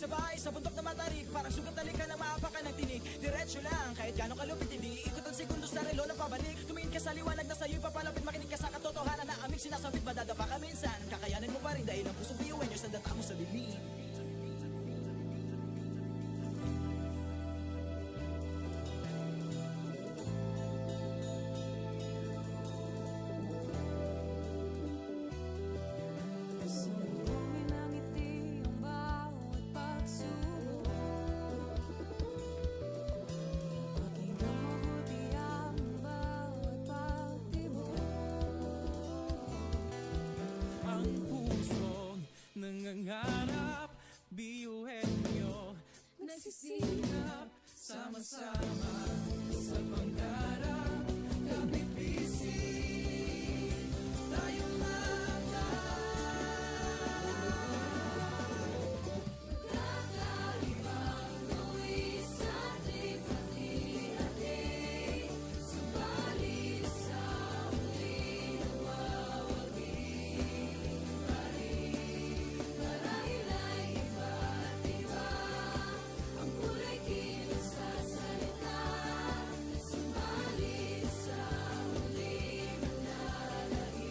sabay sa bundok na matarik, parang sugat na lika ng maapakan ng tinig. Diretso lang, kahit gano'ng kalupit hindi ikot ang segundo sa relo na pabalik. Tumingin ka sa liwanag na sa'yo'y papalapit, makinig ka sa katotohanan na aming sinasabit. Madadapa ka minsan, kakayanin mo pa rin dahil ang pusong biyuin nyo sa data mo sa bibig. Nangangarap, biyuhin nyo nagsisikap, sama-sama sa pangarap. Kapit bisig, tayong Kakaibang buwis sa ating pati-hati, subalit sa huli nawawagi pa rin. Marahil ay iba't iba ang kulay kilos sa salita, subalit sa huli manlalait.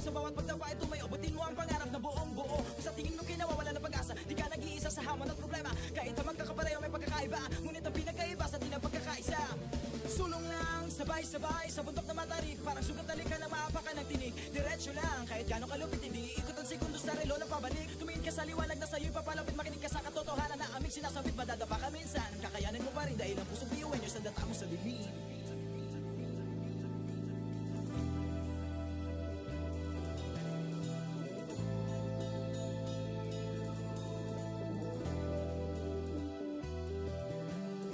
sa bawat pagtapa ay tumayo. Butin mo ang pangarap na buong buo. Kung sa tingin mo kinawawala ng pag-asa, di ka nag-iisa sa hamon at problema. Kahit ang magkakapareho may pagkakaiba, ngunit ang pinagkaiba sa di na pagkakaisa. Sulong lang, sabay-sabay sa bundok na matarik. Parang sugat na likha na maapakan ng tinig. Diretso lang, kahit gano'ng kalupit, hindi ikot ang segundo sa relo ng pabalik. Tumingin ka sa liwanag na sa'yo'y papalapit. Makinig ka sa katotohanan na aming sinasabit. Madadapa ka minsan, kakayanin mo pa rin dahil ang pusong biyuin nyo sa data mo sa bibig.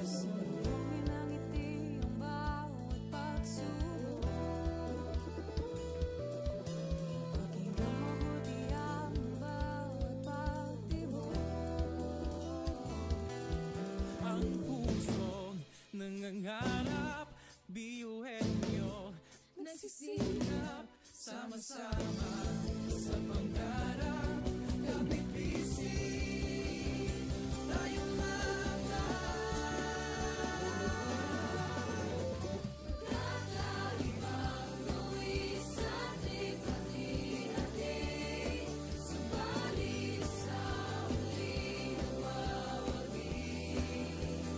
Sumbongin ang ngiti ang bawat pagsubok. Pakinggan mabuti ang bawat pagtibok. Ang pusong nangangarap, biyuhin nyo. Nagsisikap Sama-sama sa pangarap, kapipising tayong mga kakaibang luwi sa ating hati-hati. Subalit sa huling nawawagi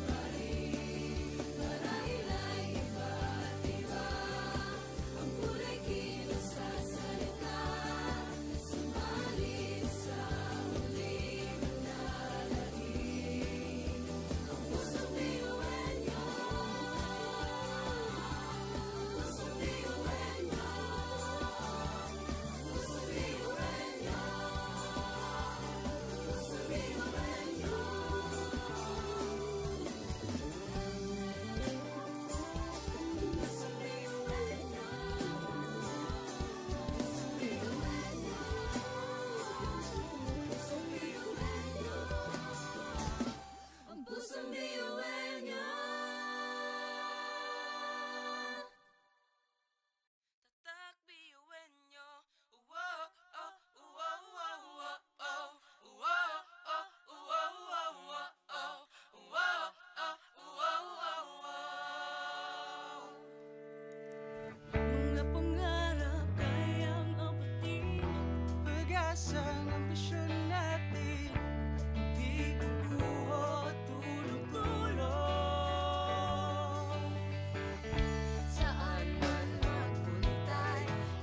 pa rin. Marahil ay iba't iba ang kulay kilos sa salita. Subalit sa huling nanlalahim ang pusong biyuhin niyo. Pusong biyuhin niyo. Pusong biyuhin niyo. Pusong biyuhin niyo. Pusong biyuhin niyo. Ang pusong biyuhin niyo. tatak biyuhin nyo. Wow, oh, wow, wow, wow, oh. Wow, oh, wow, wow, wow, oh. Wow, oh, wow, wow, wow. Mga pangarap kayang abutin. Pag-asa ng ambisyon natin, hindi kukuha tulog-tulog. Saan man magpuntay,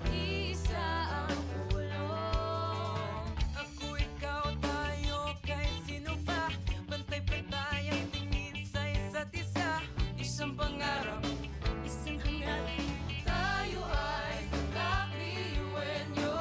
isa ang ulong. Ako, ikaw, tayo, kahit sino pa. Pantay-pantay ang tingin sa isa't isa. Isang pangarap, Isang hangarin, tayo ay tatak biyuhin niyo.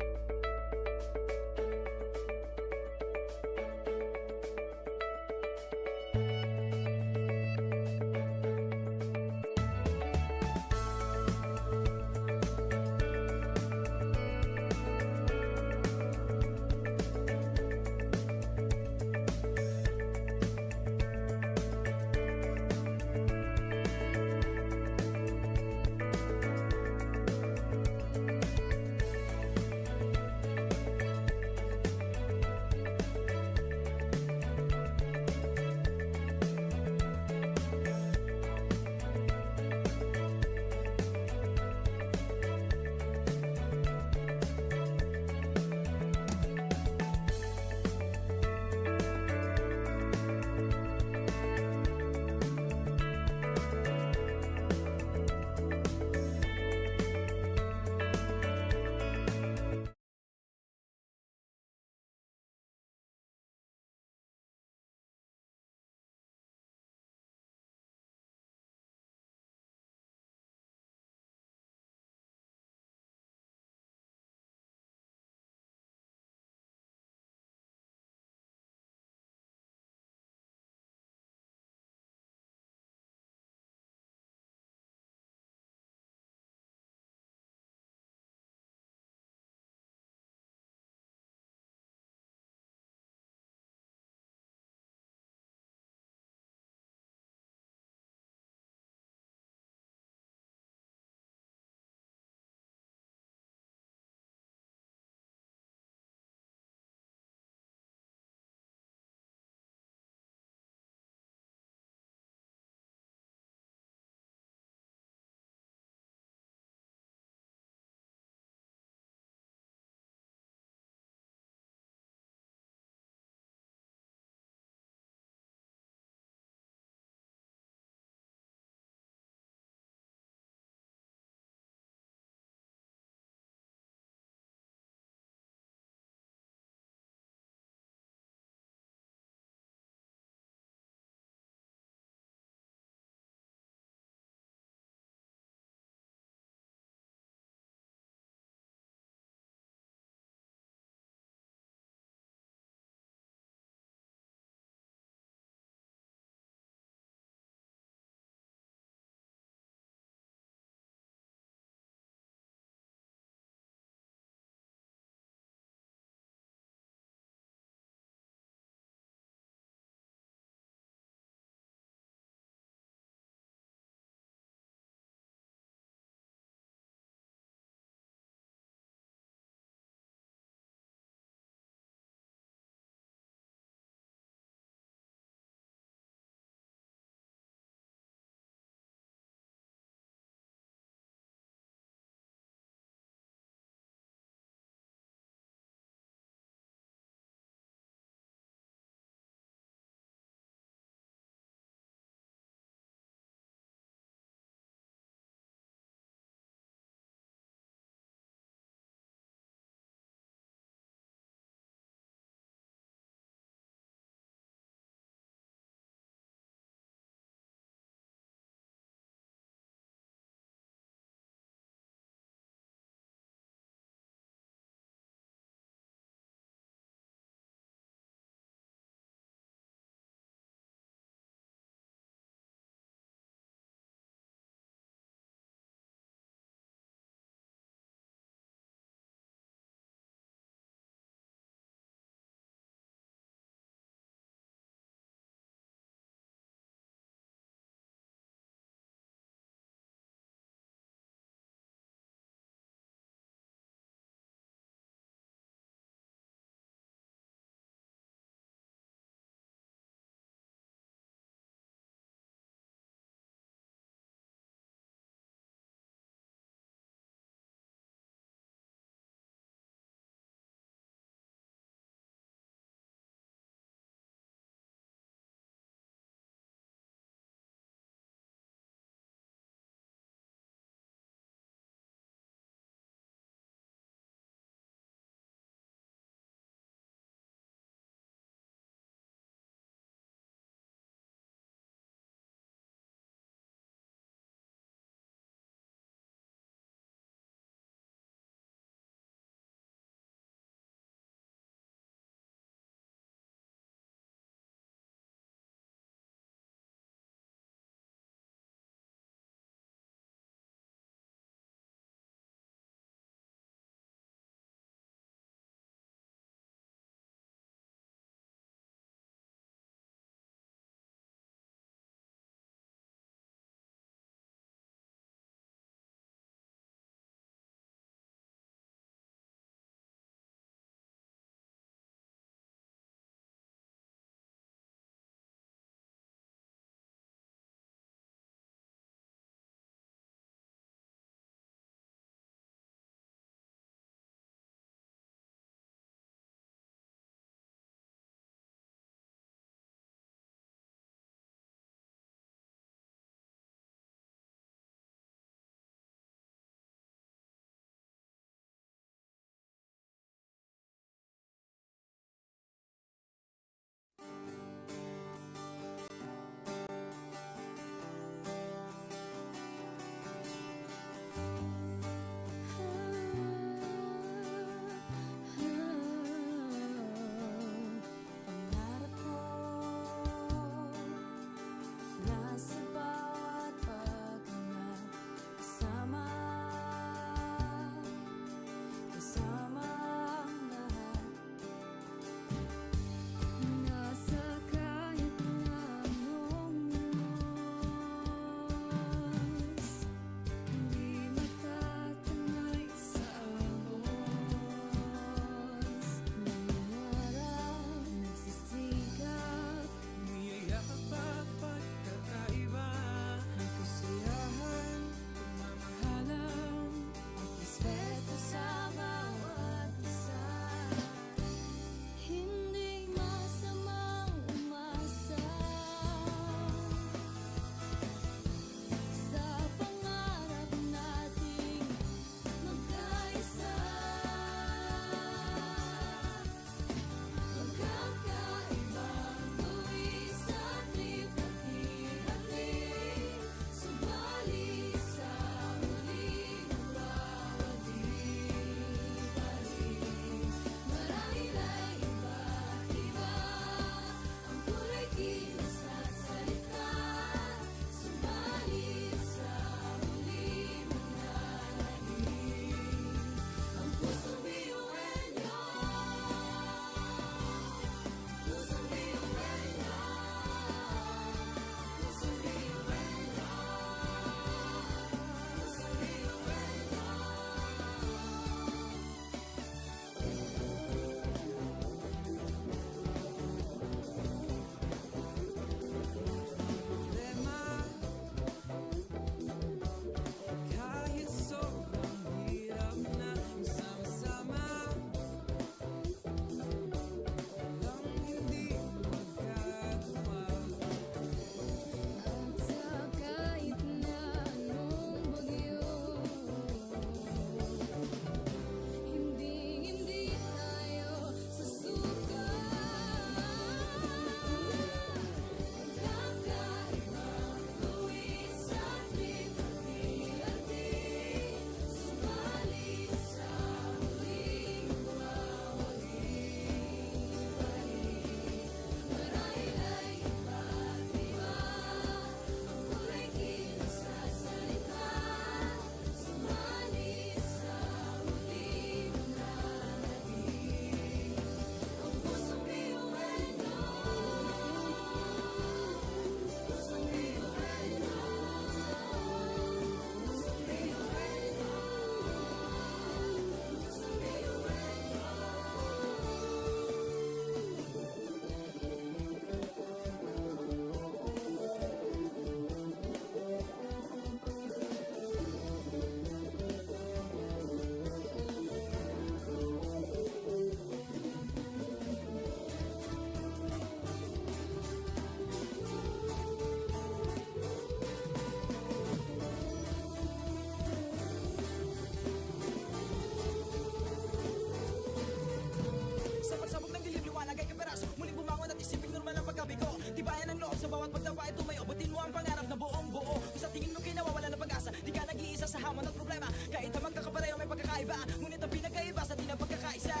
Ngunit ang pinagkaiba sa di na pagkakaisa.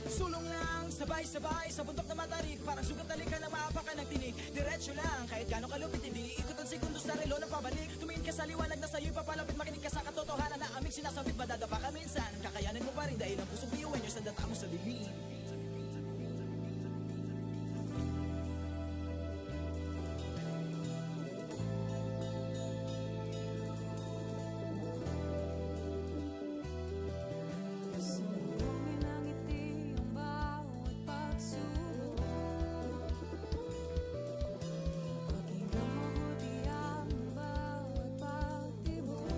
Sulong lang, sabay-sabay sa bundok na matarik. Parang sugat na lika na maapakan ng tinig. Diretso lang, kahit gano'ng kalupit hindi ikot ang segundo sa relo na pabalik. Tumingin ka sa liwanag na sa'yo'y papalapit. Makinig ka sa katotohanan na aming sinasabit. Madadapa ka minsan, kakayanin mo pa rin dahil ang pusong piyuwan nyo sa data mo sa dilim. Sumungin ang ngiti ang bawat pagsubok. Pakinggan mabuti ang bawat pagtibok.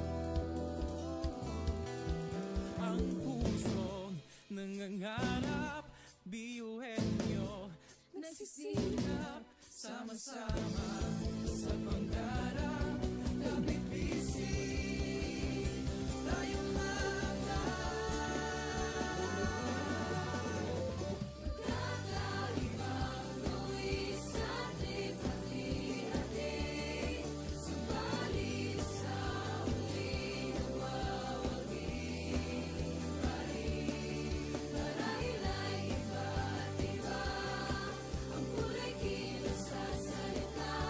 Ang pusong nangangarap, biyuhin nyo. Nagsisilap Sama-sama sa pangarap, kapit bisig, tayong Kakaibang luwis at lipat-lihatid. Subalit sa huling nawawagi. Marahil ay iba't iba ang kulay kilos sa salita.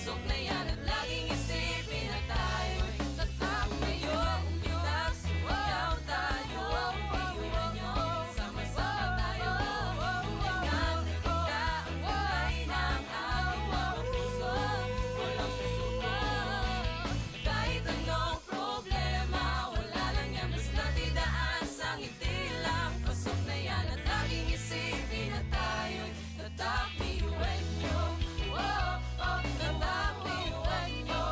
Pasok na yan at laging isipin na tayo'y tatak ngayon. Bilang sumayaw tayo, piyuhan nyo, sama-sama tayo. Hanggang nakita ang kulay ng aming mga puso, walang susuko. Kahit anong problema, wala lang yan, basta't idaan sa ngiti lang. Pasok na yan at laging isipin na tayo'y tatak piyuhan nyo. Tatak piyuhan nyo.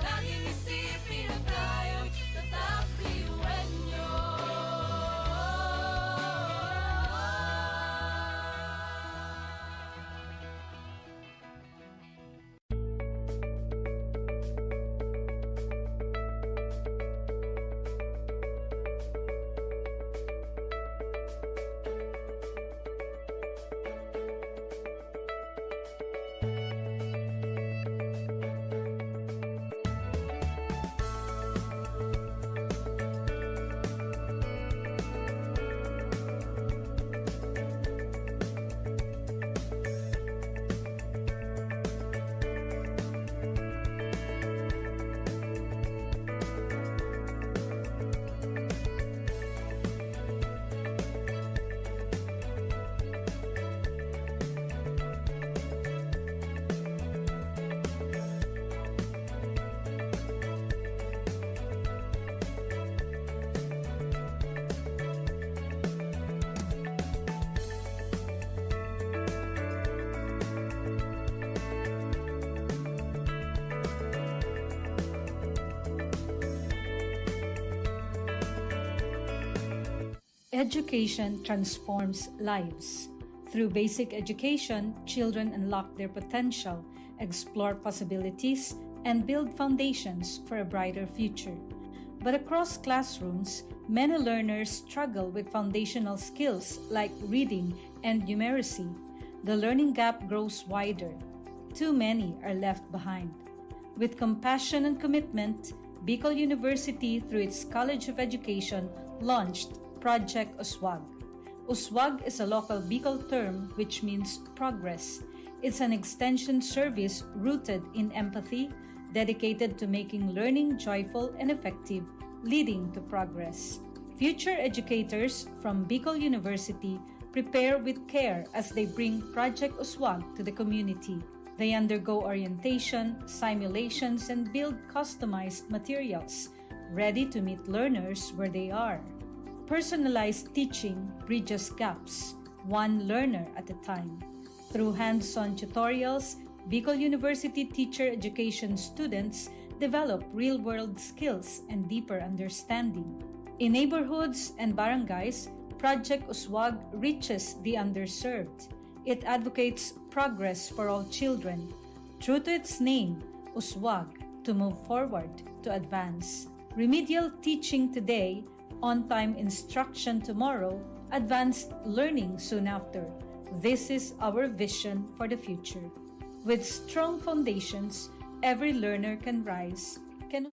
Laging isipin na tayo'y tatak piyuhan nyo. Education transforms lives. Through basic education, children unlock their potential, explore possibilities, and build foundations for a brighter future. But across classrooms, many learners struggle with foundational skills like reading and numeracy. The learning gap grows wider. Too many are left behind. With compassion and commitment, Bicol University, through its College of Education, launched Project Uswag. Uswag is a local Bicol term which means progress. It's an extension service rooted in empathy, dedicated to making learning joyful and effective, leading to progress. Future educators from Bicol University prepare with care as they bring Project Uswag to the community. They undergo orientation, simulations, and build customized materials, ready to meet learners where they are. Personalized teaching bridges gaps, one learner at a time. Through hands-on tutorials, Bicol University teacher education students develop real-world skills and deeper understanding. In neighborhoods and barangays, Project Uswag reaches the underserved. It advocates progress for all children. True to its name, Uswag, to move forward, to advance. Remedial teaching today, on-time instruction tomorrow, advanced learning soon after. This is our vision for the future. With strong foundations, every learner can rise, can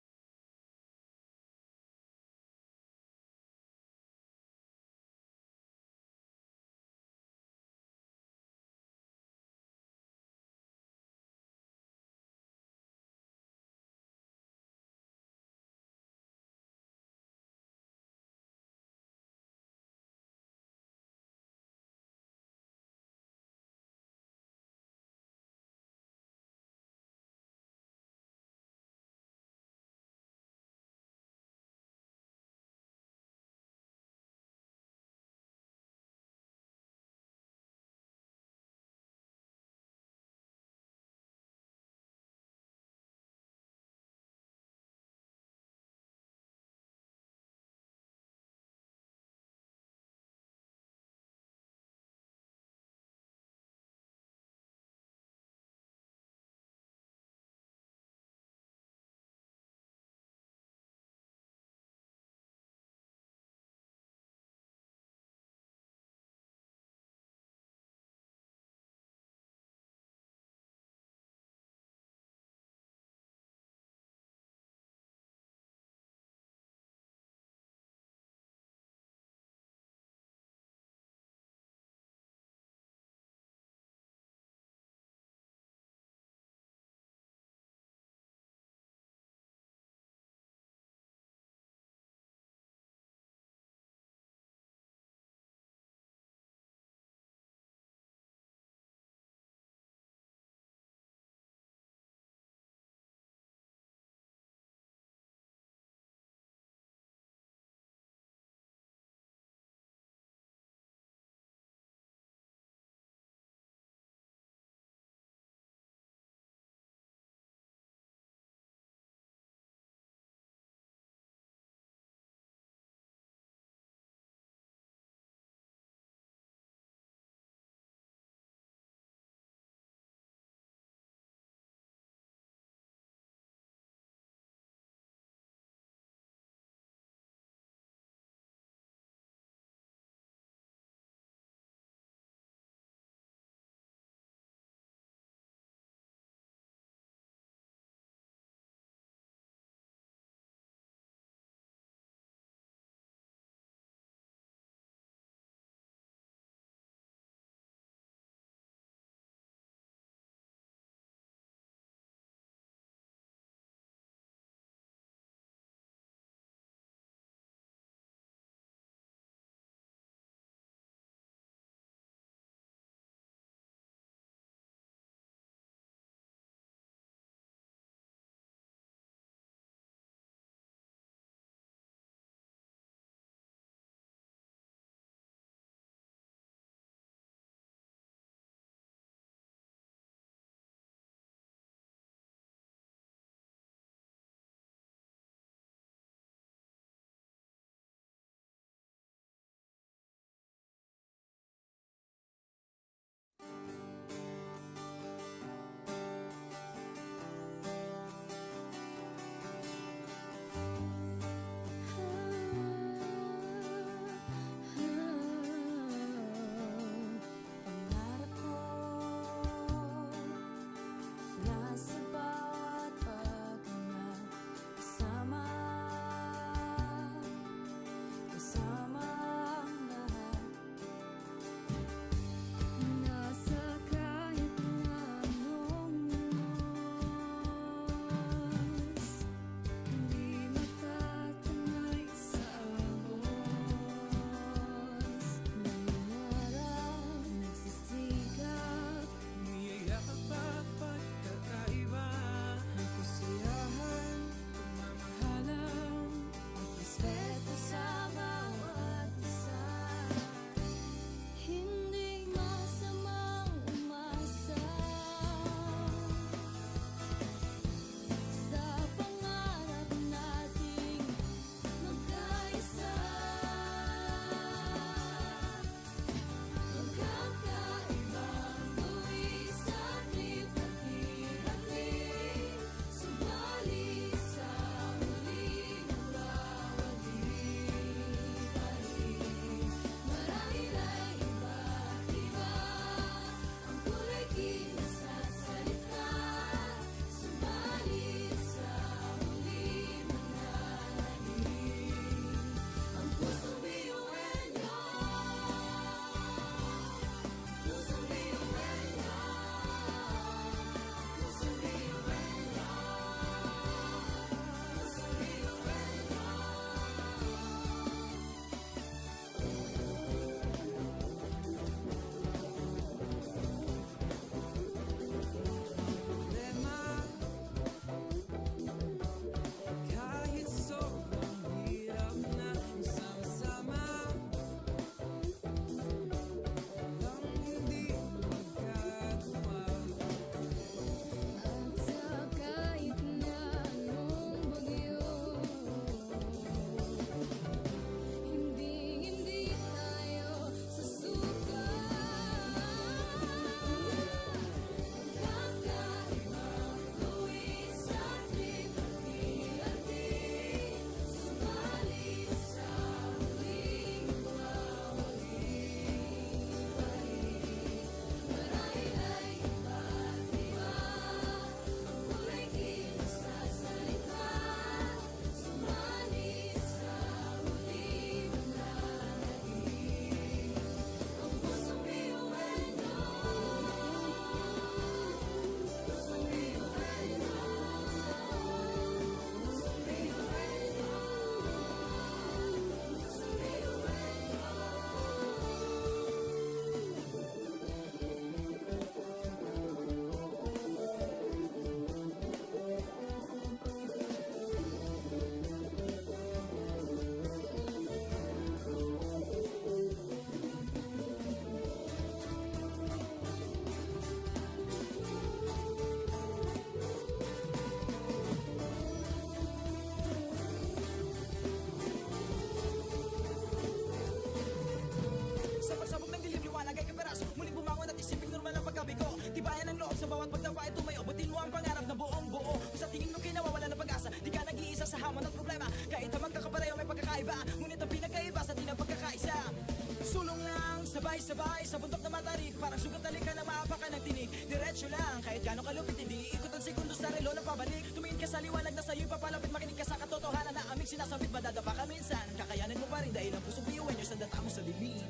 sabay sa bundok na matarik. Parang sugat na lika na maapakan ng tinig. Diretso lang, kahit gano'ng kalupit hindi ikot ang segundo sa relo na pabalik. Tumingin ka sa liwanag na sa'yo'y papalapit. Makinig ka sa katotohanan na aming sinasabit. Madadapa ka minsan, kakayanin mo pa rin dahil ang pusong biyuan nyo sa data mo sa bibig.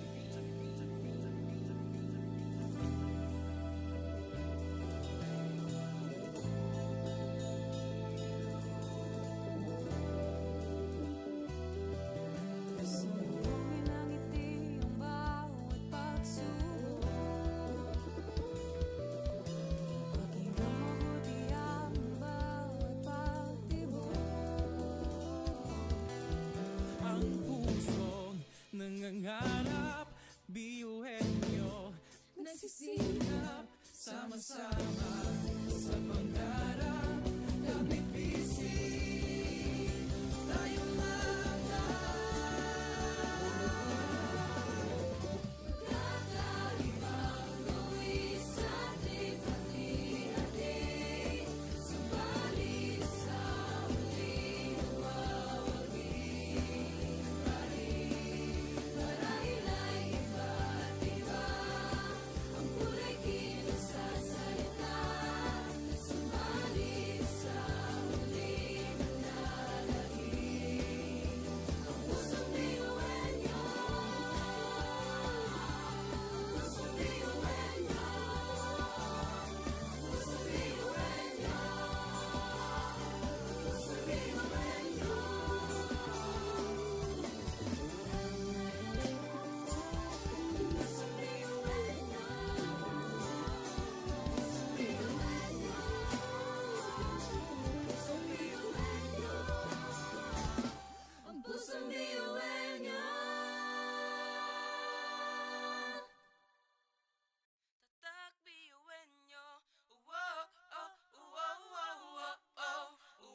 Sumbungin ang ngiti ang bawat pagsubok. Pakinggan mabuti ang bawat pagtibok. Ang pusong nangangarap, biyuhin nyo. Nagsisikap Sama-sama sa pangarap, kapit bisig, tayong kakaibang luwi sa ating pati-hati. Subalit sa huli nawawagi pa rin. Marahil ay iba't iba ang kulay kilos sa salita. Subalit sa huli manlalangin ang pusong biyuhan niyo. Pusong biyuhan niyo. Pusong biyuhan niyo. Pusong biyuhan niyo. Pusong biyuhan niyo. Ang pusong biyuhan niyo. Tatak biyuin nyo. Wow, oh, wow, wow, wow, oh.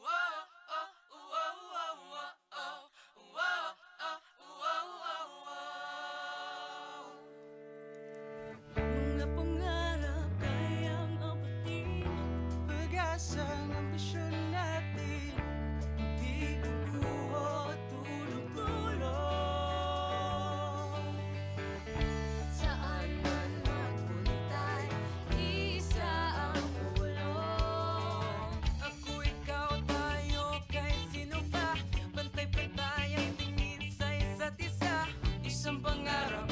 Wow, oh, wow, wow, wow, oh. Wow, oh, wow, wow, wow. Mga pangarap kayang apatin. pag-asa ng ambisyon natin. Hindi kukuha tulog-tulog. Saan man magpuntay, isa ang pulong. Ako, ikaw, tayo, kahit sino pa. Pantay-pantay ang tingin sa isa't isa. Isang pangarap,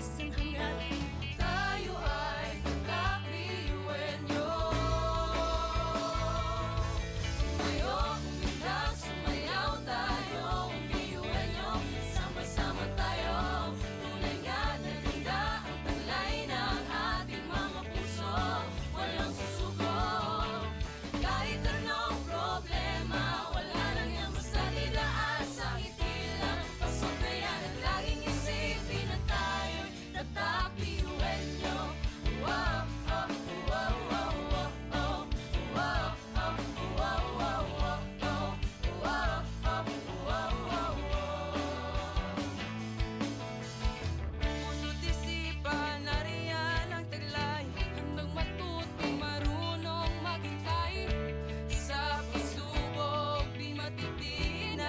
Isang hangarin, tayo ay kakabiyuhin niyo. Tumayo, umilag, sumayaw tayo, biyuhin niyo. Sama-sama tayo, tunay nga na ganda ang taglay ng ating mga puso. Walang susuko, kahit anong problema, wala lang yan basta didaan sa ngiti lang. Pasok na yan at laging isipin na tayo'y tatak biyuhin niyo. Wow, oh, wow, wow, wow, oh. Wow, oh, wow, wow, wow, oh. Wow, oh, wow, wow, wow. puso't isipan, nariyan ang taglay. Handang matuto, marunong maghintay. Sa pagsubok, di matitinag.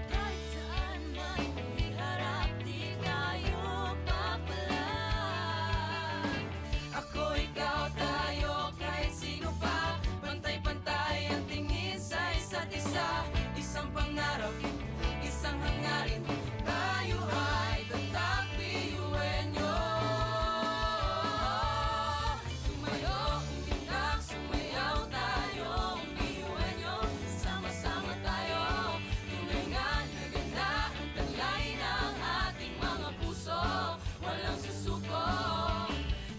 Kahit saan man iharap, di tayo papalag. Ako, ikaw, tayo, kahit sino pa. Pantay-pantay ang tingin sa isa't isa. Isang pangarap, isang hangarin. Tayo ay tatak biyuhin nyo. Tumayo, umilag, sumayaw tayo, biyuhin niyo. Sama-sama tayo, tunay nga na ganda ang taglay ng ating mga puso. Walang susuko,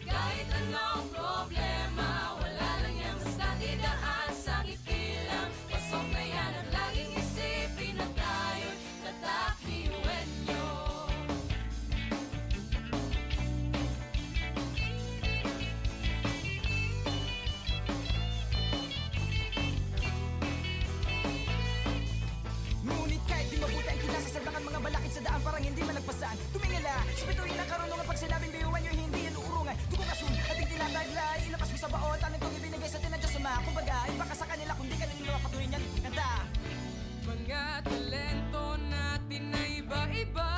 kahit anong problema, wala lang yan basta didaan sa ngiti lang. Pasok na yan at laging isipin na tayo'y tatak biyuhin niyo. Ngunit kahit di mabuti ang kinasasagdakan mga balakid sa daan parang hindi malagpasan. Tumingala, sa bituin ng karunungan pag sinabing biyuhan nyo hindi yan uurungan. Dugo kasun, ating tinataglay, ilapas mo sa baon, tanong kong ibinigay sa tinadya sa mga. Kumbaga, iba ka sa kanila kung di ka nila patuloy niyan. Kanta! Mga talento natin na iba-iba.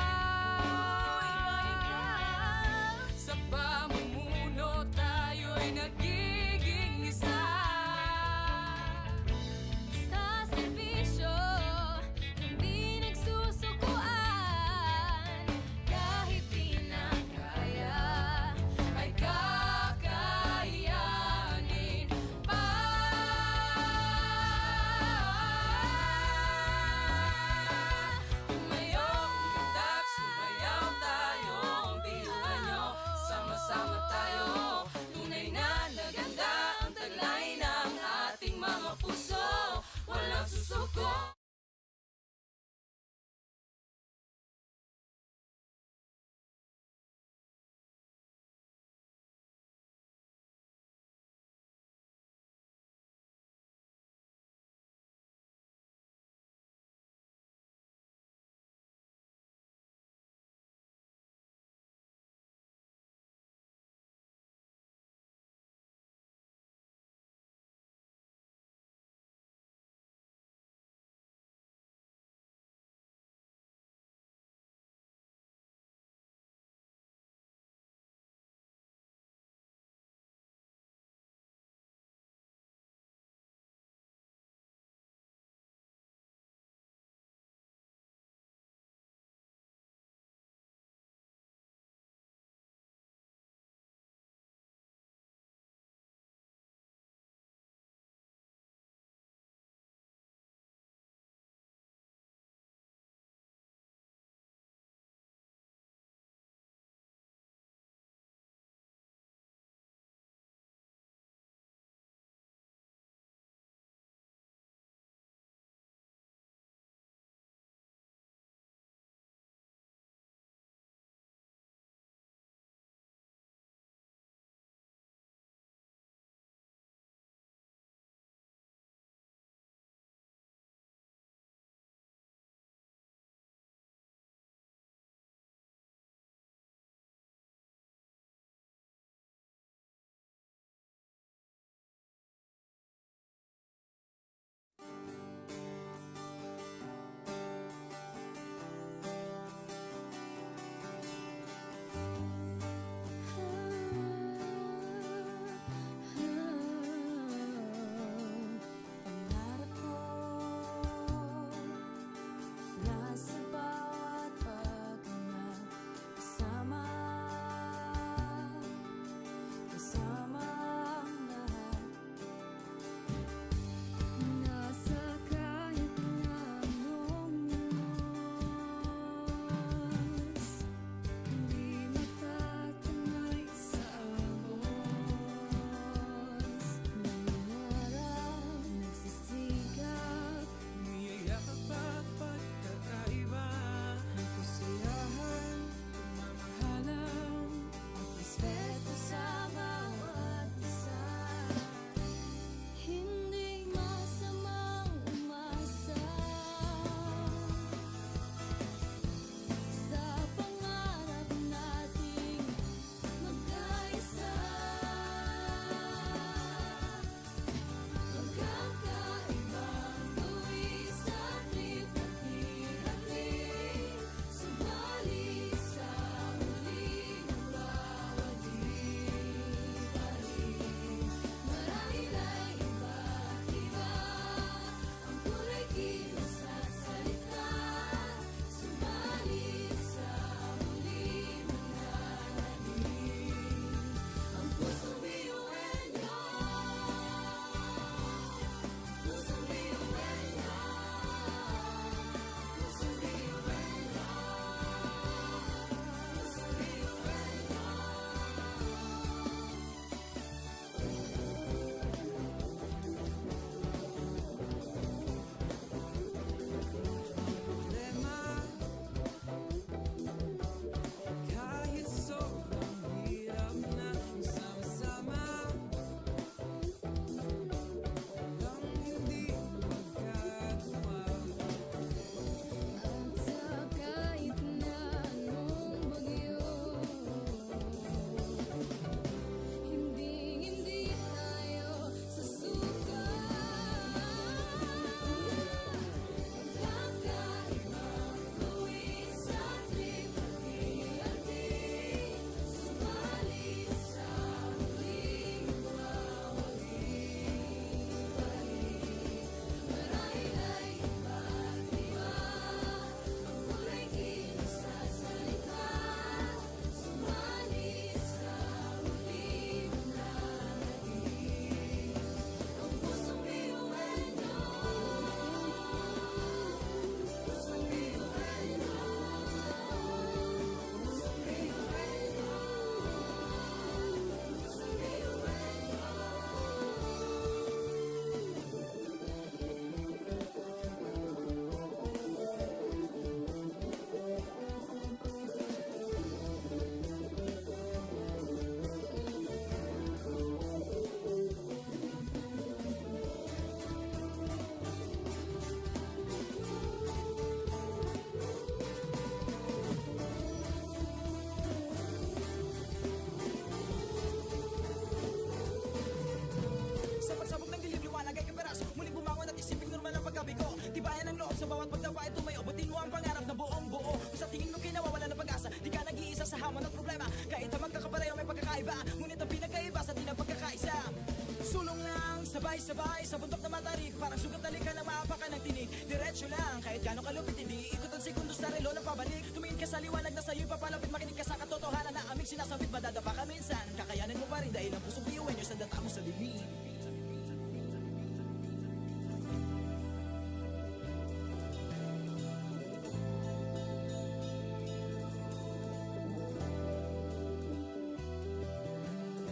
Sabay-sabay sa bundok na matarik, parang sugat na lika ng maapakan ng tinig. Diretso lang, kahit gano'ng kalupit, hindi ikot ang segundo sa relo ng pabalik. Tumingin ka sa liwanag na sa'yo'y papalapit, makinig ka sa katotohanan na aming sinasabit. Madadapa ka minsan, kakayanin mo pa rin dahil ang pusong piyuin nyo sa data mo sa dilim.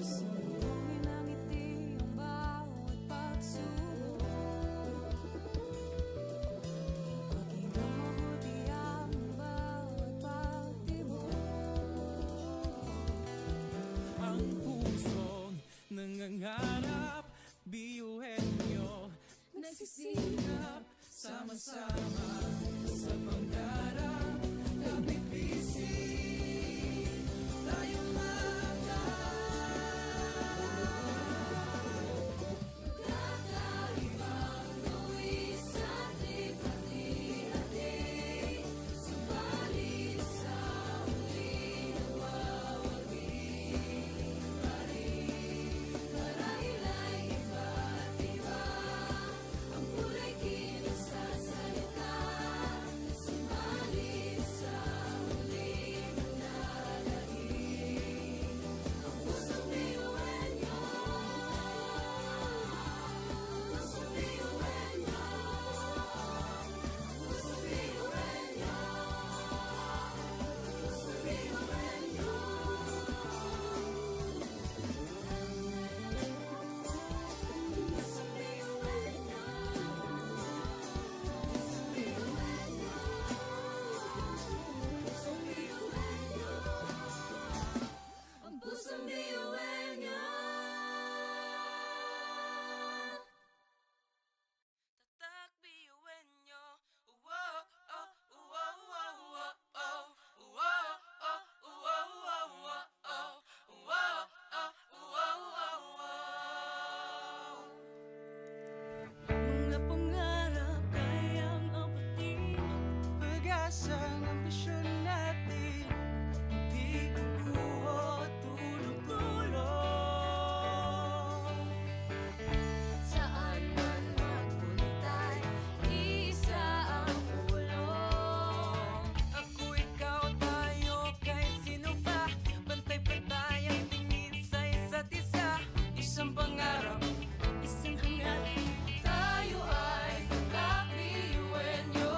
Sumungin ang ngiti ang bawat pagsubok. Pakinggan mabuti ang bawat pagtibok. Ang pusong nangangarap, biyuhin nyo Nagsisikap sama-sama sa pangarap. Kapit bisig, tayong Kakaibang luwis at hati-hati. Subalit sa huli nawawagi pa rin. Marahil ay iba't iba ang kulay kinasasalita. Subalit sa huli manlalahim ang pusong biyuhin nyo. Pusong biyuhin nyo. Pusong biyuhin nyo. Pusong biyuhin nyo. Pusong biyuhin nyo. Pusong biyuhin nyo. Ang pusong biyuhin nyo. Tatak biyuin nyo. Uwo, oh, uwo, uwo, uwo, oh. Uwo, oh, uwo, uwo, uwo, oh. Uwo, oh, uwo, uwo, uwo. Mga pangarap kayang apatin. pag-asa ng ambisyon natin, di kukuha tulog-tulog. Saan man magpuntay, isa ang ulo. Ako, ikaw, tayo, kahit sino pa, pantay-pantay ang tingin sa isa't isa. Isang pangarap, Isang hangat, tayo ay tatak biyuhin nyo.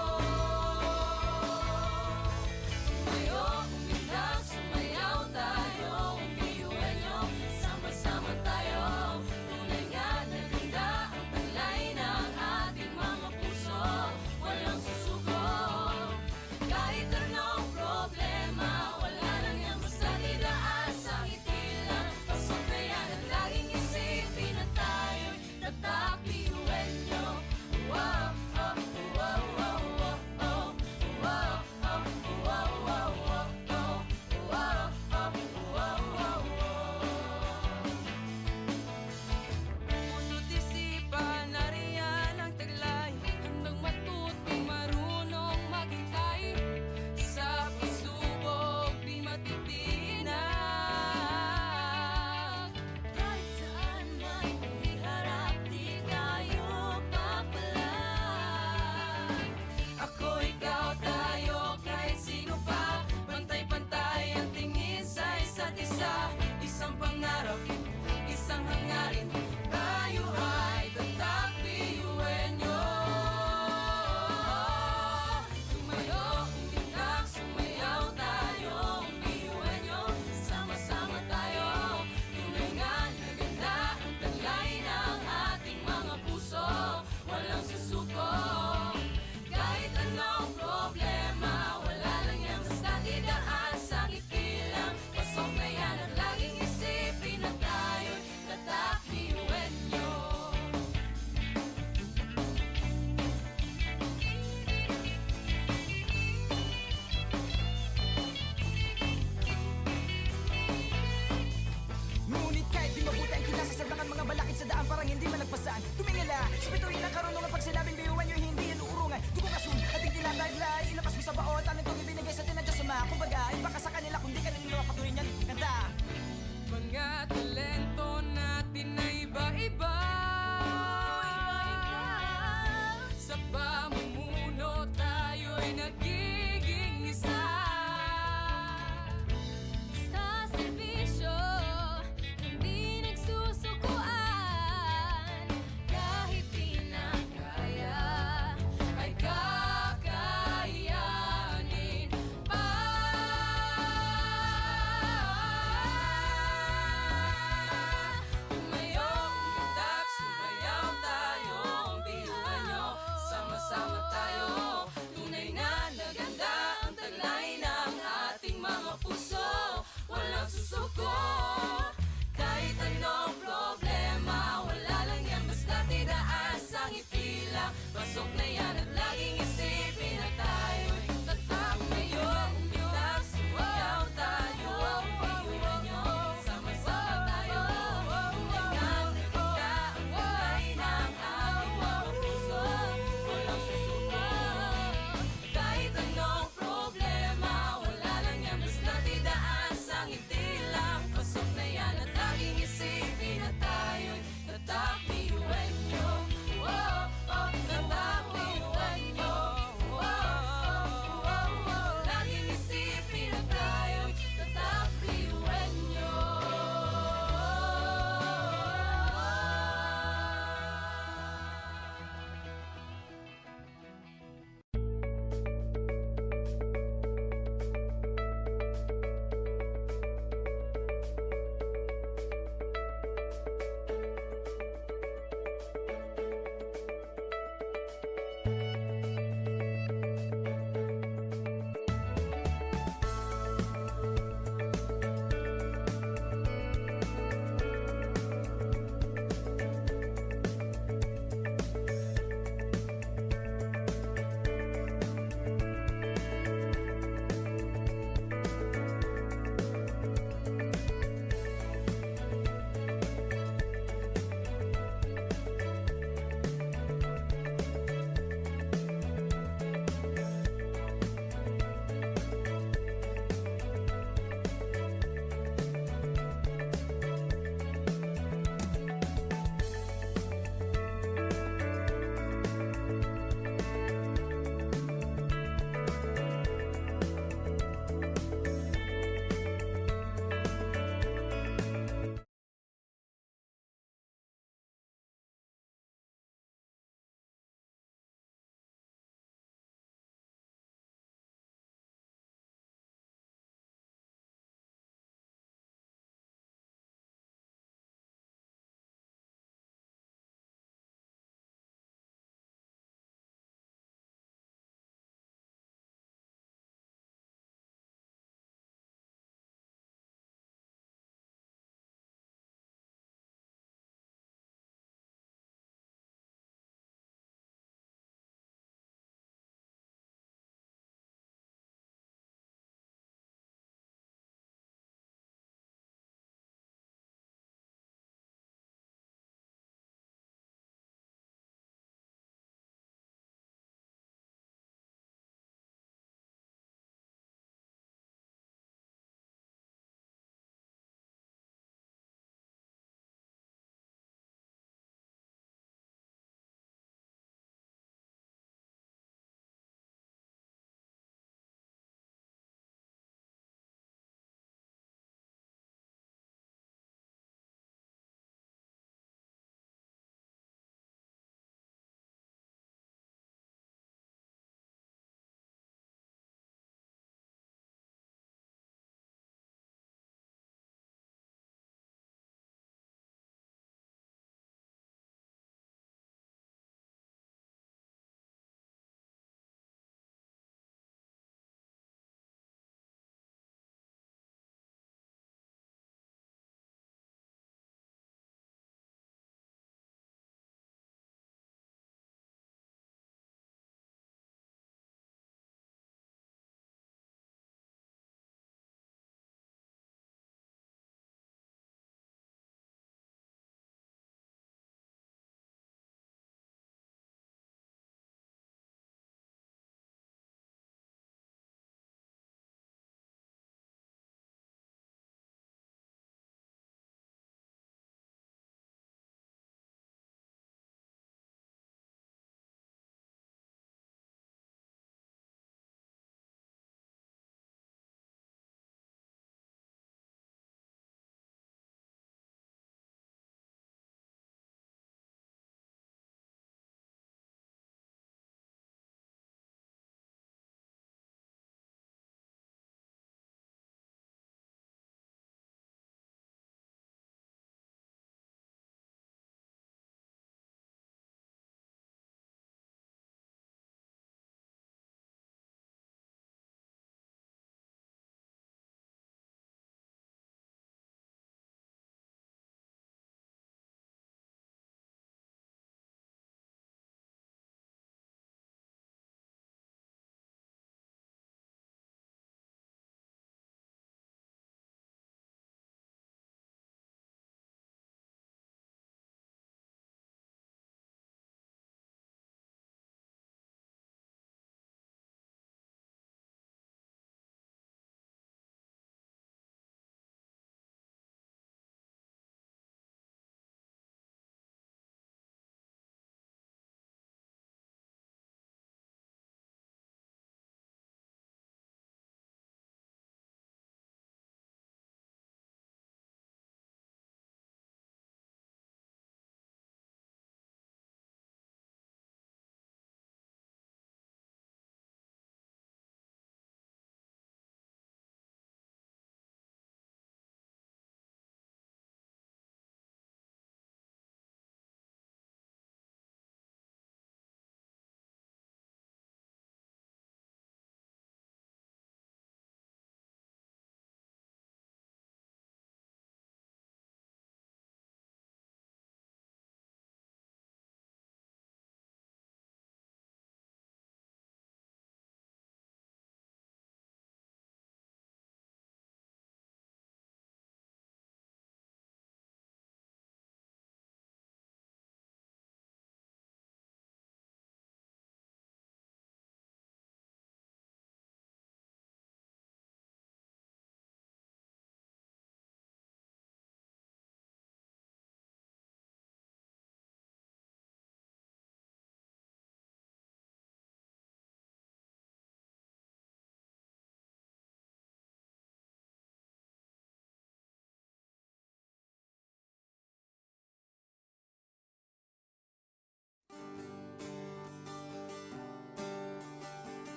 Pasok na yan at laging isipin na tayo'y tatak ngayon. Umilag, sumayaw tayo, piyuhan nyo, sama-sama tayo. Tunay na ganda ang kulay ng ating mga puso, walang susuko. Kahit anong problema, wala lang yan, basta't idaan sa ngiti lang. Pasok na yan at laging isipin na tayo'y tatak, piyuhan nyo. Tatak, piyuhan nyo.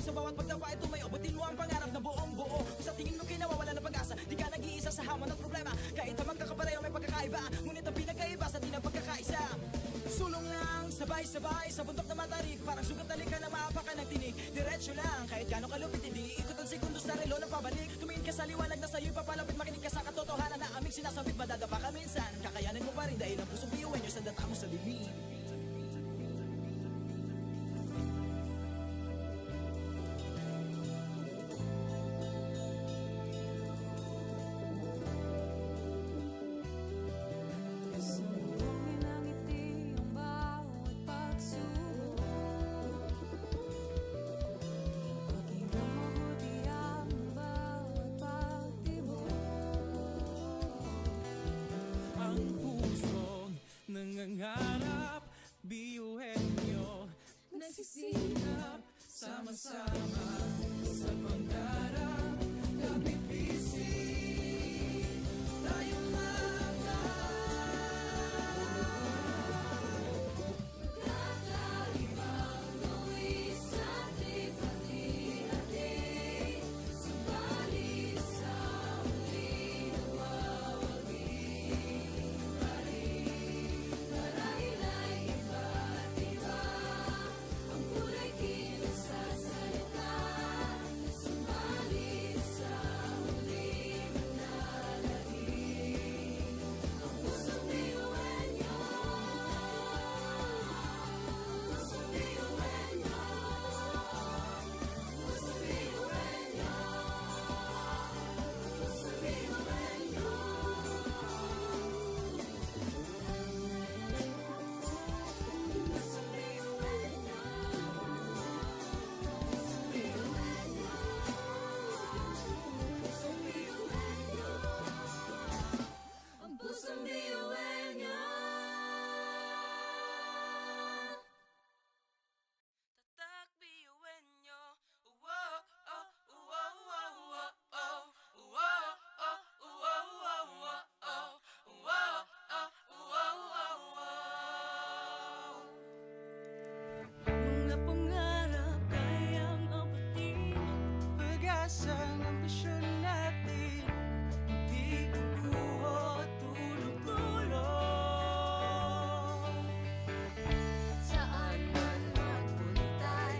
Sa bawat pagtapa ay tumayo, butin mo ang pangarap na buong buo. Kung sa tingin mo kinawawala ng pag-asa, di ka nag-iisa sa hamon at problema. Kahit ang magkakapareho may pagkakaiba, ngunit ang pinagkaiba sa di na pagkakaisa. Sulong lang, sabay-sabay sa bundok na matarik. Parang sugat na lika na maapakan ng tinig. Diretso lang, kahit gano'ng kalupit, hindi ikot ang segundo sa relo ng pabalik. Tumingin ka sa liwanag na sa'yo'y papalapit, makinig ka sa katotohanan na aming sinasabit. Madadapa ka minsan, kakayanin mo pa rin dahil ang pusong piyuwen nyo sa data mo sa dilim. Sumungin ang ngiti ang bawat pagsubok. Pakinggan mabuti ang bawat pagtibok. Ang pusong nangangarap, biyuhin nyo. Nagsisikap Sama-sama sa pangarap, kapipising tayong mga. Kakaibang luwis at ipati-hati. Subalit sa huli nawawagi pa rin. Marahil ay iba't iba ang kulay kilos sa salita. Subalit sa huli manlalangin ang pusong biyuwen nyo. Pusong biyuwen nyo. Pusong biyuwen nyo. Pusong biyuwen nyo. Pusong biyuwen nyo. Pusong biyuwen nyo. Ang pusong biyuwen nyo. Tatak biyuwen nyo. Uwo, oh, uwo, uwo, uwo, oh. Uwo, oh, uwo, uwo, uwo, oh. Uwo, oh, uwo, uwo, uwo. Mga pangarap kayang abutin. Pag-asang ambisyon natin, di kukuha tulog-tulog. Saan man magpuntay,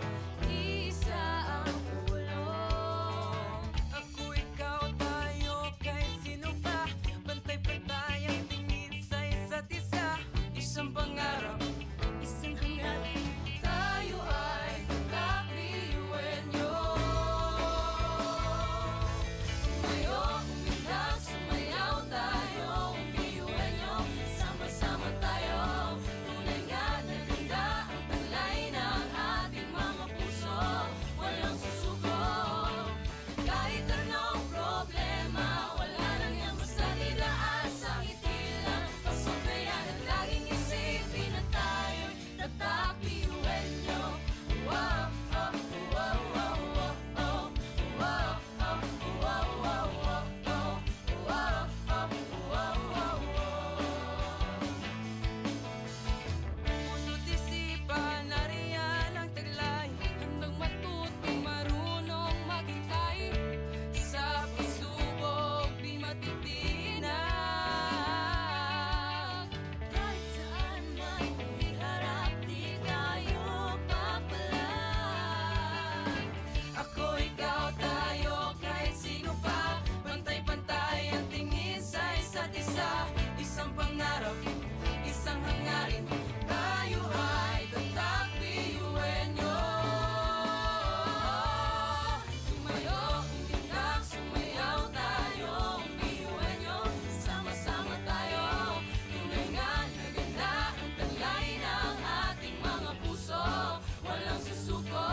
isa ang ulong. Ako, ikaw, tayo, kahit sino pa. Pantay-pantay ang tingin sa isa't isa. Isang pangarap, Isang hangarin, tayo ay tatakbiyuhin nyo. Tumayo, umilag, sumayaw tayo, biyuhin nyo. Sama-sama tayo, tunay nga na ganda ang talay ng ating mga puso. Walang susuko, kahit anong problema, wala lang yan basta didaan sa ngiti lang. Pasabayan at laging isipin na tayo'y tatakbiyuhin nyo. Wow, oh, wow, wow, wow, oh. Wow, oh, wow, wow, wow, oh. Wow, oh, wow, wow, wow. Puso't isipan, nariyan ang taglay. Handang matutong marunong maghintay. Sa pagsubok, di matitinag. Kahit saan man iharap, di tayo papalag. Ako, ikaw, tayo, kahit sino pa. Pantay-pantay ang tingin sa isa't isa. Isang pangarap, isang hangarin. Tayo ay tatakbiyuhin nyo. Tumayo, umilag, sumayaw tayo, biyuhin nyo. Sama-sama tayo, tunay nga na ganda ang talay ng ating mga puso. Walang susuko,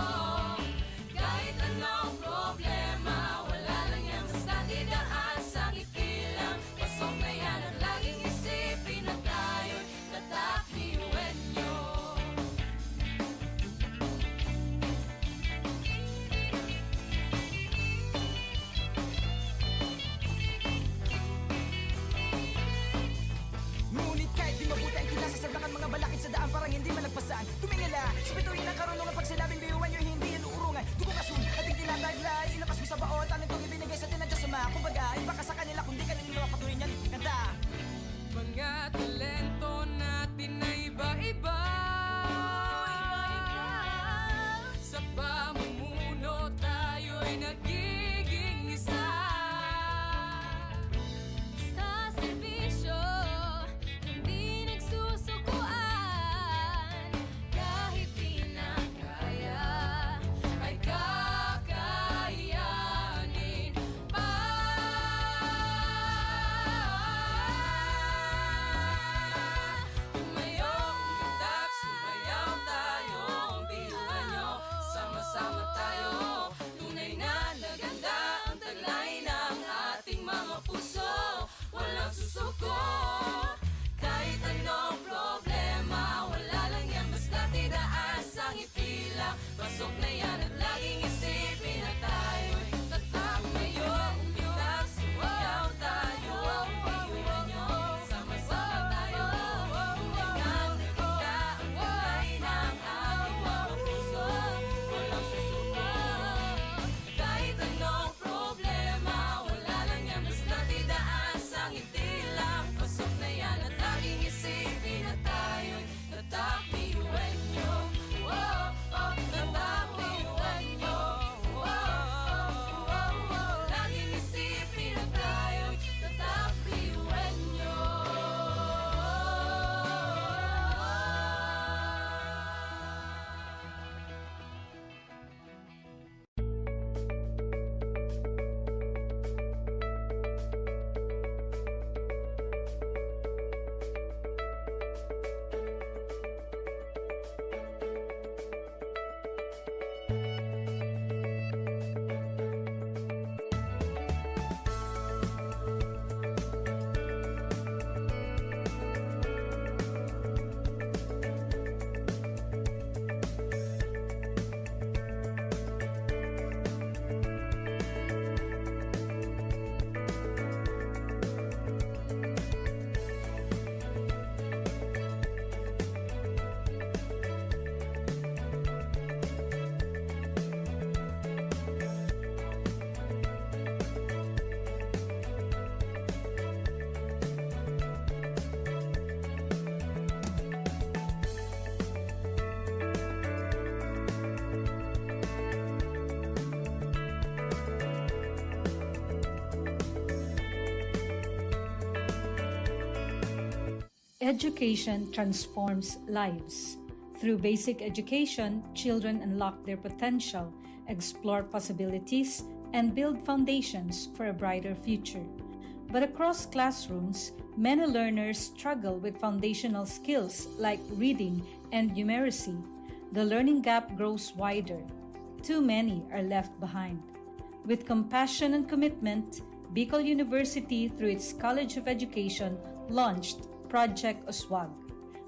Education transforms lives. Through basic education, children unlock their potential, explore possibilities, and build foundations for a brighter future. But across classrooms, many learners struggle with foundational skills like reading and numeracy. The learning gap grows wider. Too many are left behind. With compassion and commitment, Bicol University, through its College of Education, launched Project USWAG.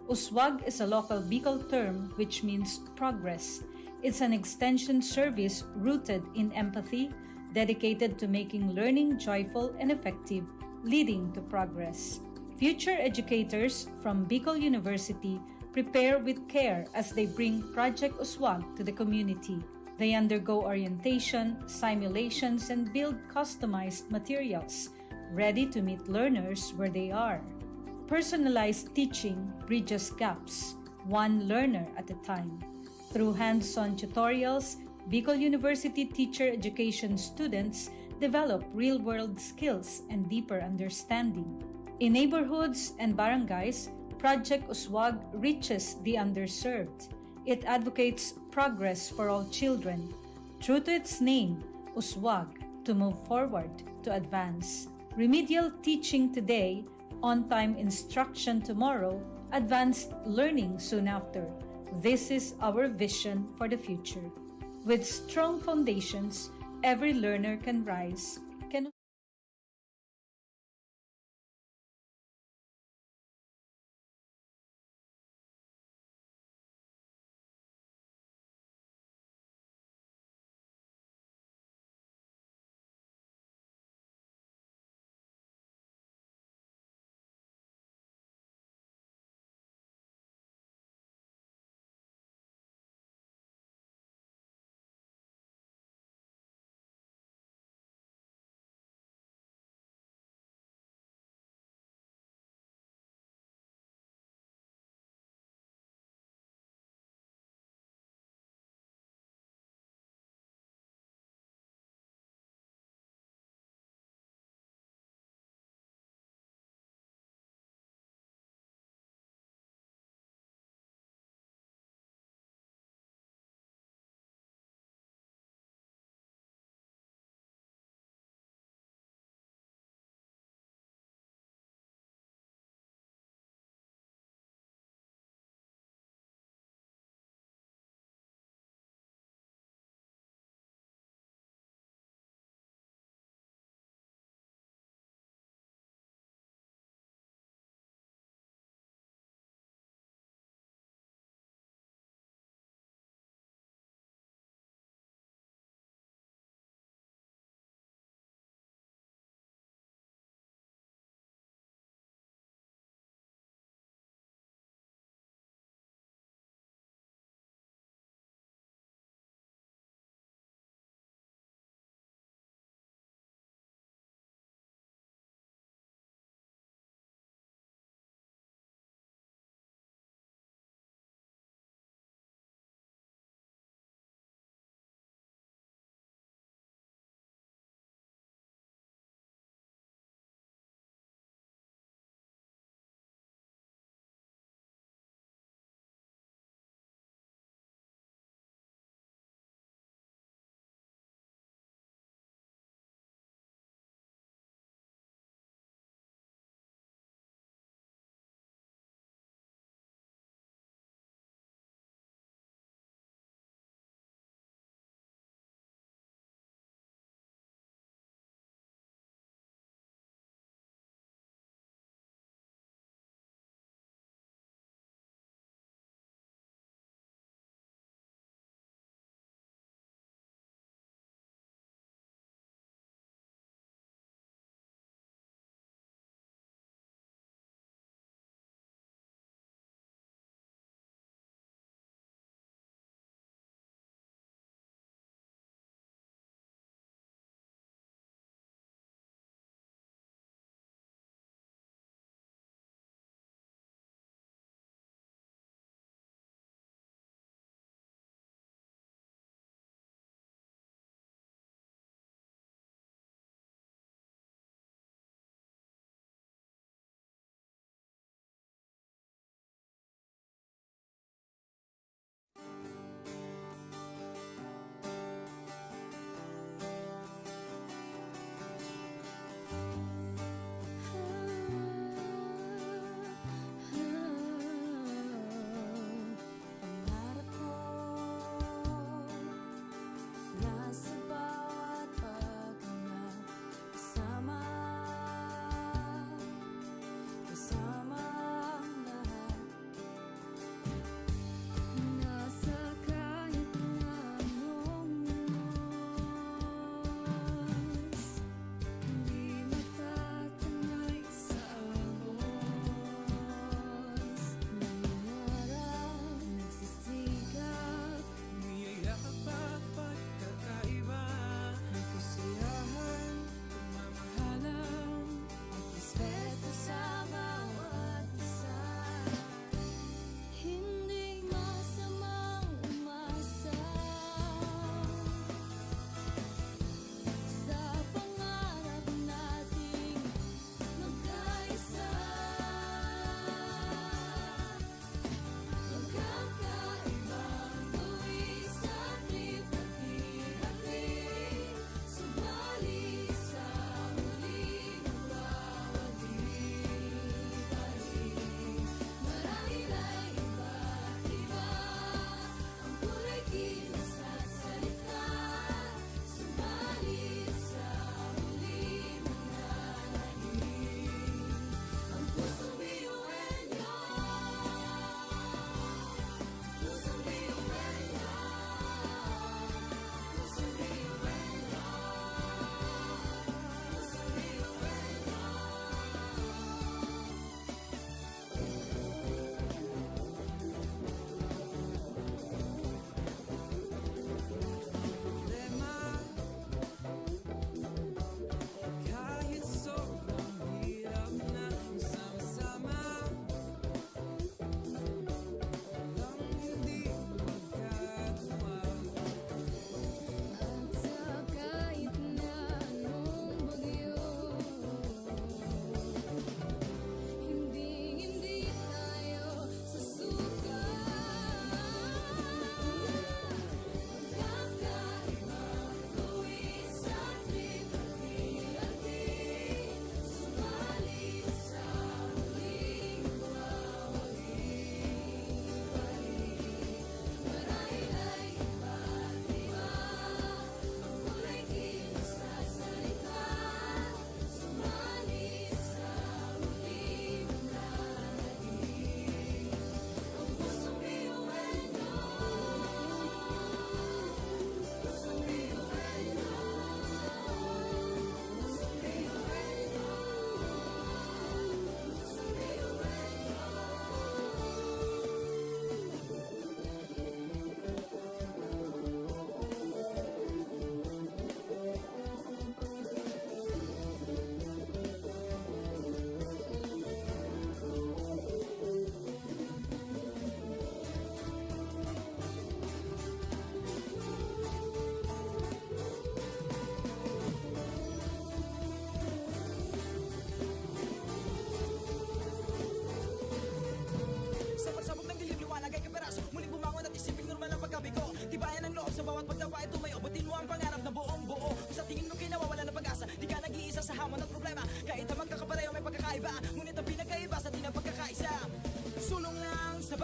USWAG is a local Bicol term which means progress. It's an extension service rooted in empathy, dedicated to making learning joyful and effective, leading to progress. Future educators from Bicol University prepare with care as they bring Project USWAG to the community. They undergo orientation, simulations, and build customized materials, ready to meet learners where they are. Personalized teaching bridges gaps, one learner at a time. Through hands-on tutorials, Bicol University teacher education students develop real-world skills and deeper understanding. In neighborhoods and barangays, Project USWAG reaches the underserved. It advocates progress for all children. True to its name, USWAG, to move forward, to advance. Remedial teaching today, on-time instruction tomorrow, advanced learning soon after. This is our vision for the future. With strong foundations, every learner can rise, can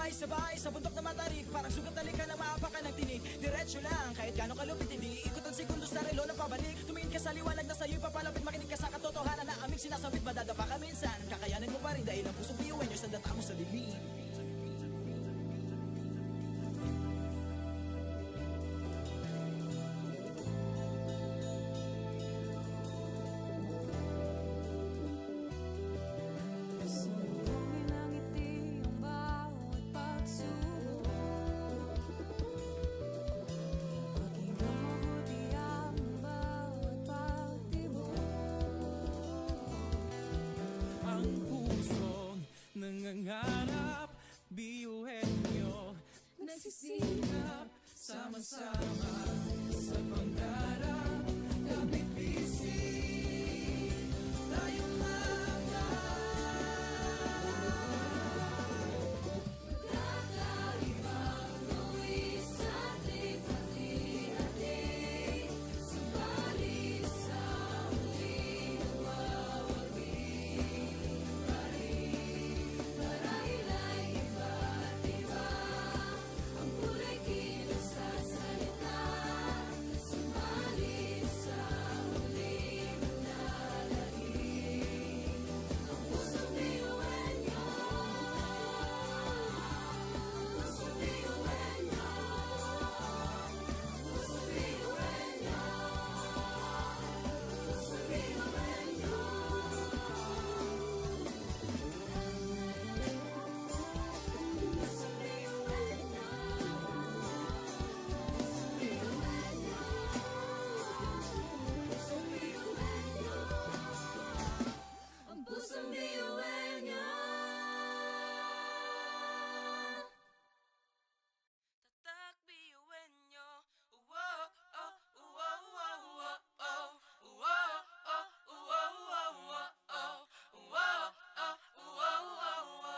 Sabay-sabay sa bundok na matarik, parang sugat na lika na maapakan ng tinig. Diretso lang, kahit gano'ng kalupit, hindi ikot ang segundo sa relo na pabalik. Tumingin ka sa liwanag na sa'yo'y papalapit, makinig ka sa katotohanan na aming sinasabit, madadapa ka minsan. Kakayanin mo pa rin dahil ang pusong biyuin nyo sa data mo sa dilim. Sumugin ang ngiti ang bawat pagsubok. Pakinggan mabuti ang bawat pagtibok. Ang pusong nangangarap, biyuhin nyo Nagsisikap sama-sama sa pangarap. Kapit bisig, tayong mga Kakaibang luwis at lipat-hati. Subalit sa huli nagwawagi pa rin. Marahil ay iba't iba ang kulay kilos sa salita. Subalit sa huli manlalahim ang pusong biyuhin nyo. Pusong biyuhin nyo. Pusong biyuhin nyo. Pusong biyuhin nyo. Pusong biyuhin nyo. Pusong biyuhin nyo. Ang pusong biyuhin nyo. Tatak biyuhin nyo. Uwo, oh, uwo, uwo, uwo, oh. Uwo, oh, uwo, uwo, uwo, oh. Uwo, oh, uwo, uwo, uwo.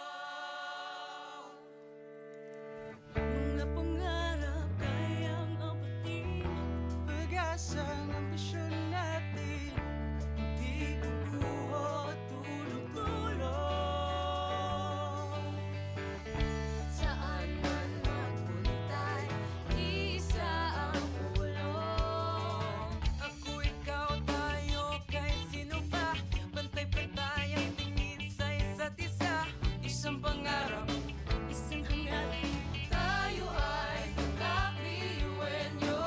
Mga pangarap kayang abutin. pag-asang ambisyon natin, di kukuha tulog-tulog. Saan man magpuntay, isa ang ulong. Ako, ikaw, tayo, kahit sino pa, pantay-pantay ang tingin sa isa't isa. Isang pangarap, Isang hangat, tayo ay kakbiyuhin nyo.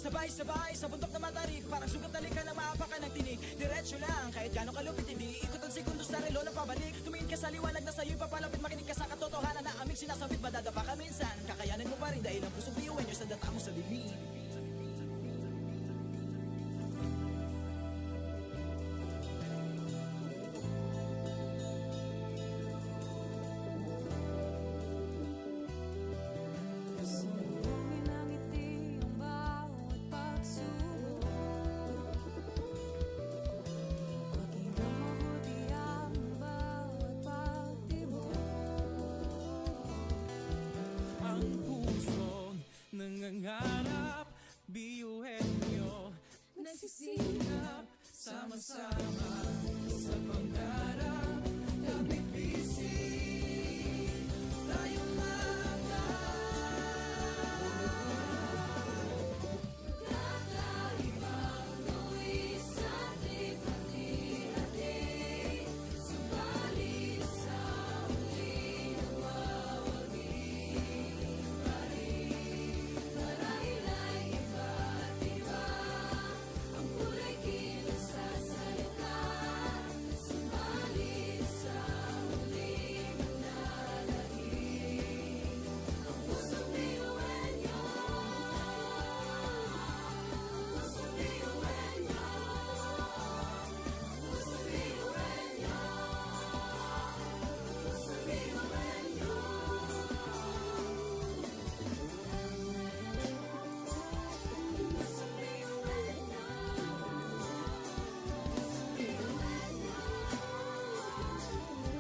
Sabay-sabay sa bundok na matarik, parang sugat na lika na maapakan ng tinig. Diretso lang, kahit gano'ng kalupit hindi ikot ang segundo sa relo na pabalik. Tumingin ka sa liwanag na sa'yo'y papalapit, makinig ka sa katotohanan na aming sinasabit. Madadapa ka minsan, kakayanin mo pa rin dahil ang pusong biyuin nyo sa data mo sa bibig. Sumugin ang ngiti ang bawat pagsubok. Pakinggan mabuti ang bawat pagtibok. Ang pusong nangangarap, biyuhin nyo Nagsisikap sama-sama sa pangarap. Kapit bisig, tayong kakaibang luwis at lipat-hati. Subalit sa huli nagwawagi pa rin. Marahil ay iba't iba ang kulay kilos sa salita. Subalit sa huli manlalahim ang pusong biyuhin nyo. Pusong biyuhin nyo. Pusong biyuhin nyo. Pusong biyuhin nyo. Pusong biyuhin nyo.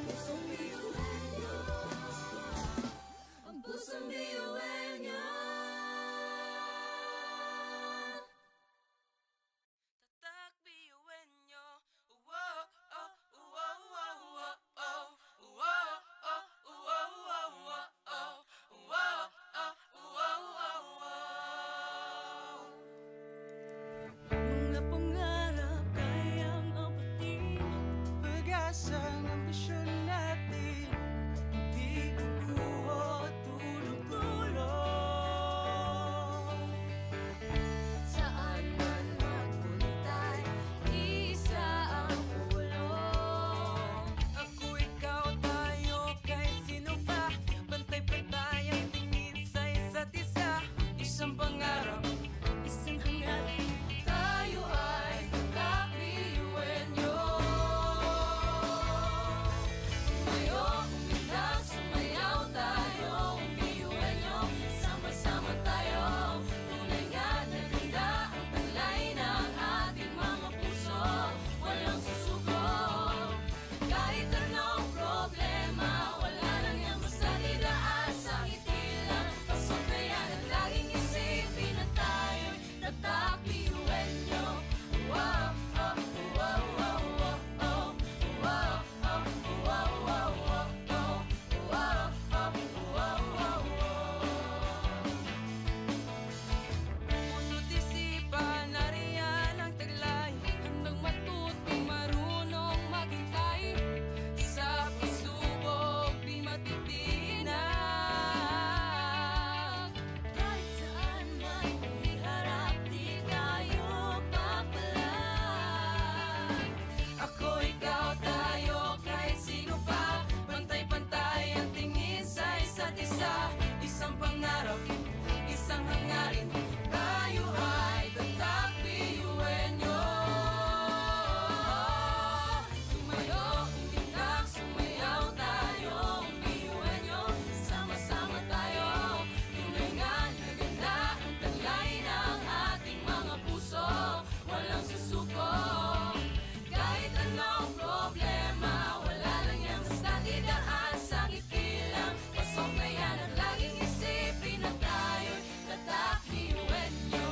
Pusong biyuhin nyo. Ang pusong biyuhin nyo. Tatak biyuin nyo. Wow, oh, wow, wow, wow, oh. Wow, oh, wow, wow, wow, oh. Wow, oh, wow, wow, wow. Mga pangarap kayang abutin. pag-asa ng ambisyon natin. Di kukuha tulog-tulog. Saan man magpuntay, isa ang ulong. Ako, ikaw, tayo, kahit sino pa. Pantay-pantay ang tingin sa isa't isa. Isang pangarap, Isang hangarin, tayo ay kakabiyuhin nyo. Tumayo, umilag, sumayaw tayo, biyuhin nyo. Sama-sama tayo, tunay nga na ganda ang talay ng ating mga puso. Walang susuko, kahit anong problema, wala lang yan basta didaan sa ngiti lang. Pasok kaya at laging isipin na tayo'y tatakbiyuhin nyo. Wow, oh, wow, wow, wow, oh. Wow, oh, wow, wow, wow, oh. Wow, oh, wow, wow, wow. puso't isipan, nariyan ang taglay. Handang matuto, marunong maghintay. Sa pagsubok, di matitinag. Kahit saan man iharap, di tayo papalag. Ako, ikaw, tayo, kahit sino pa. Pantay-pantay ang tingin sa isa't isa. Isang pangarap, isang hangarin. Tayo ay tatakbiyuhin nyo. Tumayo, umilag, sumayaw tayo, biyuhin nyo. Sama-sama tayo, tunay nga na ganda ang talay ng ating mga puso. Walang susuko, kahit anong problema, wala lang yan basta didaan sa ngiti lang. Pasok na yan at laging isipin na tayo'y tatakbiyuhin nyo.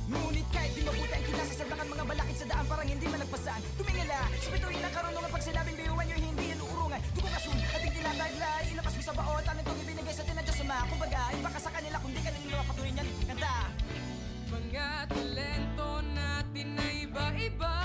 Ngunit kahit di mabuti ang kinasasaglakan mga balakid sa daan parang hindi malagpasan. Tumingala, sa bituin ng karunungan pag sinabing biyuhan nyo hindi yan uurungan. Dugo kasun, ating tinataglay, ilapas mo sa baon, talent kong ibinigay sa tinadya sa mga. Kumbaga, iba ka sa kanila kundi kanila mapatuloy niyan. Kanta! Mga talento natin na iba-iba.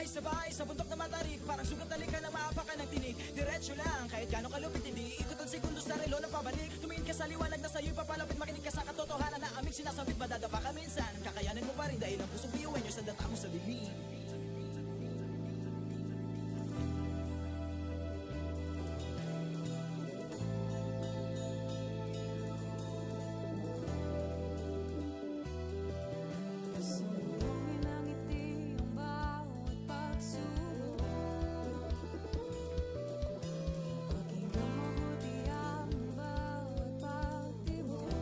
sabay sa bundok na matarik. Parang sugat talikan na maapakan ng tinig. Diretso lang, kahit gano'ng kalupit hindi ikot ang segundo sa relo na pabalik. Tumingin ka sa liwanag na sa'yo'y papalapit. Makinig ka sa katotohanan na aming sinasabit. Madadapa ka minsan, kakayanin mo pa rin dahil ang pusong biyuin nyo sa data mo sa bibig. Sumuhin ang ngiti ang bawat pagsubok. Pakinggan mabuti ang bawat pagtibok.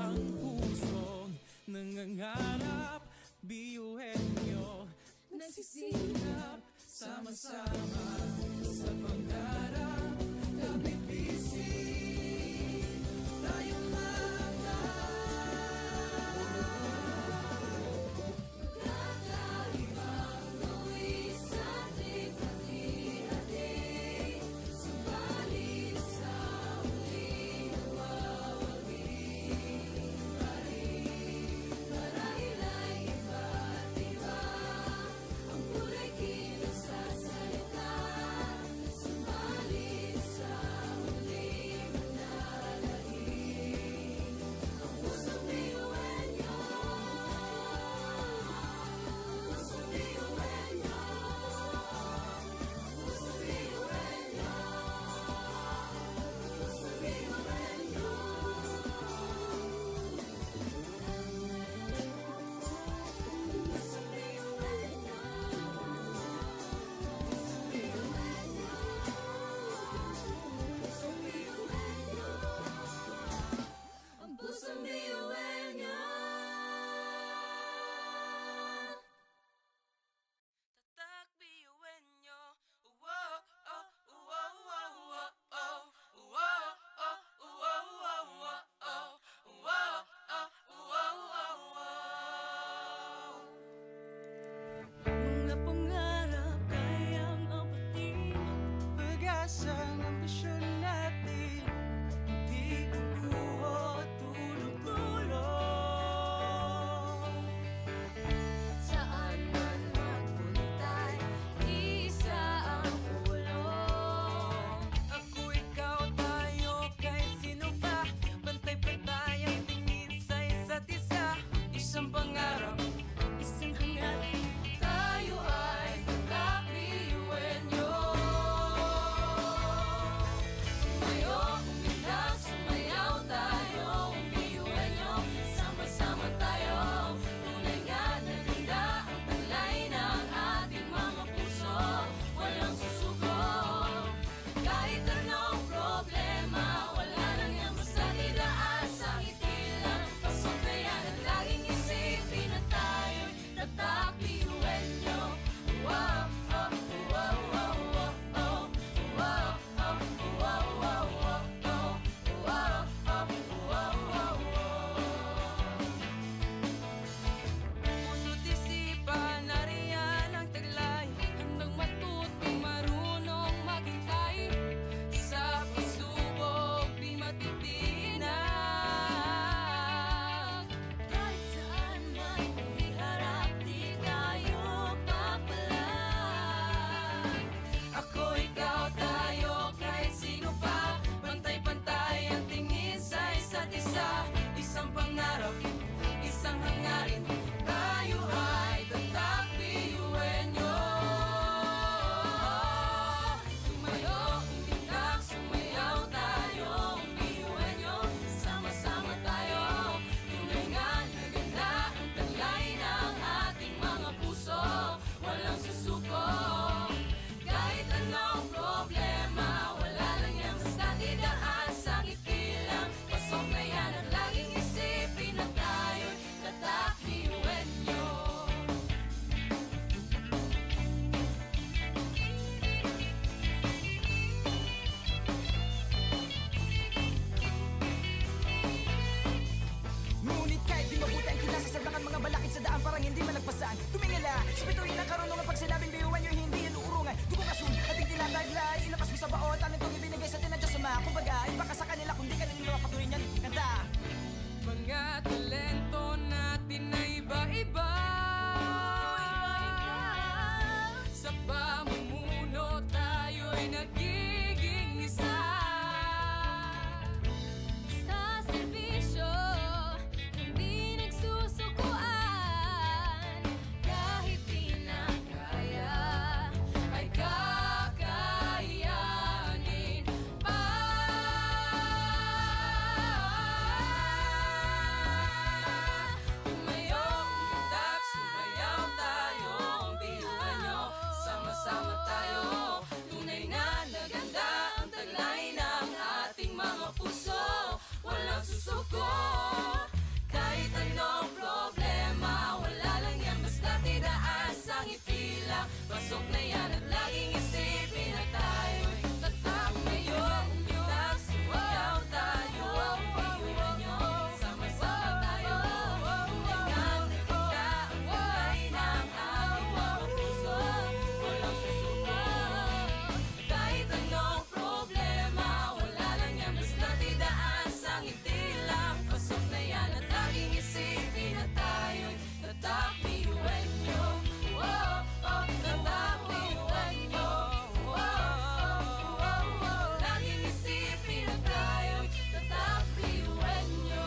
Ang pusong nangangarap, biyuhin nyo, Nagsisikap sama-sama sa pangarap. Kapit bisig, tayong mga kakaibang luwi sa ating hati-hati. Subalit sa huling nawawagi pa rin. Marahil ay iba't iba ang kulay kinasasalita. Subalit sa huling manalangin. Ang pusong biyuin nyo. Pusong biyuin nyo. Pusong biyuin nyo. Pusong biyuin nyo. Pusong biyuin nyo. Pusong biyuin nyo. Pusong biyuin nyo. Ang pusong biyuin nyo. Tatak biyuin nyo. Uwo, oh, uwo, uwo, uwo, oh. Uwo, oh, uwo, uwo, uwo, oh. Uwo, oh, uwo, uwo, uwo. mga pangarap kayang abutin. Pag-asang ambisyon natin, di kukuha tulog-tulog. Saan man magpuntay, isa ang ulo. Ako, ikaw, tayo, kahit sino pa. Pantay-pantay ang tingin sa isa't isa. Isang pangarap, isang hangarin. Tayo ay kakabiyuin nyo. Tumayo, umilag, sumayaw tayo. Biyuin nyo, sama-sama tayo. Tunay nga na ganda ang talay ng ating mga puso. Walang susuko. Kahit anong problema, wala lang yan basta idaan sa ngiti lang. Pasok na yan at laging isipin na tayo'y tatak biyuin nyo. Wow, oh, wow, wow, wow, oh. Wow, oh, wow, wow, wow, oh. Wow, oh, wow, wow, wow. Puso't isipan, nariyan ang taglay. Handang matuto, marunong maghintay. Sa pagsubok, di matitinag. Kahit saan man iharap, di tayo papalag. Ako, ikaw, tayo, kahit sino pa. Pantay-pantay ang tingin sa isa't isa. Isang pangarap, isang hangarin. Tayo ay tatak biyuin nyo. Tumayo, umilag, sumayaw tayo. Biyuin nyo, sama-sama tayo. Tunay nga na ganda ang talay ng ating mga puso. Walang susuko. Kahit anong problema, wala lang yan basta idaan sa ngiti lang. Pasok na yan at laging isipin na tayo'y tatak biyuin nyo. Ngunit kahit di mabuti ang kinasasadlakan mga balakid sa daan parang hindi malagpasan. Tumingala, sa bituin ng karunungan pag sinabing biyuan nyo hindi yan uurungan. Dugong asun, ating tinataglay, ilakas mo sa baon, tanin itong ibinigay sa tinadya sa mga. Kumbaga, iba ka sa kanila kundi ka nang patuloy niyan kanta. Mga talento natin na iba-iba. lang. Pasok na yan at laging isipin na tayo'y tatak ngayon. Umitak, sumayaw tayo, ang piyuan nyo. Sama-sama tayo, tulingan na kita. Ang kulay ng ating mga puso, walang susuko. Kahit anong problema, wala lang yan, basta't idaan sa ngiti lang. Pasok na yan at laging isipin na tayo'y tatak piyuan nyo. Oh, oh, tatak piyuan nyo. Oh, oh, oh, oh, laging isipin na tayo'y tatak piyuan nyo.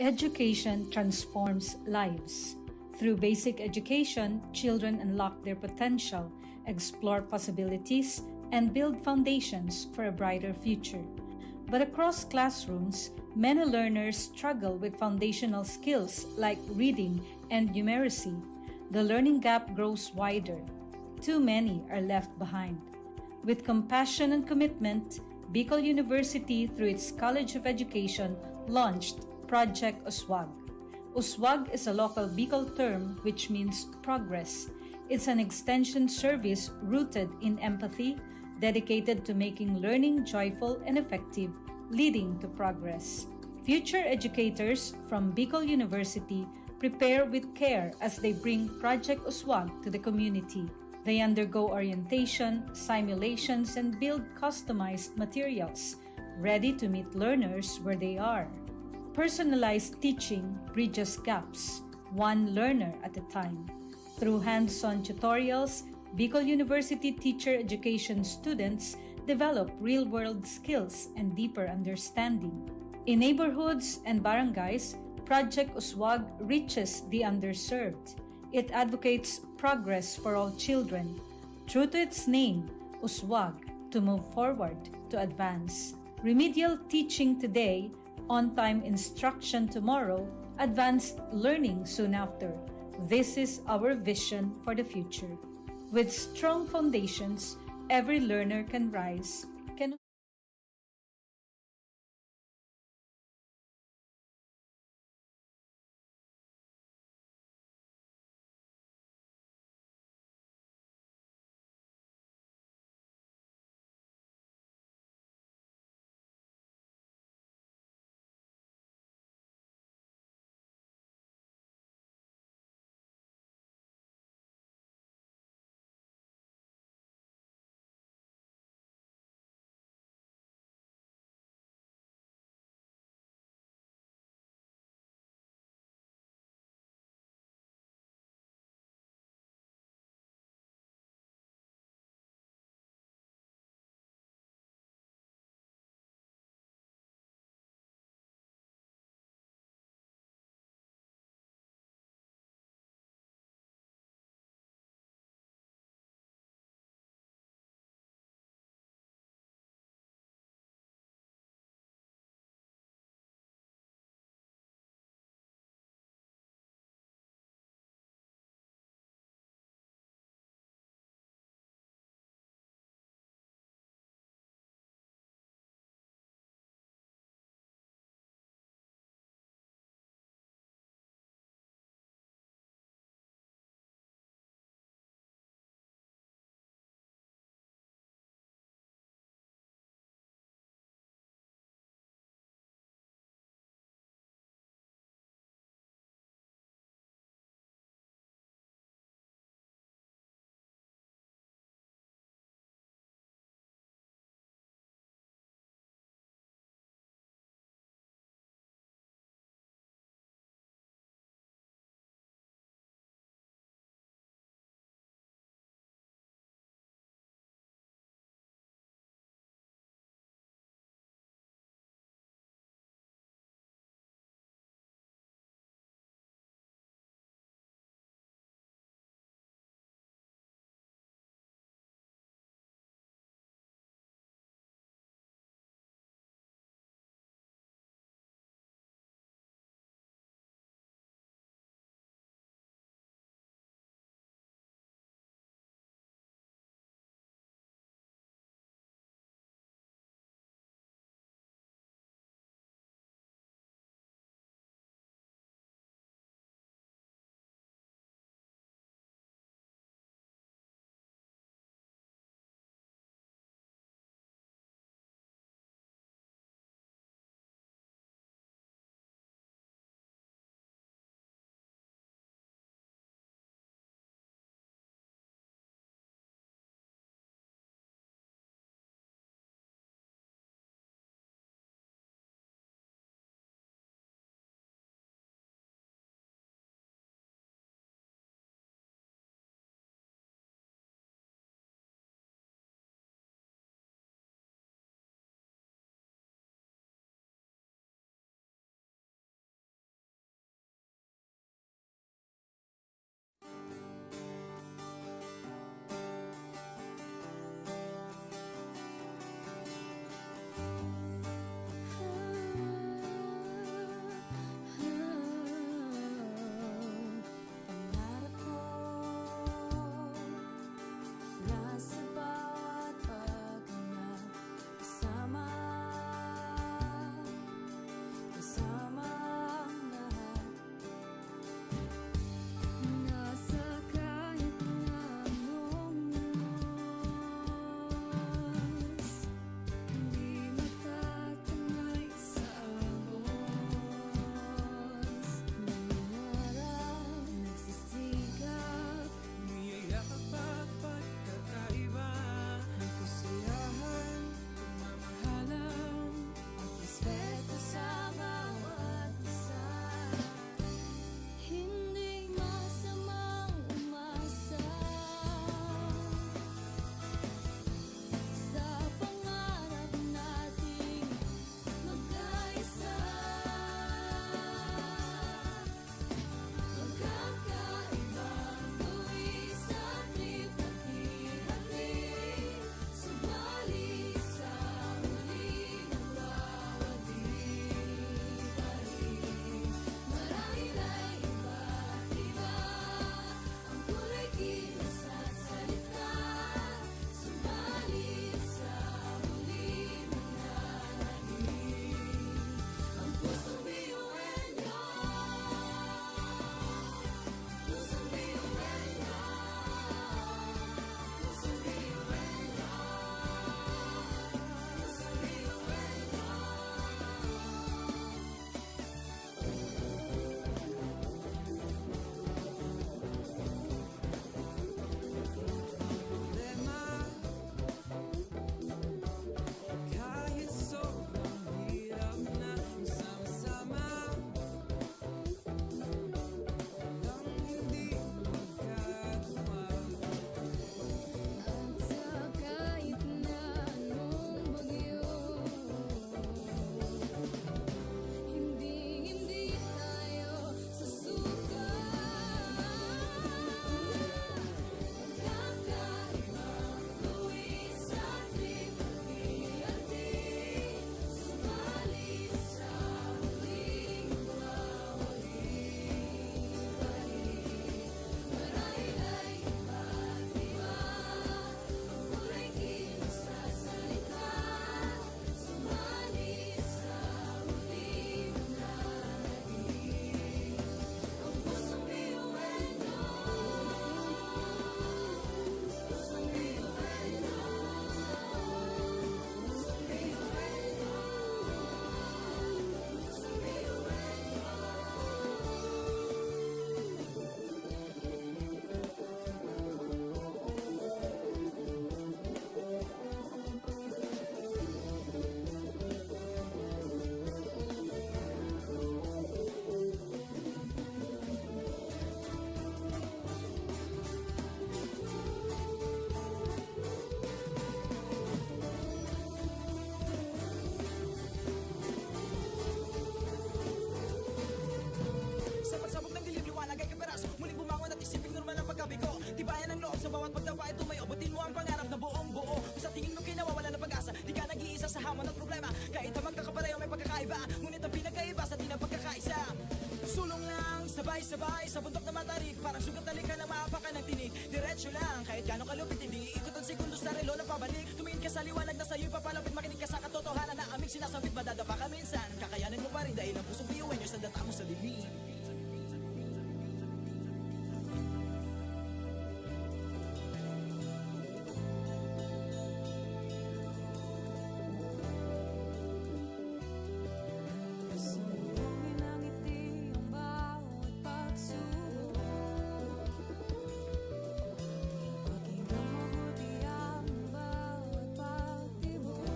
Education transforms lives. Through basic education, children unlock their potential, explore possibilities, and build foundations for a brighter future. But across classrooms, many learners struggle with foundational skills like reading and numeracy. The learning gap grows wider. Too many are left behind. With compassion and commitment, Bicol University, through its College of Education, launched Project Uswag. Uswag is a local Bicol term which means progress. It's an extension service rooted in empathy, dedicated to making learning joyful and effective, leading to progress. Future educators from Bicol University prepare with care as they bring Project Uswag to the community. They undergo orientation, simulations, and build customized materials, ready to meet learners where they are. Personalized teaching bridges gaps, one learner at a time. Through hands-on tutorials, Bicol University teacher education students develop real-world skills and deeper understanding. In neighborhoods and barangays, Project Uswag reaches the underserved. It advocates progress for all children. True to its name, Uswag, to move forward, to advance. Remedial teaching today, on-time instruction tomorrow, advanced learning soon after. This is our vision for the future. With strong foundations, every learner can rise, can Sabay-sabay sa bundok na matarik, parang sugat talikan na maapakan ng tinig. Diretso lang, kahit gano'ng kalupit, hindi ikot ang segundo sa relo na pabalik. Tumingin ka sa liwanag na sa'yo'y papalapit, makinig ka sa katotohanan na aming sinasabit. Madadapa ka minsan, kakayanin mo pa rin dahil ang pusong biyuin nyo sa data mo sa dilim. Sumuhin ang ngiti ang bawat pagsubok. Pakinggan mabuti ang bawat pagtibok.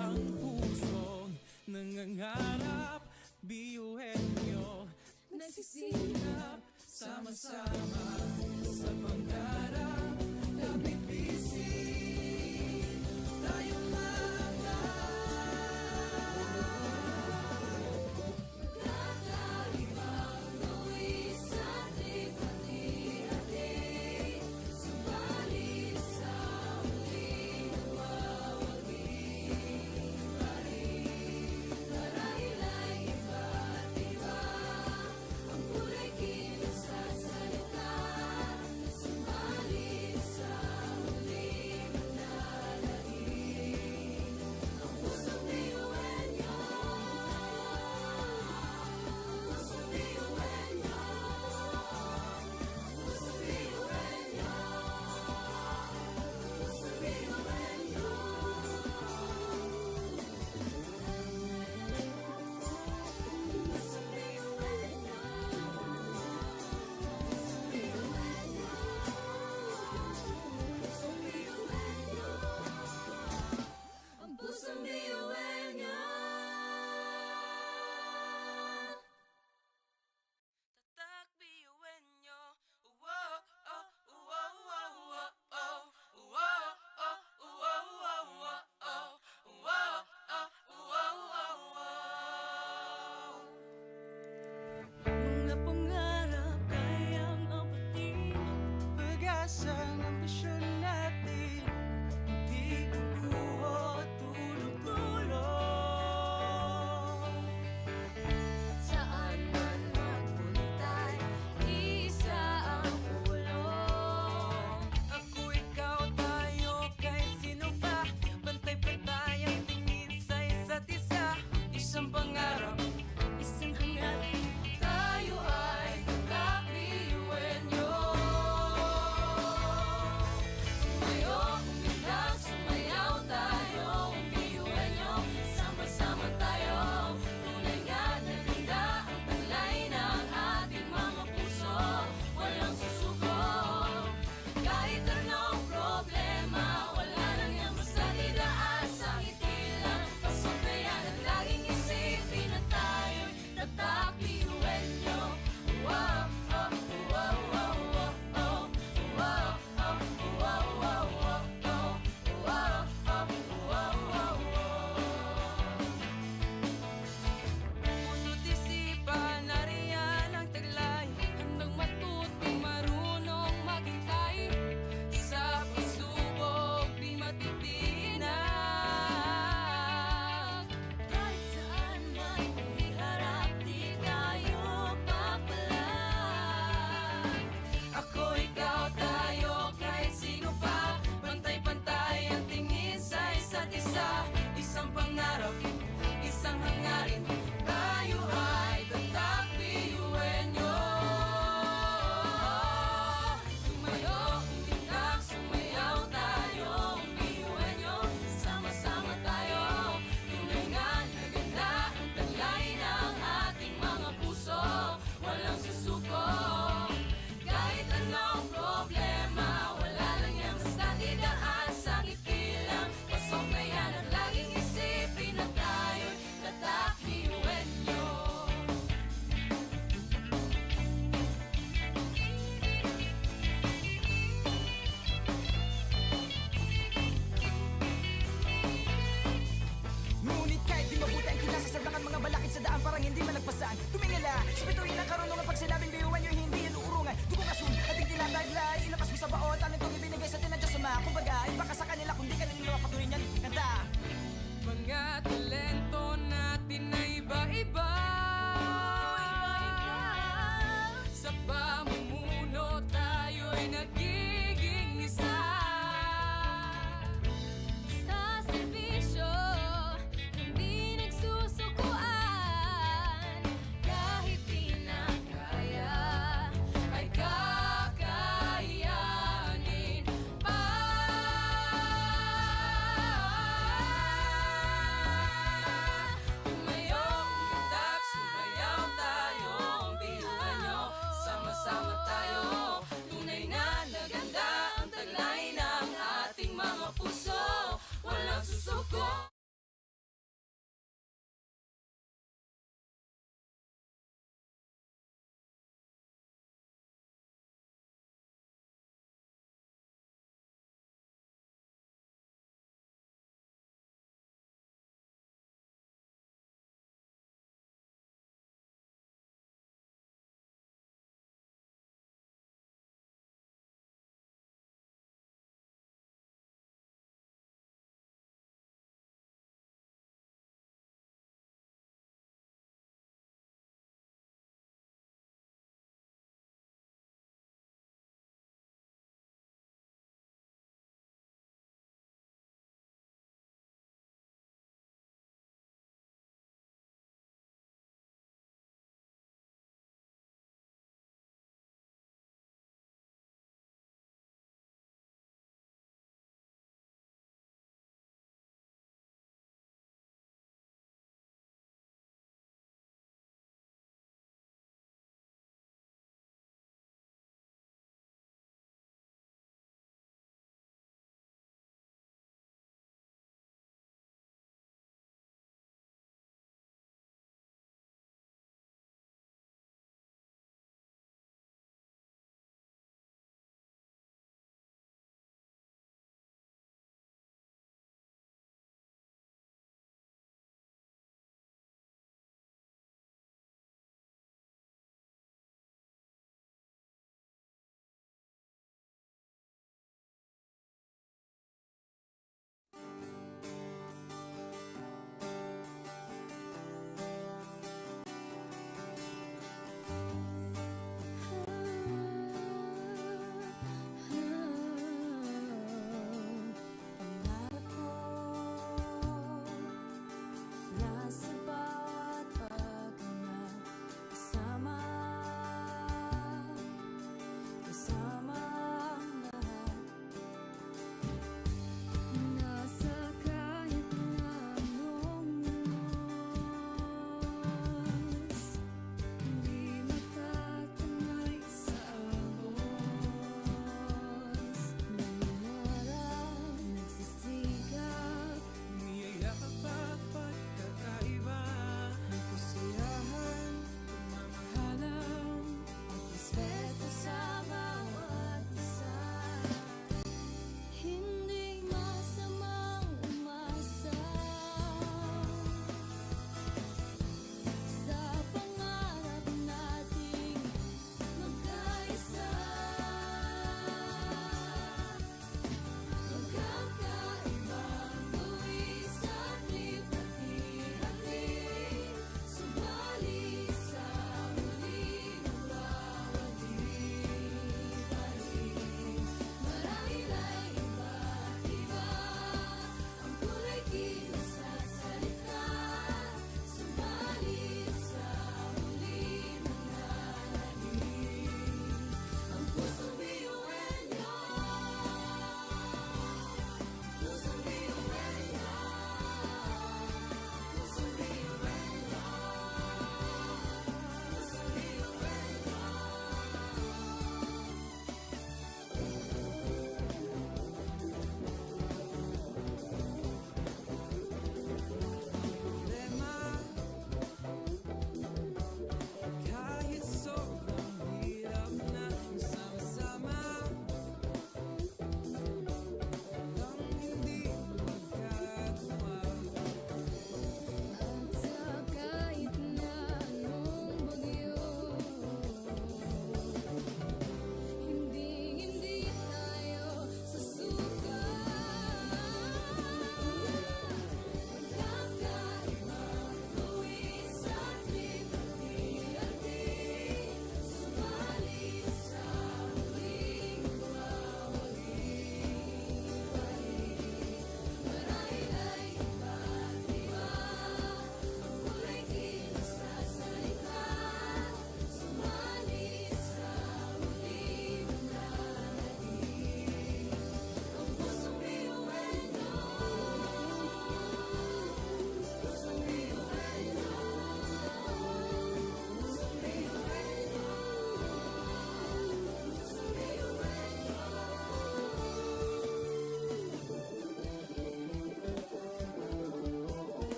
Ang pusong nangangarap, biyuhin nyo Nagsisikap, sama-sama sa pangarap. Lapit bisig, tayong mga kakalibang luwi sa ating pati-hati. Subalit sa muling nawawagi pa rin. Marahil ay iba't iba ang kulay kilos sa salita.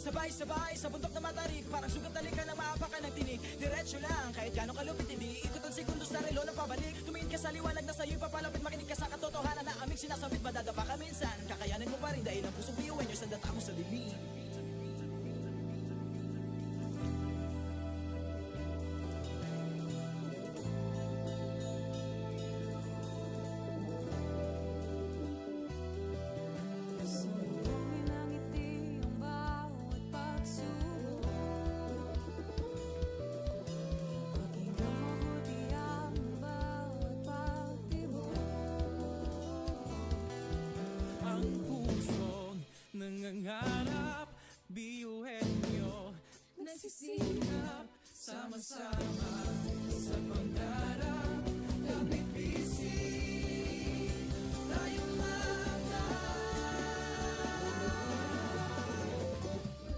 Sabay-sabay sa bundok na matarik, parang sugat talikan ng maapakan ng tinig. Diretso lang, kahit gano'ng kalupit hindi ikot ang segundo sa relo na pabalik. Tumingin ka sa liwanag na sa'yo'y papalapit, makinig ka sa katotohanan na aming sinasabit. Madadapa ka minsan, kakayanin mo pa rin dahil ang pusong biyuan nyo sa data mo sa dilim. Sumbungin ng ngiti ang bawat pagsubok. Pakinggan mabuti ang bawat pagtibok. Ang pusong nangangarap, biyuhin nyo, Nagsisikap, sama-sama sa pangarap. Kapit bisig, tayo mga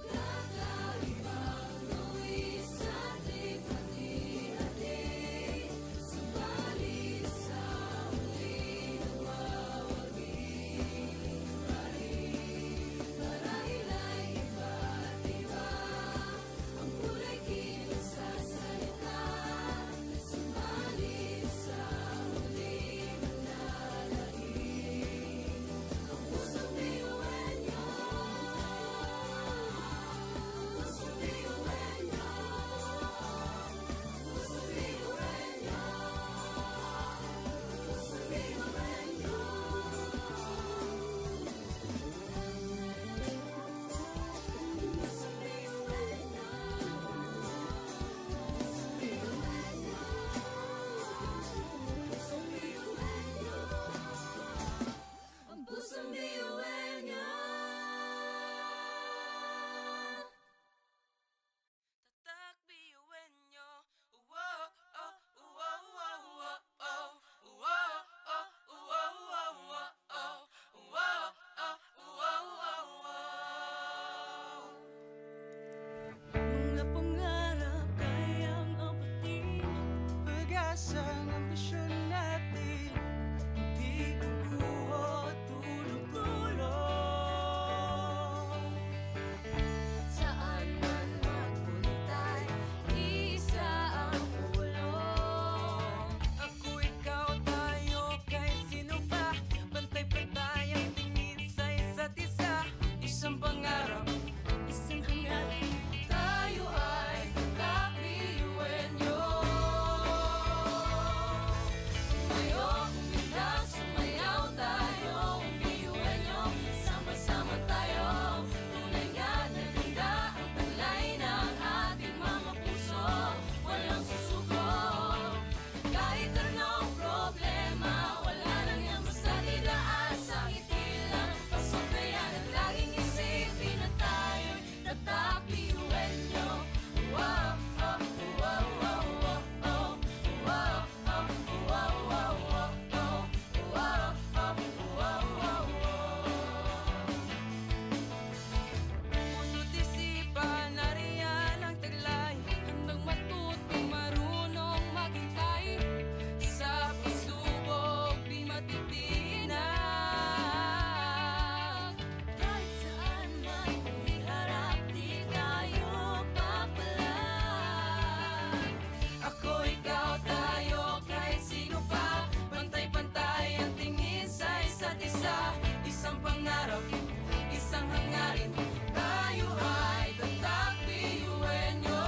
kakaibang luwis sa ating hati-hati. Subalit sa muling nagwawagi. Marahil ay iba't iba ang kulay kilos sa salita. Subalit sa muling manlalait. Ang pusong biyuhan niyo, pusong biyuhan niyo, pusong biyuhan niyo, pusong biyuhan niyo. Ang pusong biyuhan niyo. Tatak biyuin nyo. Uwo, oh, uwo, uwo, uwo, oh. Uwo, oh, uwo, uwo, uwo, oh. Uwo, oh, uwo, uwo, uwo. Mga pangarap kayang abutin. pag-asang ambisyon natin, hindi kukuha tulog-tulog. Saan man magpuntay, isa ang ulong. Ako, ikaw, tayo, kahit sino pa. Pantay-pantay ang tingin sa isa't isa. Isang pangarap, isang hangarin. Tayo ay kakabiyuhin niyo. Tumayo, umilag, sumayaw tayo. Biyuhin niyo, sama-sama tayo. Tunay nga na ganda ang taglay ng ating mga puso. Walang susuko, kahit anong problema. Wala lang yan basta didaan sa ngiti lang. Pasok na yan at laging isipin na tayo'y tatakbiyuhin niyo. Wow, oh, wow, wow, wow, oh. Wow, oh, wow, wow, wow, oh. Wow, oh, wow, wow, wow. Puso't isipan, nariyan ang taglay. Handang matutong marunong maghintay. Sa pagsubok, di matitinag. Kahit saan man iharap, di tayo papalag. Ako, ikaw, tayo, kahit sino pa. Pantay-pantay ang tingin sa isa't isa. Isang pangarap, isang hangarin. Tayo ay tatakbiyuhin nyo.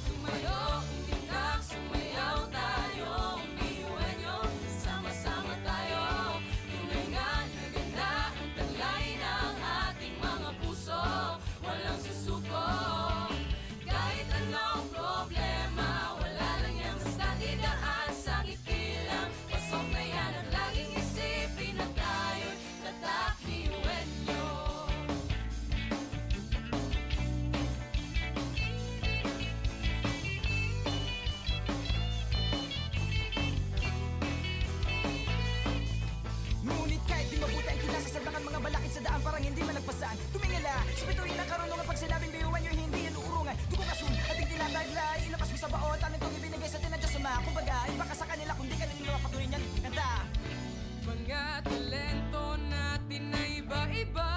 Tumayo, umilag, sumayaw tayo. Biyuhin nyo, sama-sama tayo. Tunay nga na ganda ang taglay ng ating mga puso. Walang susuko, kahit anong problema. Wala lang yan basta didaan sa ngiti lang. Pasok na yan at laging isipin na tayo'y tatakbiyuhin nyo. Ngunit kahit di mabuti ang kinasasabakan, mga balakid sa daan parang hindi malagpasan. Tumingala, sa bituin ng karunungan, pag sinabing biyuhan nyo, hindi yan uurungan. Dugo kasun, ating tinataglay, ilabas mo sa baon, talent kong ibinigay sa tinadya sa mga. Kumbaga, iba ka sa kanila, kundi ka nila patuloy niyan. Kanta! Mga talento natin na iba-iba.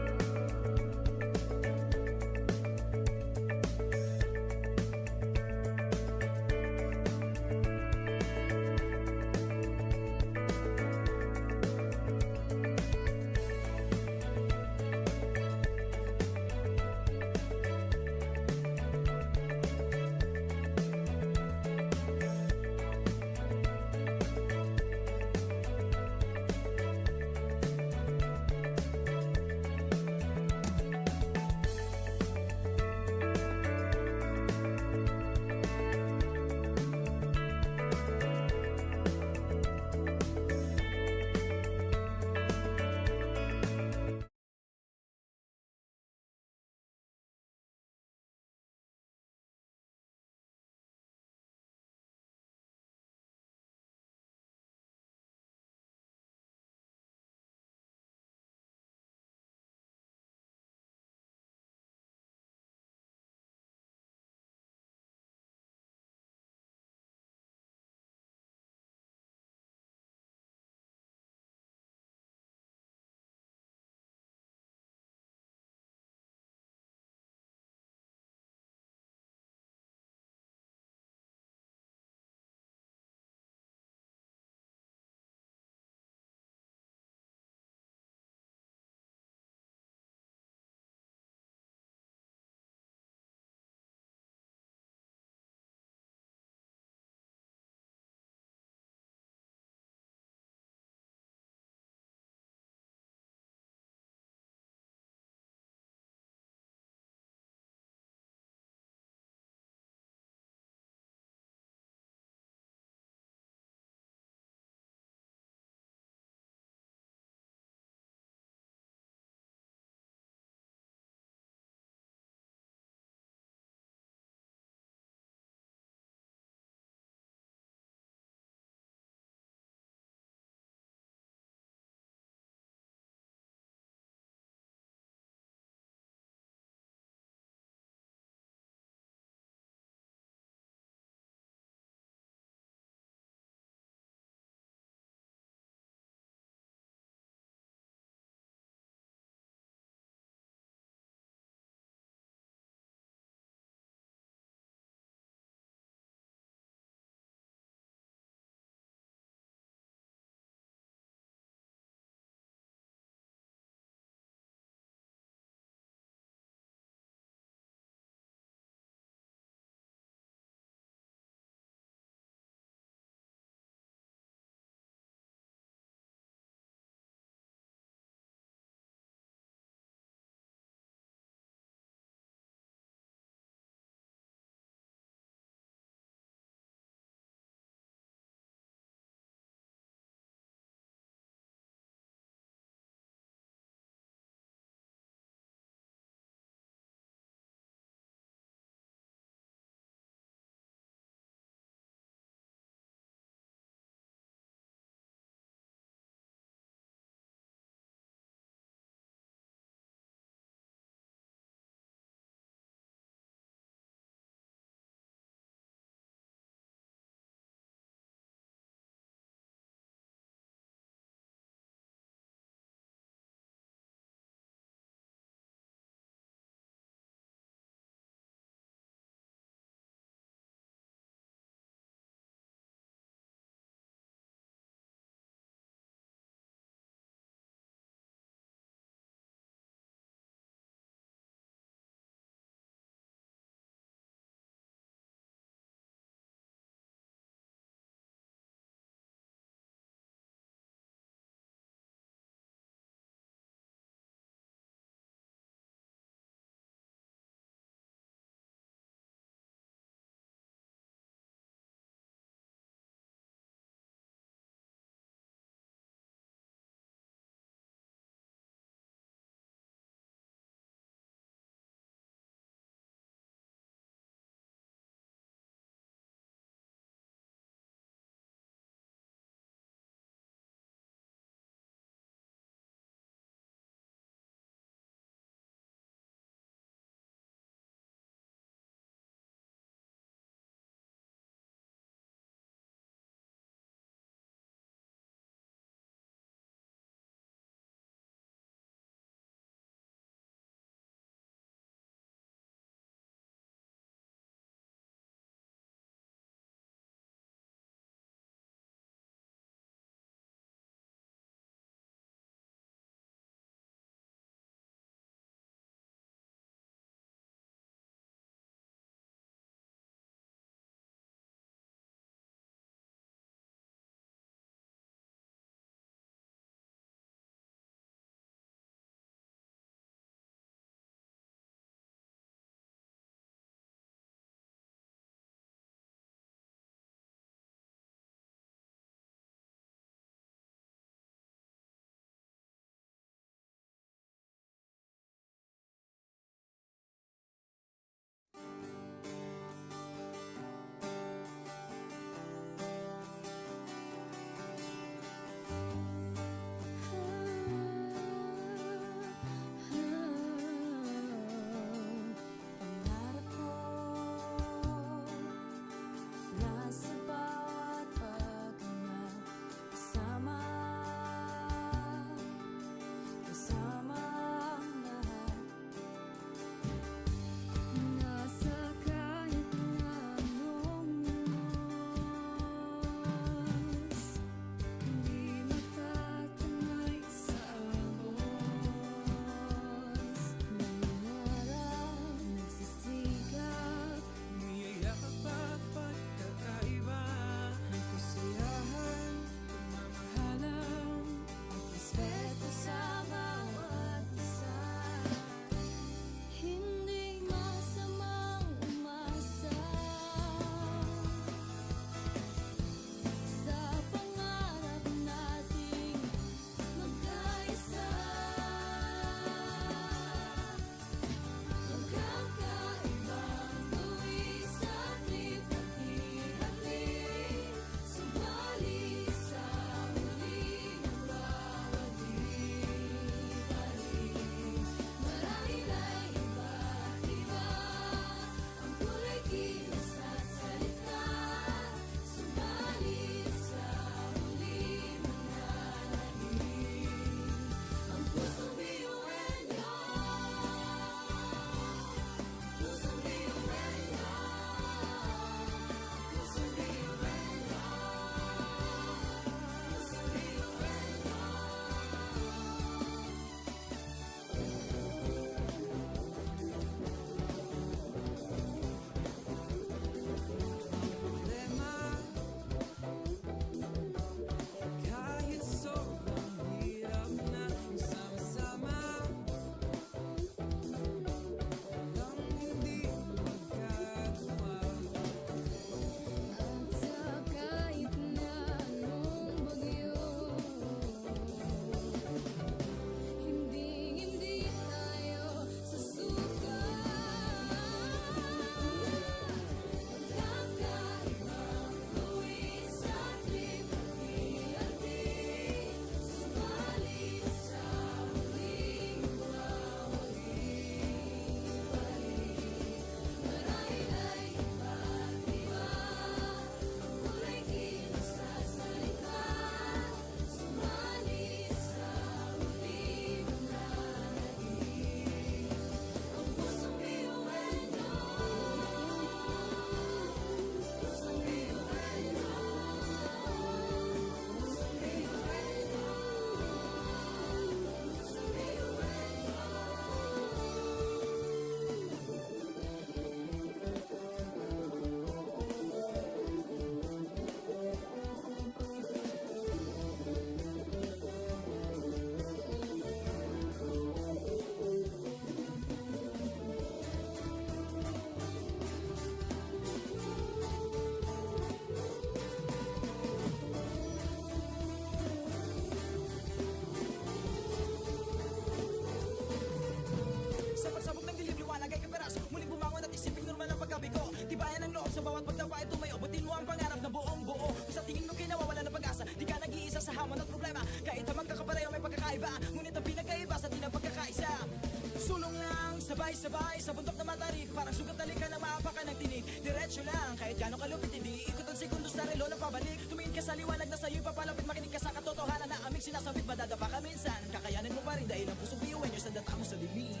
Sabay-sabay sa bundok na matarik, parang sugat na lika na maapakan ng tinig. Diretso lang, kahit gano'ng kalupit hindi ikot ang segundo sa relo na pabalik. Tumingin ka sa liwanag na sa'yo'y papalapit, makinig ka sa katotohanan na aming sinasabit. Madadapa ka minsan, kakayanin mo pa rin dahil ang pusong biyuan nyo sa data mo sa dilim.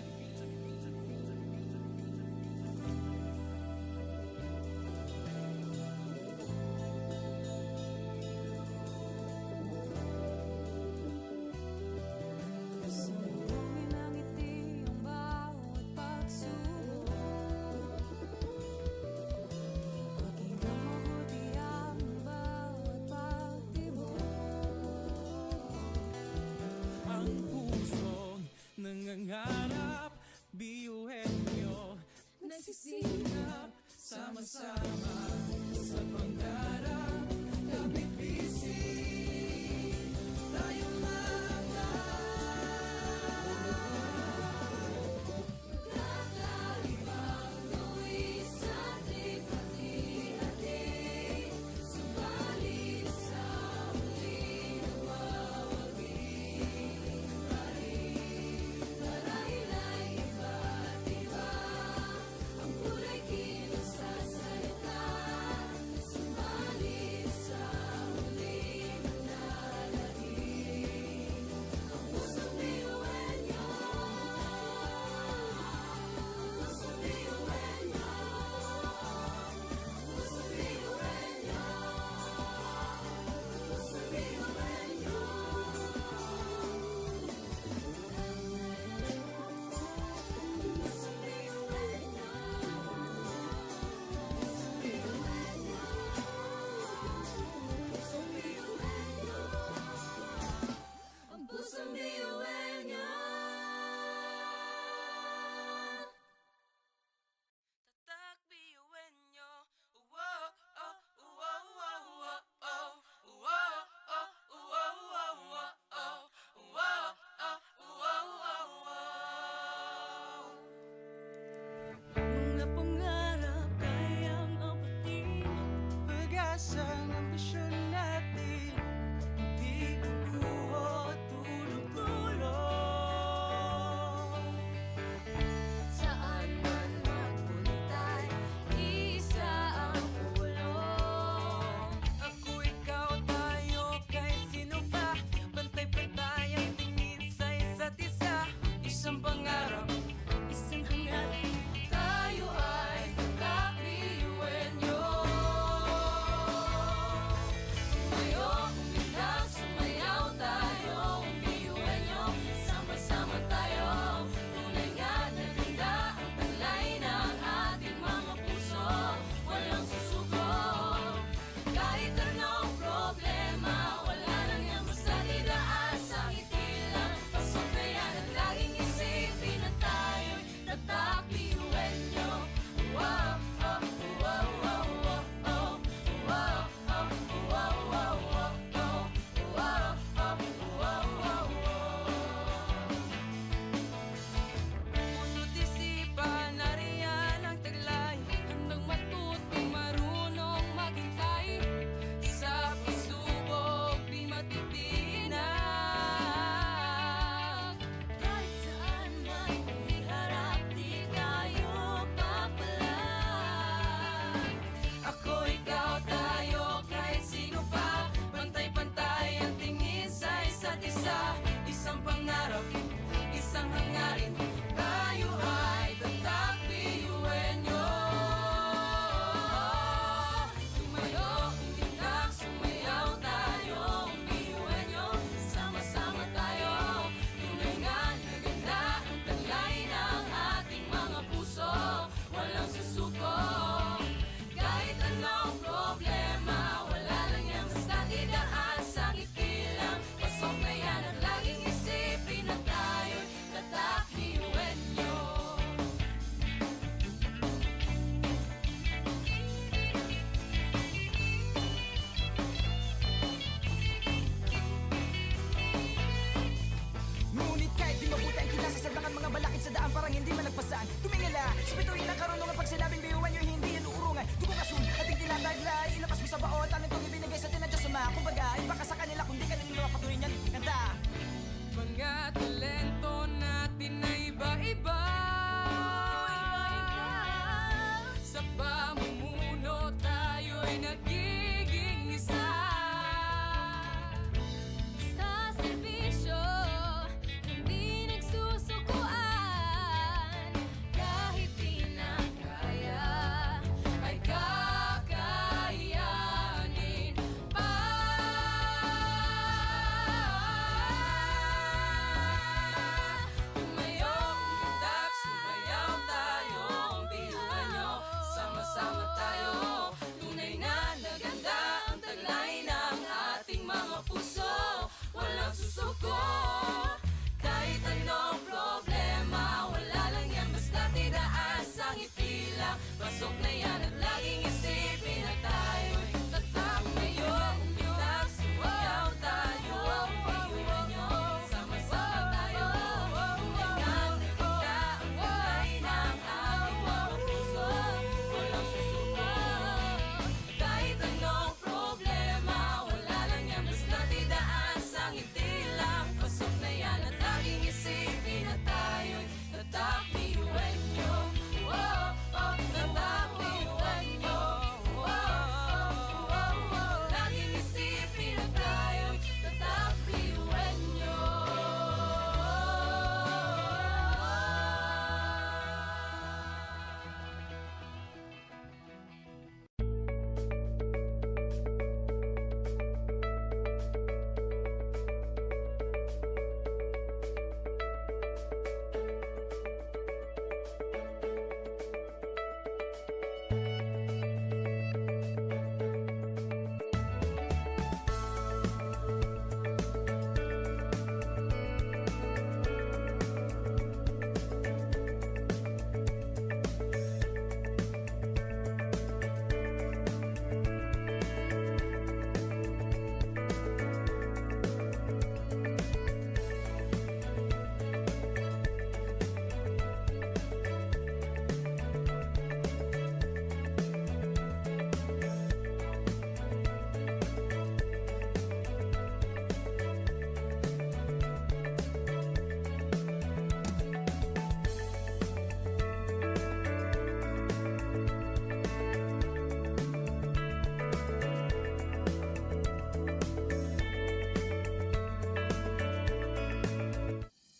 Sumuhin ang ngiti ang bawat pagsubok. Pakinggan mabuti ang bawat pagtibok. Ang pusong nangangarap, biyuhin nyo, Nagsisikap sama-sama sa pangarap. Kapit bisig, tayong mga kakaibang luwi sa hati-hati. Subalit sa huli nawawagi pa rin. Marahil ay iba't iba ang kulay kilos sa salita. Subalit sa huli manlalahim ang pusong biyuan niyo. Pusong biyuan niyo. Pusong biyuan niyo. Pusong biyuan niyo. Pusong biyuan niyo. Ang pusong biyuan niyo. Tatak biyuin nyo. Wow, oh, wow, wow, wow, oh. Wow, oh, wow, wow, wow, oh. Wow, oh, wow, wow, wow. Mga pangarap kayang abutin. pag-asa ng ambisyon natin, hindi kukuha at tulog-tulog. Saan man magpuntay, isa ang ulong. Ako, ikaw, tayo, kahit sino pa. Pantay-pantay ang tingin sa isa't isa. Isang pangarap, isang hangarin. Tayo ay kakbiyuin niyo. Sumayo, umiyak, sumayaw tayo. Biyuin niyo, sama-sama tayo. Tunay nga na ganda ang talay ng ating mga puso. Walang susuko. Kahit anong problema, wala lang yan basta didaan sa ngiti lang. Pasok na yan at laging isipin na tayo'y tatak biyuin niyo. Wow, oh, wow, wow, wow, oh. Wow, oh, wow, wow, wow, oh. Wow, oh, wow, wow, wow. Puso't isipan, nariyan ang taglay. Handang matuto, marunong maghintay. Sa pagsubok, di matitinag. Kahit saan man iharap, di tayo papalag. Ako, ikaw, tayo, kahit sino pa. Pantay-pantay ang tingin sa isa't isa. Isang pangarap, isang hangarin. Tayo ay tatak biyuin nyo. Sumayo, umiyak, sumayaw tayo. Biyuin nyo, sama-sama tayo. Tunay nga na ganda ang talay ng ating mga puso. Walang susuko. Kahit anong problema, wala lang yan basta didaan sa ngiti lang. Pasok na yan at laging isipin na tayo'y tatak biyuin nyo. Ngunit kahit di mabuti ang kinasasalangan, mga balakid sa daan parang hindi malagpasan. Tumingala, sa bituin ng karunungan, pag sinabing biyuan nyo, hindi yan uurungan. Dugong asul, ating tinataglay, ilapas mo sa baon, talent kong ibinigay sa tinadya sa mga. Kumbaga, iba ka sa kanila, kundi ka nila patuloy niyan. Kanta! Mga talento natin na iba-iba.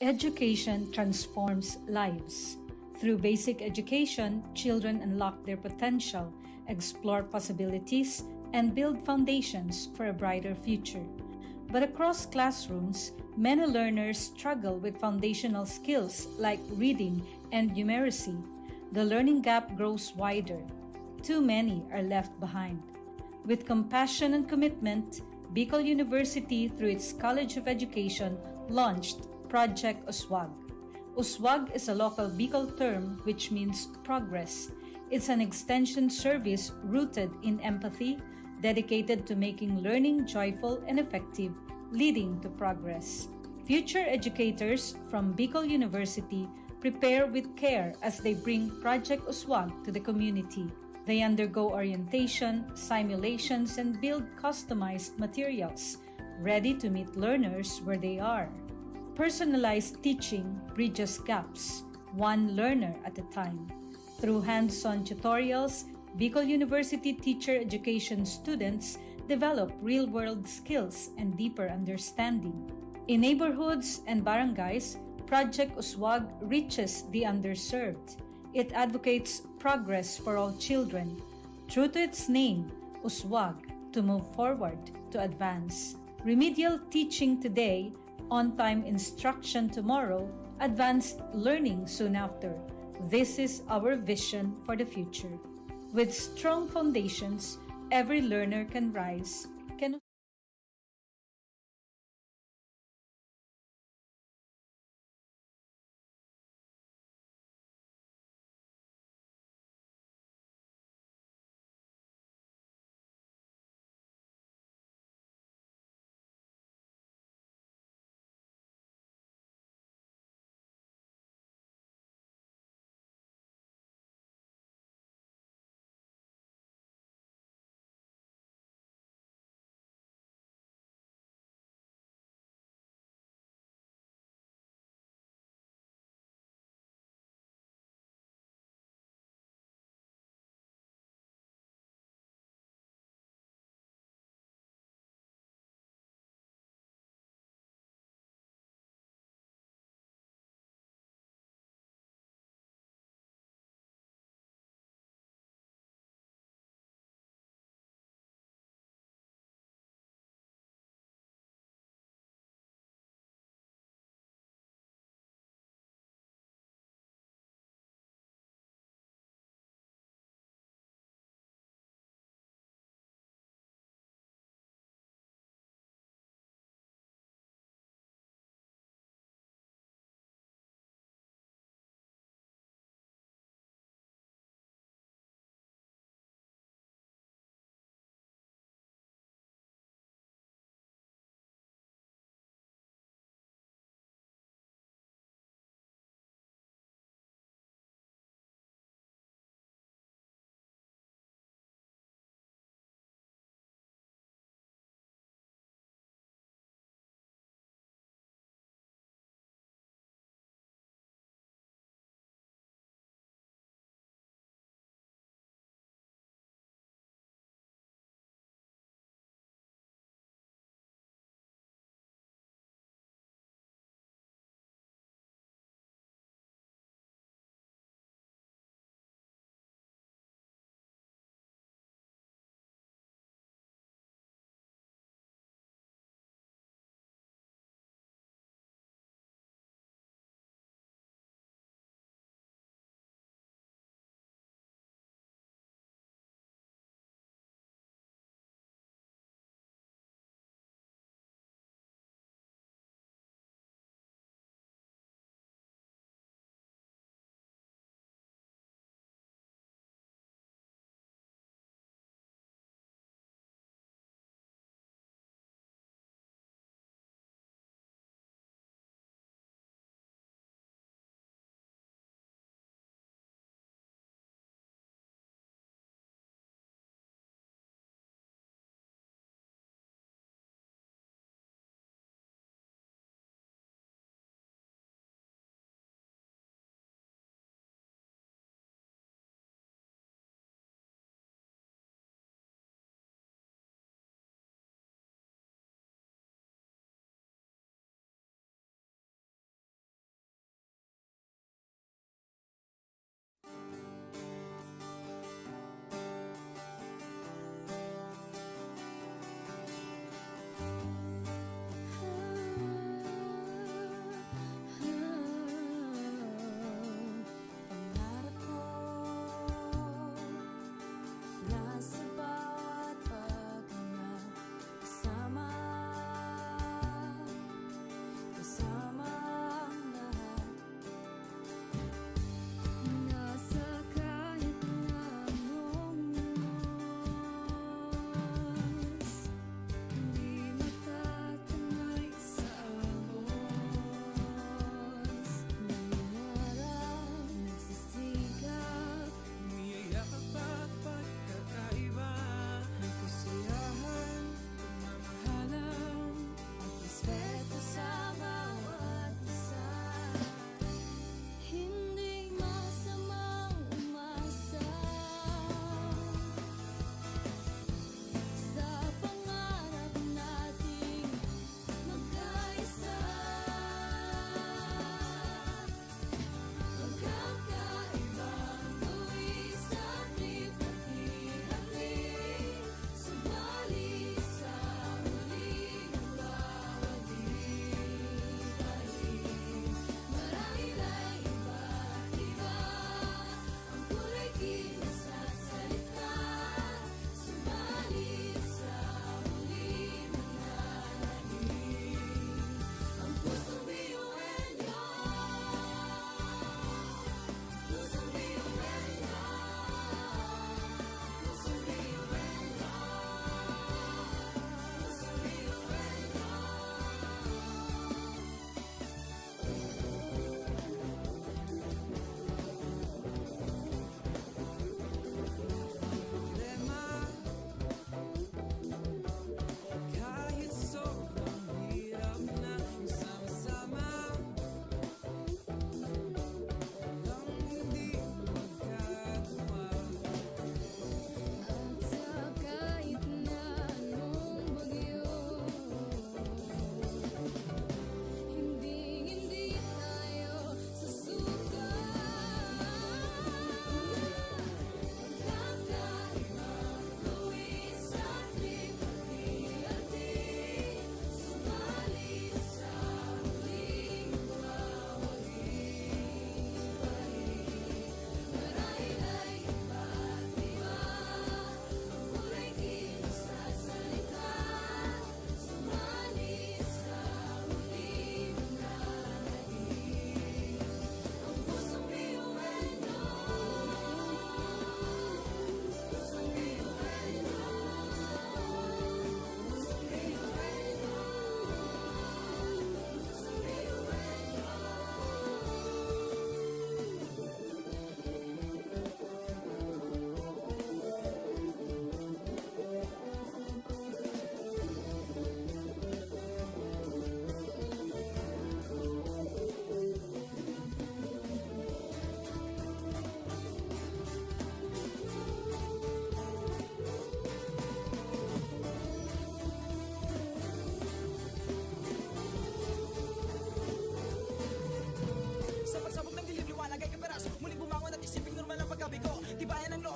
Education transforms lives. Through basic education, children unlock their potential, explore possibilities, and build foundations for a brighter future. But across classrooms, many learners struggle with foundational skills like reading and numeracy. The learning gap grows wider. Too many are left behind. With compassion and commitment, Bicol University, through its College of Education, launched Project Uswag. Uswag is a local Bicol term which means progress. It's an extension service rooted in empathy, dedicated to making learning joyful and effective, leading to progress. Future educators from Bicol University prepare with care as they bring Project Uswag to the community. They undergo orientation, simulations, and build customized materials, ready to meet learners where they are. Personalized teaching bridges gaps, one learner at a time. Through hands-on tutorials, Bicol University teacher education students develop real-world skills and deeper understanding. In neighborhoods and barangays, Project Uswag reaches the underserved. It advocates progress for all children. True to its name, Uswag, to move forward, to advance. Remedial teaching today, on-time instruction tomorrow, advanced learning soon after. This is our vision for the future. With strong foundations, every learner can rise, can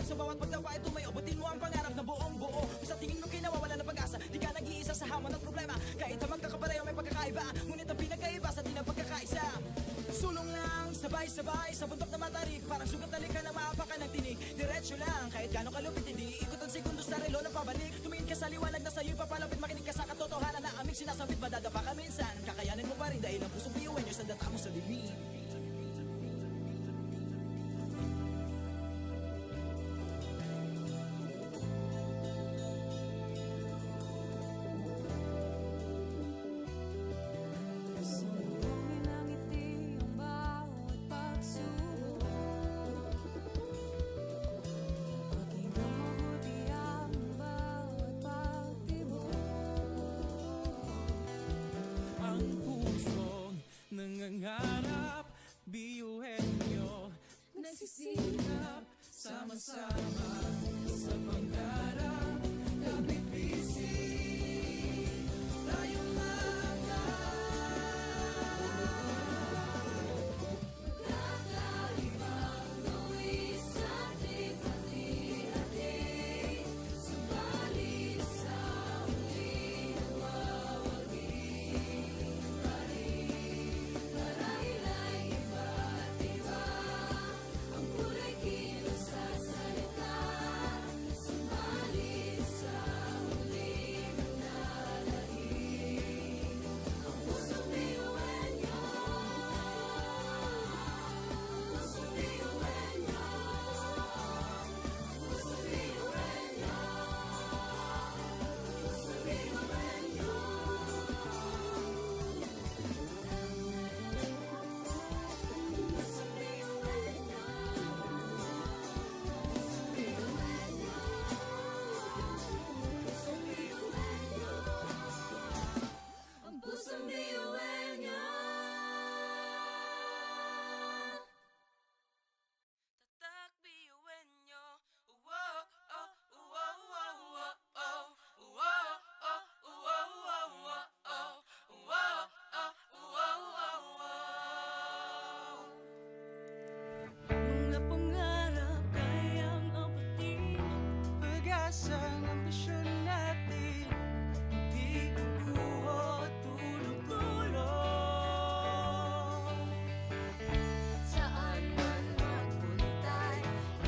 Sa bawat pagtawa ay tumayo, butin mo ang pangarap na buong buo. Kung sa tingin mo kinawawala ng pag-asa, di ka nag-iisa sa hamon at problema. Kahit ang magkakapareho may pagkakaiba, ngunit ang pinagkaiba sa di ng pagkakaisa. Sulong lang, sabay-sabay sa bundok na matarik. Parang sugat na lika na maapakan ng tinig. Diretso lang, kahit gano'ng kalupit, hindi ikot ang segundo sa relo ng pabalik. Tumingin ka sa liwanag na sa'yo'y papalapit, makinig ka sa katotohanan na aming sinasabit. Madadapa ka minsan, kakayanin mo pa rin dahil ang pusong biyuin nyo sa data mo sa bibig. Sumbungin ang ngiti ang bawat pagsubok. Pakinggan mabuti ang bawat pagtibok. Ang pusong nangangarap, biyuhin nyo. Nagsisikap Sama-sama sa pangarap, kapit-bisig, tayong mga kakaibang luwi sa ating hati-hati. Subalit sa huli nawawagi pa rin. Marahil ay iba't iba ang kulay kilos sa salita. Subalit sa huli manlalahim ang pusong biyuhin niyo. Pusong biyuhin niyo. Pusong biyuhin niyo. Pusong biyuhin niyo. Pusong biyuhin niyo. Ang pusong biyuhin niyo. Tatak biyuhin nyo. Wow, oh, wow, wow, wow, oh. Wow, oh, wow, wow, wow, oh. Wow, oh, wow, wow, wow. Mga pangarap kayang abutin. pag-asa ng ambisyon natin. Hindi kukuha tulog-tulog. Saan man magpuntay,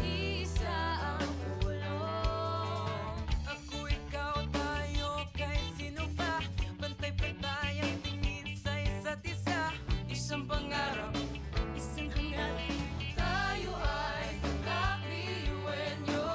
isa ang ulo. Ako, ikaw, tayo, kahit sino pa. Pantay-pantay ang tingin sa isa't isa. Isang pangarap, isang hangarin. Tayo ay tatak biyuhin niyo.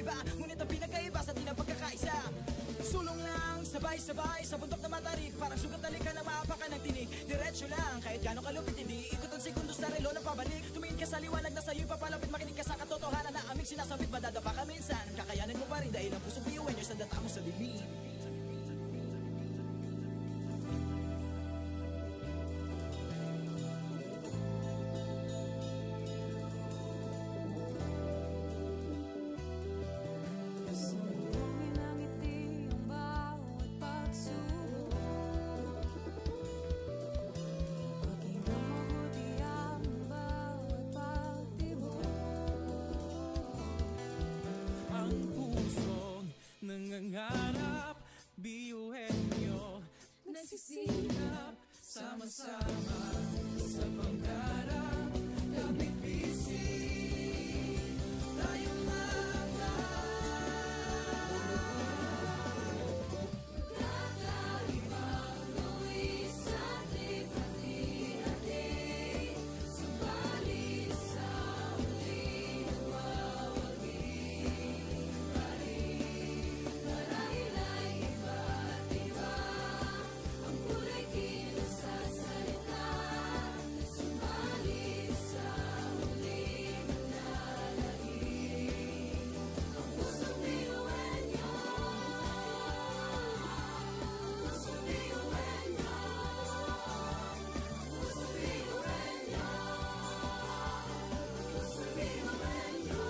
iba, ngunit ang pinagkaiba sa tinang pagkakaisa. Sulong lang, sabay-sabay sa bundok na matarik, parang sugat na lika na maapakan ng tinig. Diretso lang, kahit gano'ng kalupit, hindi ikot ang segundo sa relo na pabalik. Tumingin ka sa liwanag na sa'yo'y papalapit, makinig ka sa katotohanan na aming sinasabit, madadapa ka minsan. Kakayanin mo pa rin dahil ang puso biyuin nyo sa data mo sa bibig. Sumulungin ang ngiti ang bawat pagsubok. Pakinggan mabuti ang bawat pagtibok. Ang pusong nangangarap, biyuhin nyo, Nagsisikap sama-sama sa pangarap. Kapit bisig, tayong Kakaibang luwis at lipat-hati. Subalit sa huli nagwawagi pa rin. Marahil ay iba't iba ang kulay kilos sa salita. Subalit sa huli manlalahim ang pusong biyuhin niyo. Pusong biyuhin niyo. Pusong biyuhin niyo. Pusong biyuhin niyo.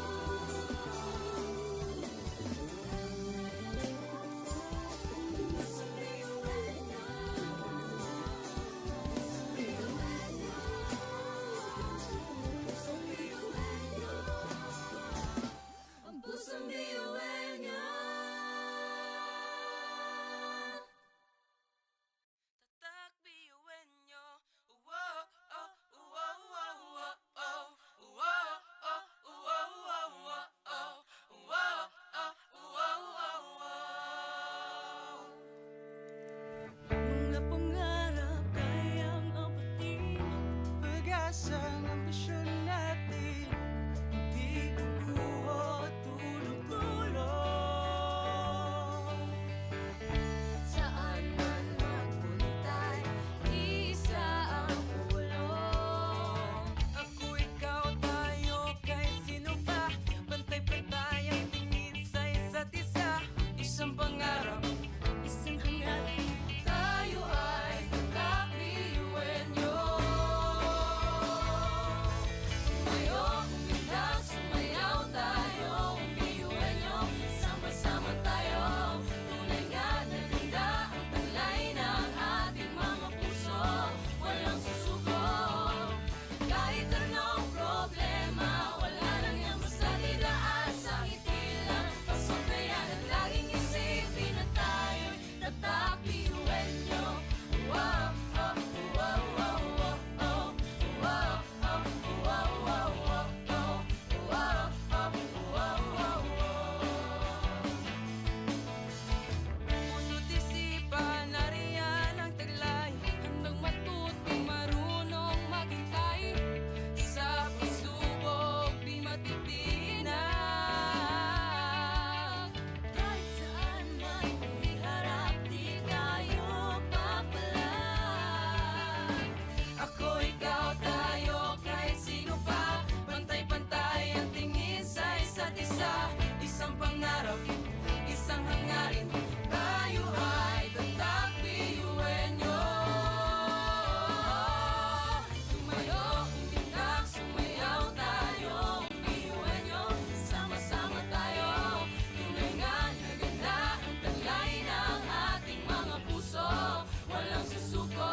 Pusong biyuhin niyo. Pusong biyuhin niyo. Ang pusong biyuhin niyo. Tatak biyuin nyo. Uwo, oh, uwo, uwo, uwo, oh. Uwo, oh, uwo, uwo, uwo, oh. Uwo, oh, uwo, uwo, uwo. Mga pangarap kayang apatin. pag-asa ng ambisyon natin, di kukuha tulog-tulog. Saan man magpuntay, isa ang ulong. Ako, ikaw, tayo, kahit sino pa. Pantay-pantay ang tingin sa isa't isa. Isang pangarap, isang hangarin. Tayo ay kakabiyuhin niyo. Sumayo, kumindang, sumayaw tayo. Biyuhin niyo, sama-sama tayo. Tunay nga na ganda ang taglay ng ating mga puso. Walang susuko. Kahit anong problema, wala lang yan basta didaan sa ngiti lang. Pasok na yan at laging isipin na tayo'y tatak biyuhin niyo. Wow, oh, wow, wow, wow, oh. Wow, oh, wow, wow, wow, oh. Wow, oh, wow, wow, wow. Puso't isipan, nariyan ang taglay. Handang matutong marunong maghintay. Sa pagsubok, di matitinag. Kahit saan man iharap, di tayo papalag. Ako, ikaw, tayo, kahit sino pa. Pantay-pantay ang tingin sa isa't isa. Isang pangarap, isang hangarin. Tayo ay tatak biyuhin nyo. Sumayo, kumindang, sumayaw tayo. Biyuhin niyo, sama-sama tayo. Tunay nga na ganda ang taglay ng ating mga puso. Walang susuko.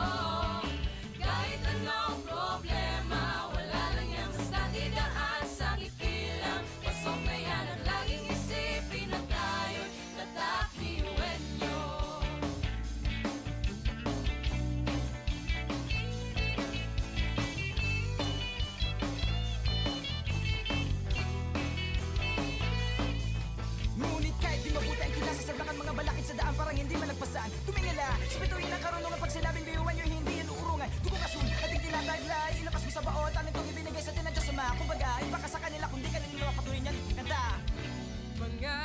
Kahit anong problema, wala lang yan basta didaan sa ngiti lang. Pasok na yan at laging isipin na tayo'y tatak biyuhin niyo. Ngunit kahit di mabuti ang kinasasaglakan mga balakid sa daan parang hindi malagpasan. Tumingala, spituin ang karunungan pag sinabing biyuhan nyo hindi yan uurungan. Dugong asun, ating tinataglay, ilabas mo sa baot, ano itong ibinigay sa tinadya sa mga. Kumbaga, iba ka sa kanila kundi kanila patuloy niyan kanta. Mga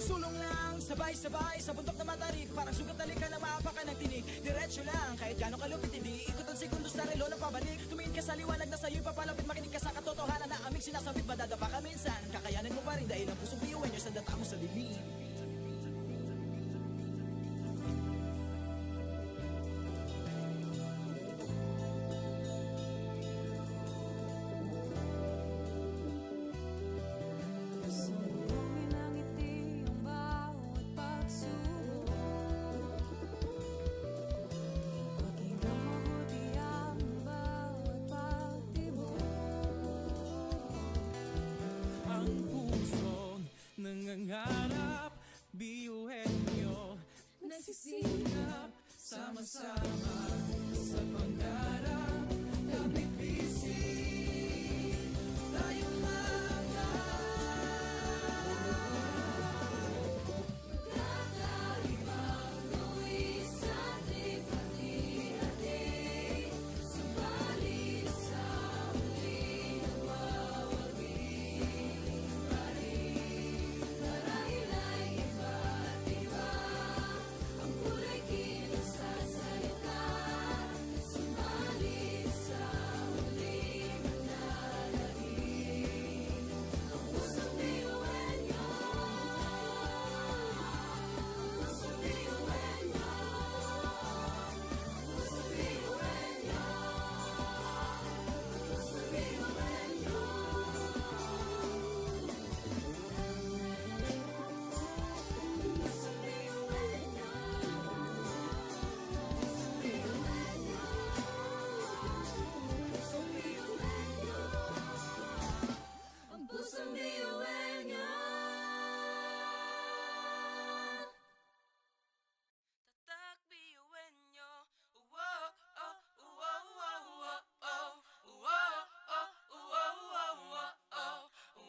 Sulong lang, sabay-sabay sa bundok na matarik. Parang sugat na lika na maapakan ng tinig. Diretso lang, kahit gano'ng kalupit hindi ikot ang segundo sa relo na pabalik. Tumingin ka sa liwanag na sa'yo'y papalapit. Makinig ka sa katotohanan na aming sinasabit. Madadapa ka minsan, kakayanin mo pa rin dahil ang pusong biyuin nyo sa data mo sa dilim. Sumugin ang ngiti ang bawat pagsubok. Pakinggan mabuti ang bawat pagtibok. Ang pusong nangangarap, biyuhin nyo Nagsisikap sama-sama sa pangarap. Kapit bisig, tayong mga kakaibang luwis ating pati-hati. Subalit sa huli nagwawagi pa rin. Marahil ay iba't iba ang kulay kilos sa salita. Subalit sa huli manlalangin ang pusong biyuin nyo. Pusong biyuin nyo. Pusong biyuin nyo. Pusong biyuin nyo. Pusong biyuin nyo. Pusong biyuin nyo. Ang pusong biyuin nyo. Tatak biyuin nyo. Wow, oh, wow, wow, wow, oh. Wow, oh, wow, wow, wow, oh.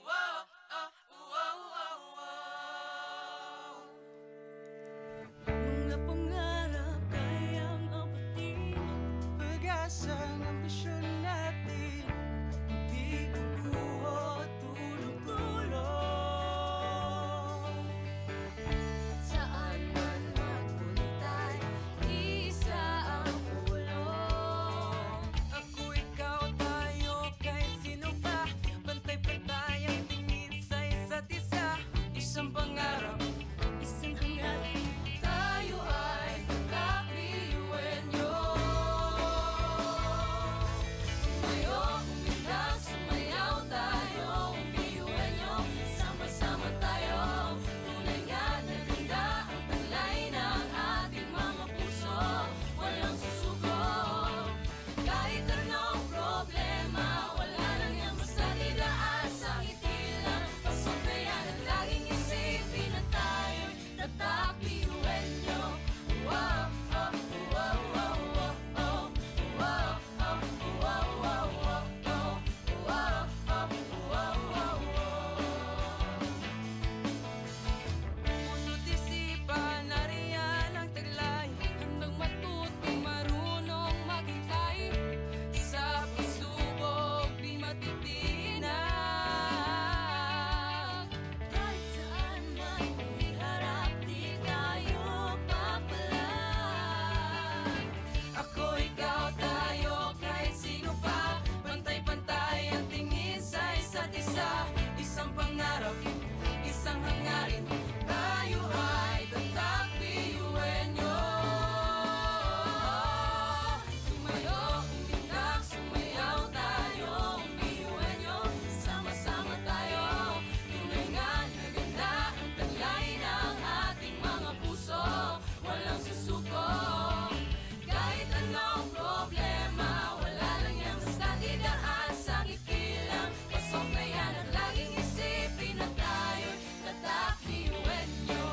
Wow, oh, wow, wow, wow. Mga pangarap kayang apatin. pag-asang ambisyon natin. Di kukuha tulog-tulog. Saan man magpuntay, isa ang ulong. Ako, ikaw, tayo, kahit sino pa. Pantay-pantay ang tingin sa isa't isa. Isang pangarap, isang hangarin. Tayo ay kakabiyuin nyo. Tumayo, umilang, sumayaw tayo. Biyuin nyo, sama-sama tayo. Tunay nga na ganda ang taglay ng ating mga puso. Walang susuko. Kahit anong problema, wala lang yan basta didaan sa ngiti lang. Pasok na yan at laging isipin na tayo'y tatak biyuin nyo. Wow, oh, wow, wow, wow, oh. Wow, oh, wow, wow, wow, oh. Wow, oh, wow, wow, wow. Puso't isipan, nariyan ang taglay. Handang matutong marunong maghintay. Sa pagsubok, di matitinag. Kahit saan man iharap, di tayo papalag. Ako, ikaw, tayo, kahit sino pa. Pantay-pantay ang tingin sa isa't isa. Isang pangarap, isang hangarin. Tayo ay tatak biyuin nyo. Tumayo, umilag, sumayaw tayo. Biyuin nyo, sama-sama tayo. Tunay nga na ganda ang taglay ng ating mga puso. Walang susuko. Kahit anong problema, wala lang yan basta didaan sa ngiti lang. Pasok na yan at laging isipin na tayo'y tatak biyuin nyo.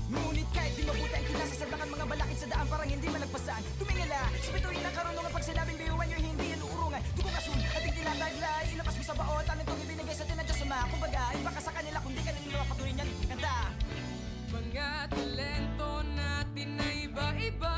Ngunit kahit di mabuti ang kinasasadlakan mga balakid sa daan parang hindi malagpasan. Tumingala sa bituin ng karunungan pag sinabing biyuhan nyo hindi yan uurungan. Dugong asun, ating tinataglay, ilabas mo sa baon. Talentong ibinigay sa tinadya sa mga. Kumbaga, iba ka sa kanila kundi kanila patuloy niyan kanta. Mga talento natin na iba-iba.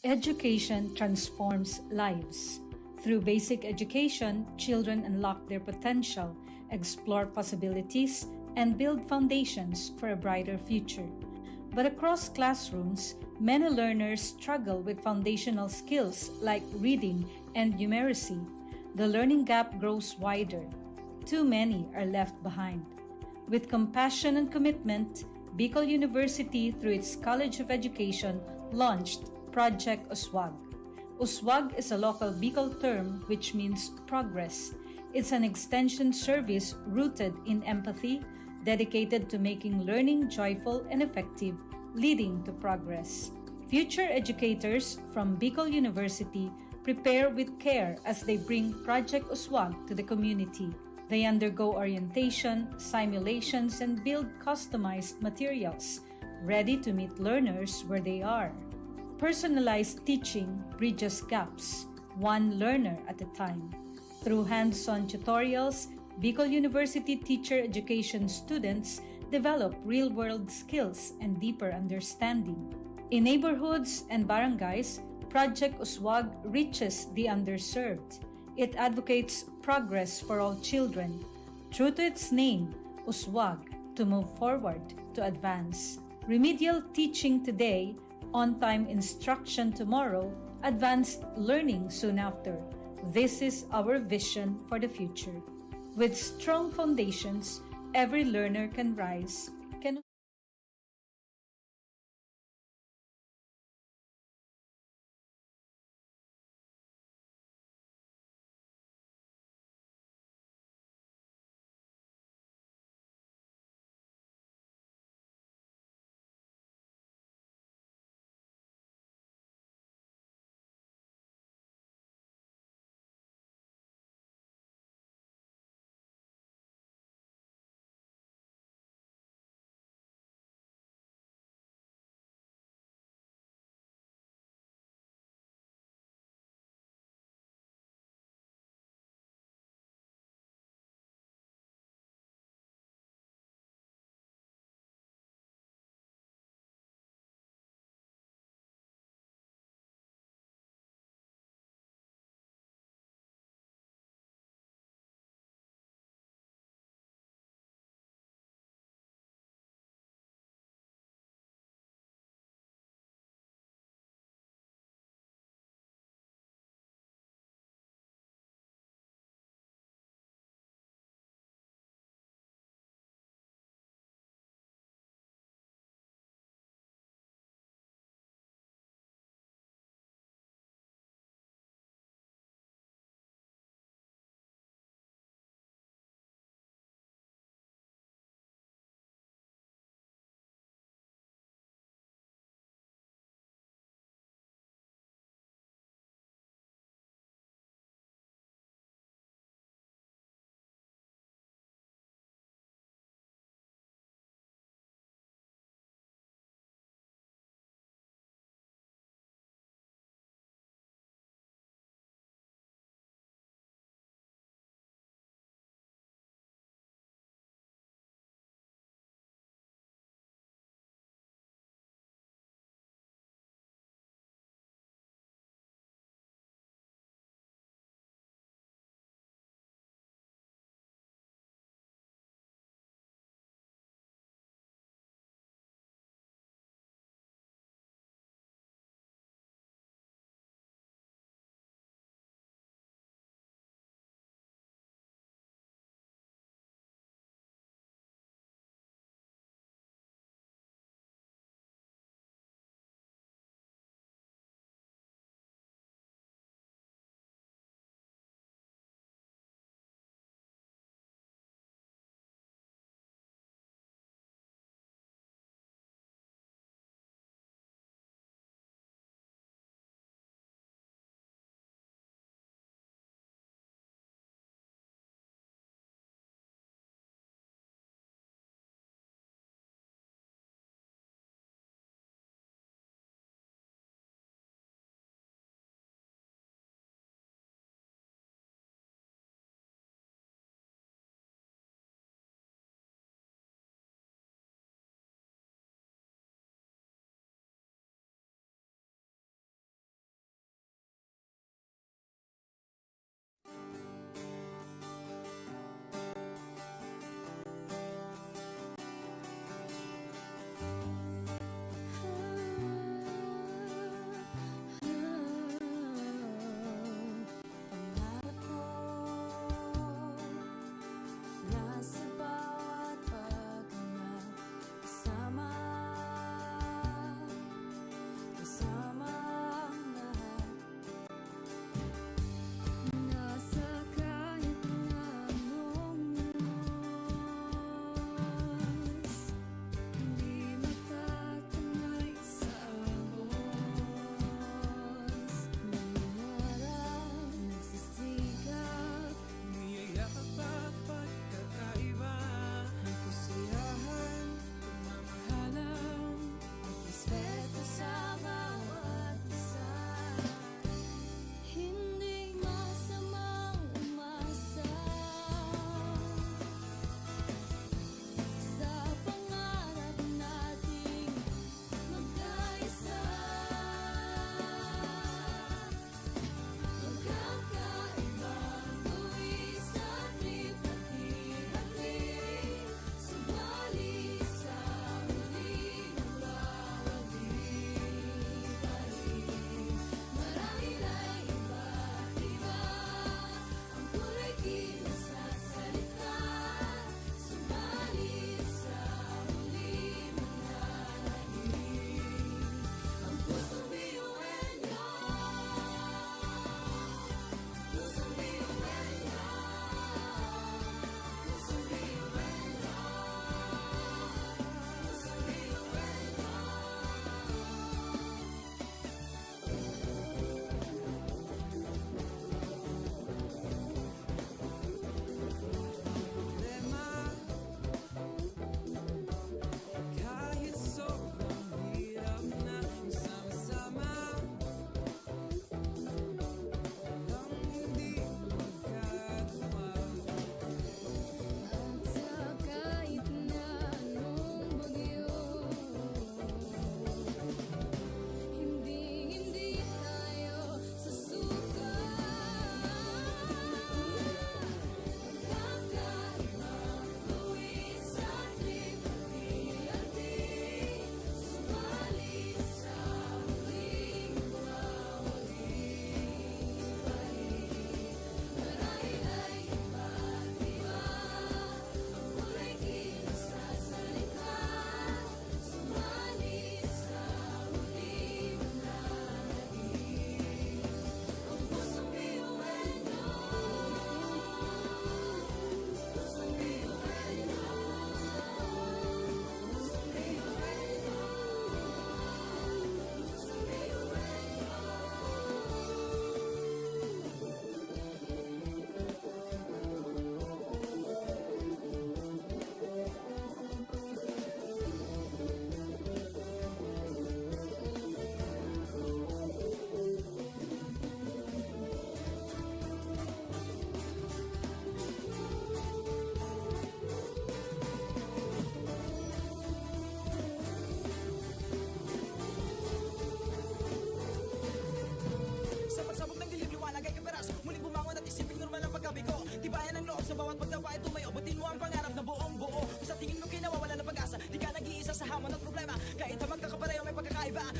Education transforms lives. Through basic education, children unlock their potential, explore possibilities, and build foundations for a brighter future. But across classrooms, many learners struggle with foundational skills like reading and numeracy. The learning gap grows wider. Too many are left behind. With compassion and commitment, Bicol University, through its College of Education, launched Project Uswag. Uswag is a local Bicol term which means progress. It's an extension service rooted in empathy, dedicated to making learning joyful and effective, leading to progress. Future educators from Bicol University prepare with care as they bring Project Uswag to the community. They undergo orientation, simulations, and build customized materials, ready to meet learners where they are. Personalized teaching bridges gaps, one learner at a time. Through hands-on tutorials, Bicol University teacher education students develop real-world skills and deeper understanding. In neighborhoods and barangays, Project Uswag reaches the underserved. It advocates progress for all children. True to its name, Uswag, to move forward, to advance. Remedial teaching today, on-time instruction tomorrow, advanced learning soon after. This is our vision for the future. With strong foundations, every learner can rise, can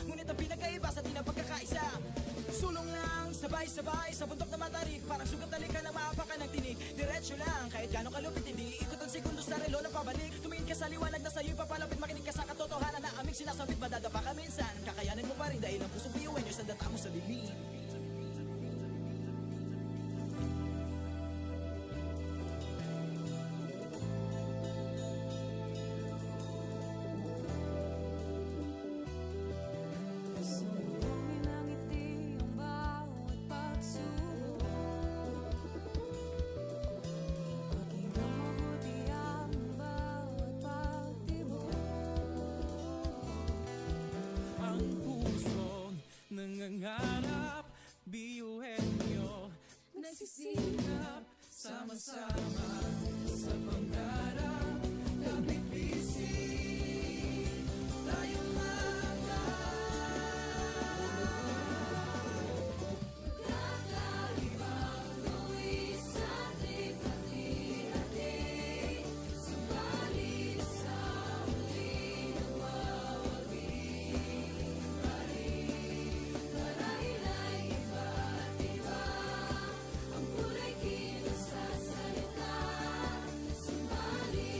Ngunit ang pinagkaiba sa di na pagkakaisa. Sulong lang, sabay-sabay sa bundok na matarik. Parang sugat na lika na maapakan ng tinig. Diretso lang, kahit gano'ng kalupit hindi ikot ang segundo sa relo na pabalik. Tumingin ka sa liwanag na sa'yo'y papalapit. Makinig ka sa katotohanan na aming sinasabit. Madadapa ka minsan, kakayanin mo pa rin dahil ang pusong biyuin nyo sa data mo sa dilim. Sumugong ang ngiti ang bawat pagsubok. Maging mabuti ang bawat pagtibok. Ang puso nangangarap, biyuhin nyo Nagsisikap sama-sama sa pangarap. Kapit bisig, tayong mga kakaibang luwis at hati-hati. Subalit sa muling nagwawagi. Marahil ay iba't iba ang kulay kilos sa salita. Subalit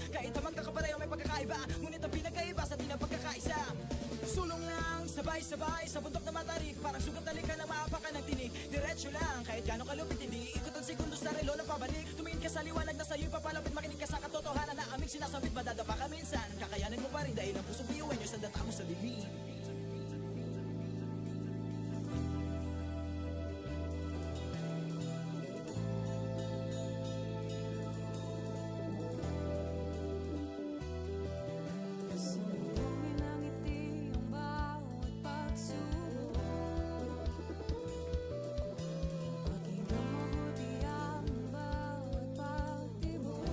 Kahit ang magkakapareho may pagkakaiba, ngunit ang pinagkaiba sa di na pagkakaisa. Sulong lang, sabay-sabay sa bundok na matarik, parang sugat na lika na maapakan ng tinig. Diretso lang, kahit gano'ng kalupit, hindi ikot ang segundo sa relo ng pabalik. Tumingin ka sa liwanag na sa'yo'y papalapit, makinig ka sa katotohanan na aming sinasabit, madadapa ka minsan. Kakayanin mo pa rin dahil ang puso biyuin nyo sa data mo sa dilim. Sundungin ang ngiti ang bawat pagsubok. Paging mabuti ang bawat pagtibok.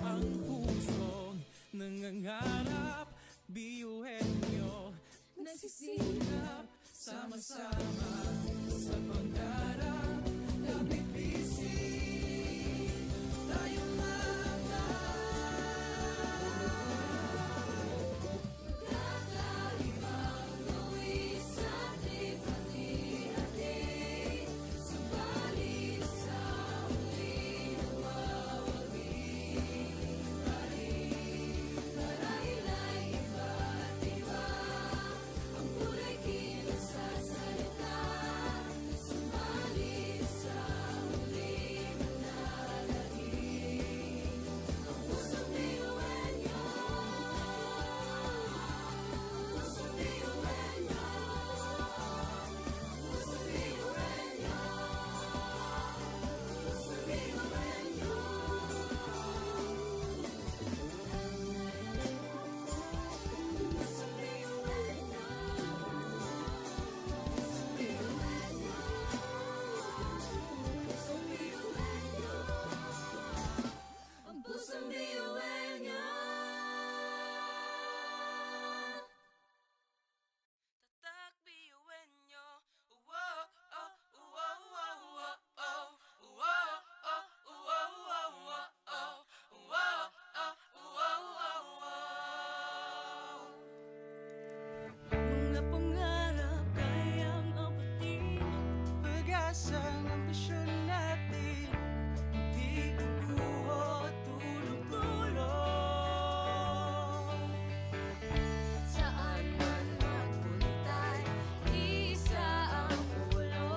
Ang pusong nangangarap, biyuhin nyo, Nagsisilap sama-sama sa pangarap. Nabipising tayong mga kakaibang luwis at hati-hati. Subalit sa huli nawawagi. Marahil ay iba't iba ang kulay kilos sa salita. Subalit sa huli manalangin. Ang pusong biyuhin niyo. Pusong biyuhin niyo. Pusong biyuhin niyo. Pusong biyuhin niyo. Pusong biyuhin niyo. Pusong biyuhin niyo. Ang pusong biyuhin niyo. Tatak biyuin nyo. Wow, oh, wow, wow, wow, oh. Wow, oh, wow, wow, wow, oh. Wow, oh, wow, wow, wow. Mga pangarap kayang abutin, pag-asa ng ambisyon natin. Di kukuha tulog-tulog. Saan man magpuntay, isa ang ulo.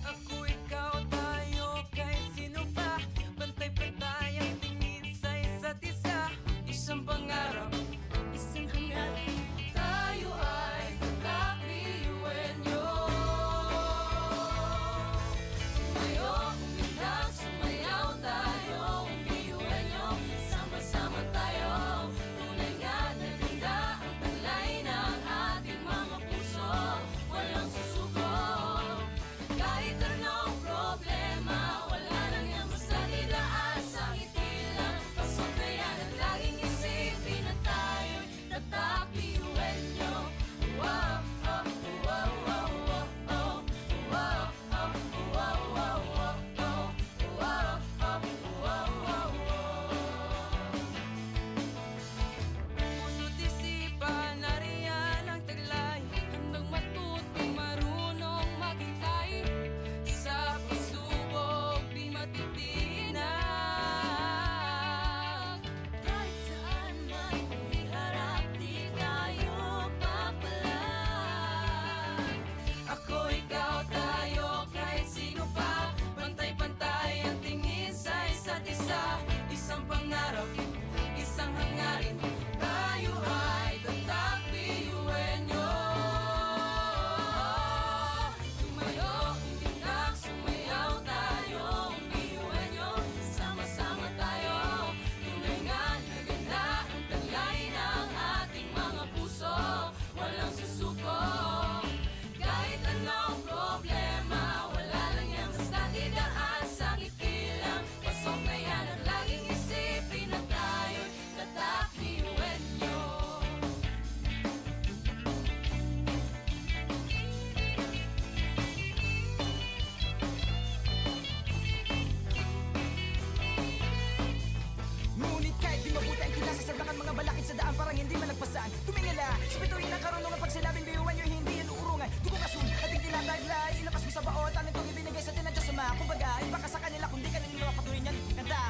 ako, ikaw, tayo, kahit sino pa. Pantay-pantay ang tingin sa isa't isa. Isang pangarap, isang hangarin. Tayo ay kakabiyuhin niyo. Tumayo, umilag, sumayaw tayo. Biyuhin niyo, sama-sama tayo. Tunay nga na ganda ang talay ng ating mga puso. Walang susuko. Kahit anong problema, wala lang yan basta didaan sa ngiti lang. Pasok na yan at laging isipin na tayo'y tatakbiyuhin niyo. Wow, oh, wow, wow, wow, oh. Wow, oh, wow, wow, wow, oh. Wow, oh, wow, wow, wow. Puso't isipan, nariyan ang taglay. Handang matuto, marunong maghintay. Sa pagsubok, di matitinag. Kahit saan man iharap, di tayo papalag. Ako, ikaw, tayo, kahit sino pa. Pantay-pantay ang tingin sa isa't isa. Isang pangarap, isang hangarin. Tayo ay tatakbiyuhin nyo. Tumayo, umilag, sumayaw tayo. Biyuhin niyo, sama-sama tayo. Tunay nga na ganda ang talay ng ating mga puso. Walang susuko. Kahit anong problema, wala lang yan basta didaan sa ngiti lang. Pasok na yan at laging isipin na tayo'y tatakbiyuhin niyo. Ngunit kahit di mabuti ang kinasasarbakan mga balakid sa daan parang hindi malagpasan. Tumingala, sa bituin ng karunungan pag sinabing biyuhan nyo hindi yan uurungan. Dugong asun, ating tinataglay, ilapas mo sa baot, ang itong ibinigay sa tinadya sa mga. Kumbaga, iba ka sa kanila kundi kanila patuloy niyan. Kanta,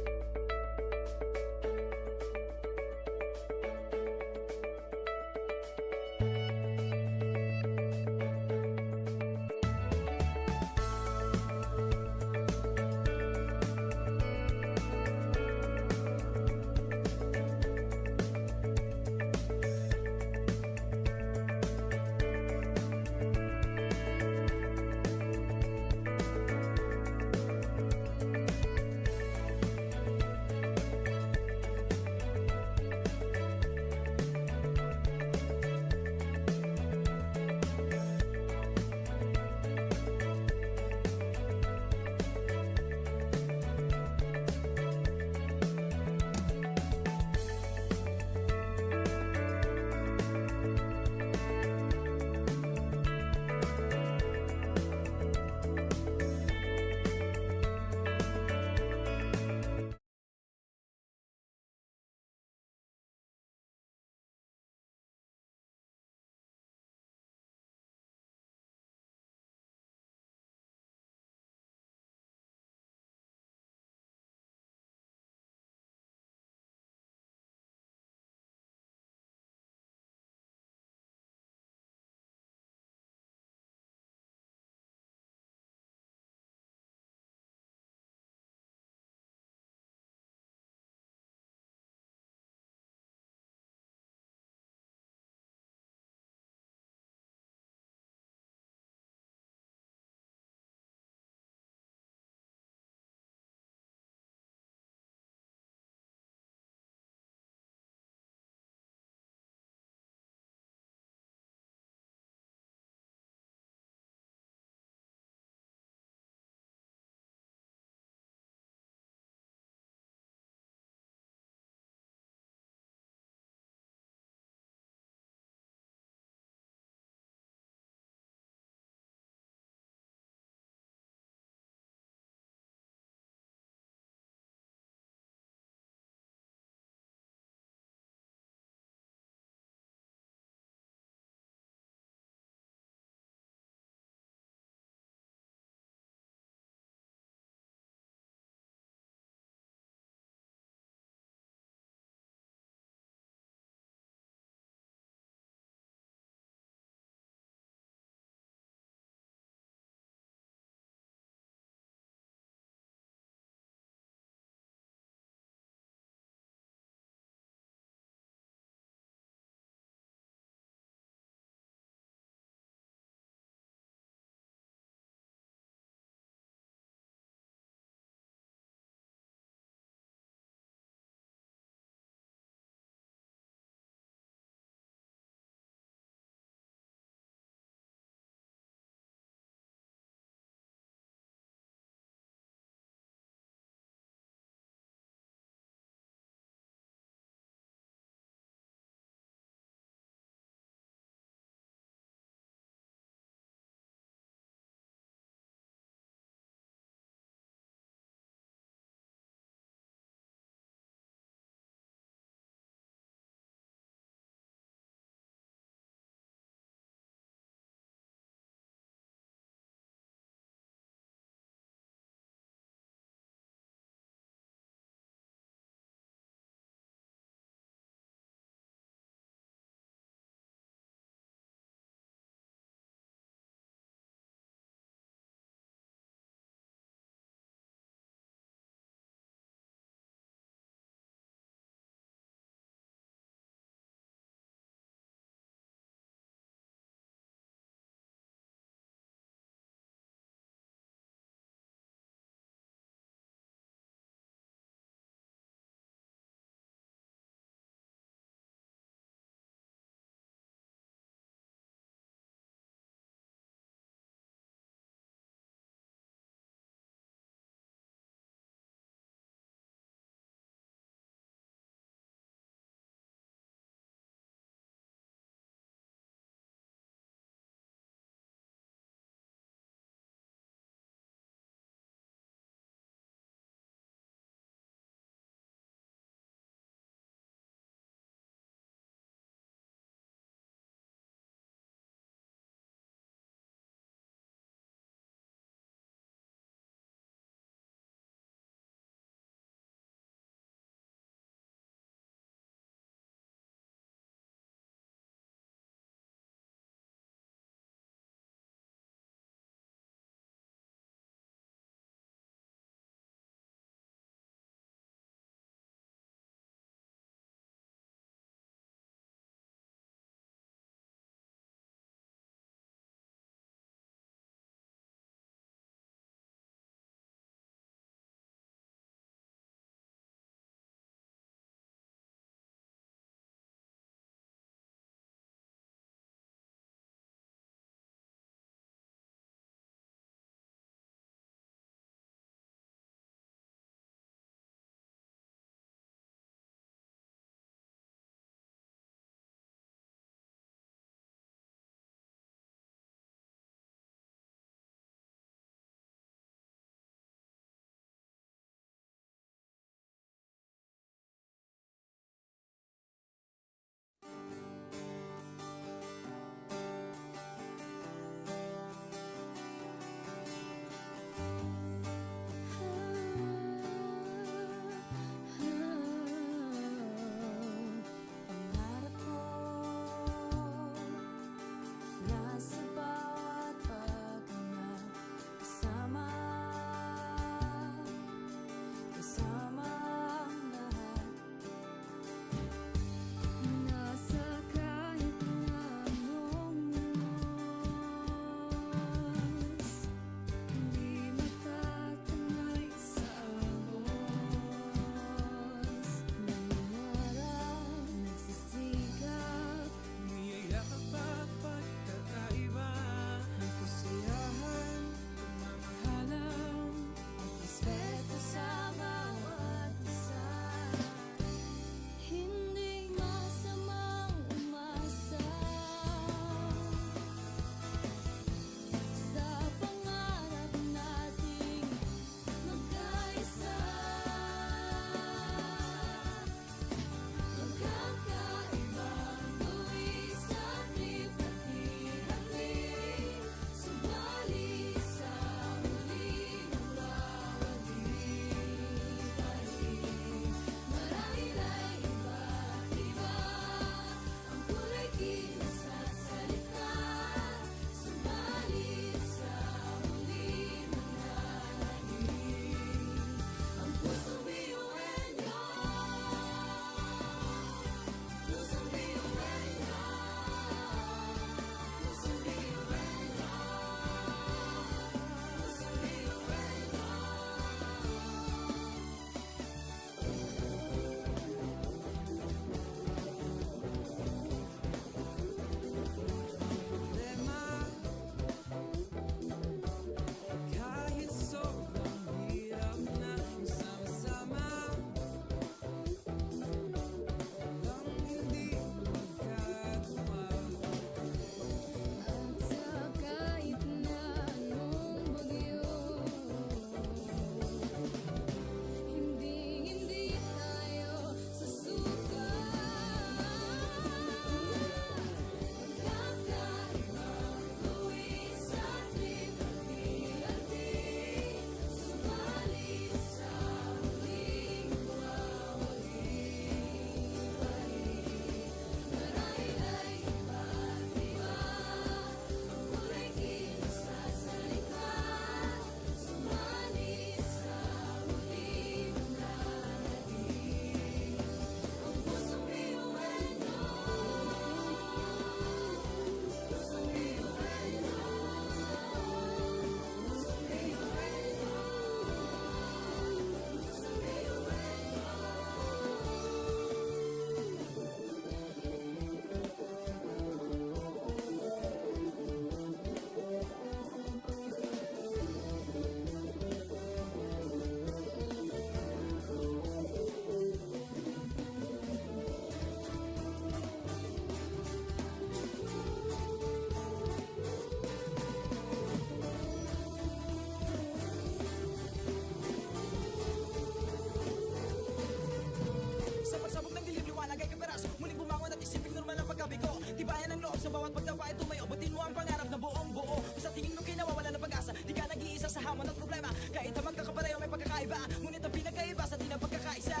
Kahit na magkakapareho may pagkakaiba, ngunit ang pinagkaiba sa di na pagkakaisa.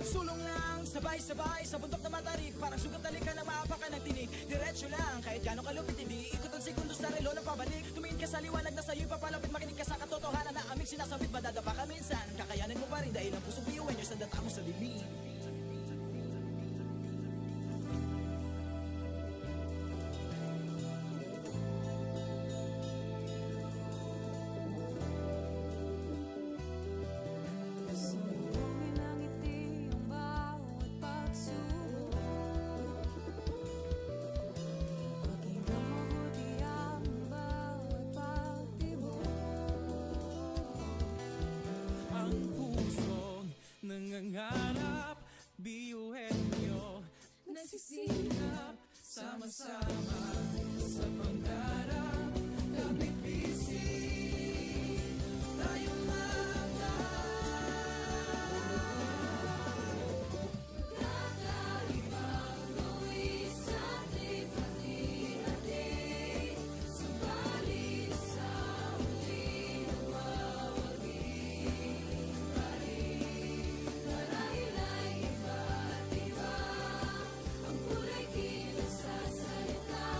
Sulong lang, sabay-sabay sa bundok na matarik, parang sugat na lika ng maapakan ng tinig. Diretso lang, kahit gano'ng kalupit, hindi ikot ang segundo sa relo ng pabalik. Tumingin ka sa liwanag na sa'yo'y papalapit, makinig ka sa katotohanan na aming sinasabit, madadapa ka minsan. Kakayanin mo pa rin dahil ang pusong biyuin nyo sa data mo sa dilim. Sumugin ang ngiti ang bawat pagsubok. Pakinggan mabuti ang bawat pagtibok. Ang pusong nangangarap, biyuhin nyo Nagsisikap sama-sama sa pangarap. Kapit bisig, tayong mga kakaibang luwis at lipati-hati. Subalit sa huli nagwawagi pa rin. Marahil ay iba't iba ang kulay kilos sa salita.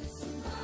Subalit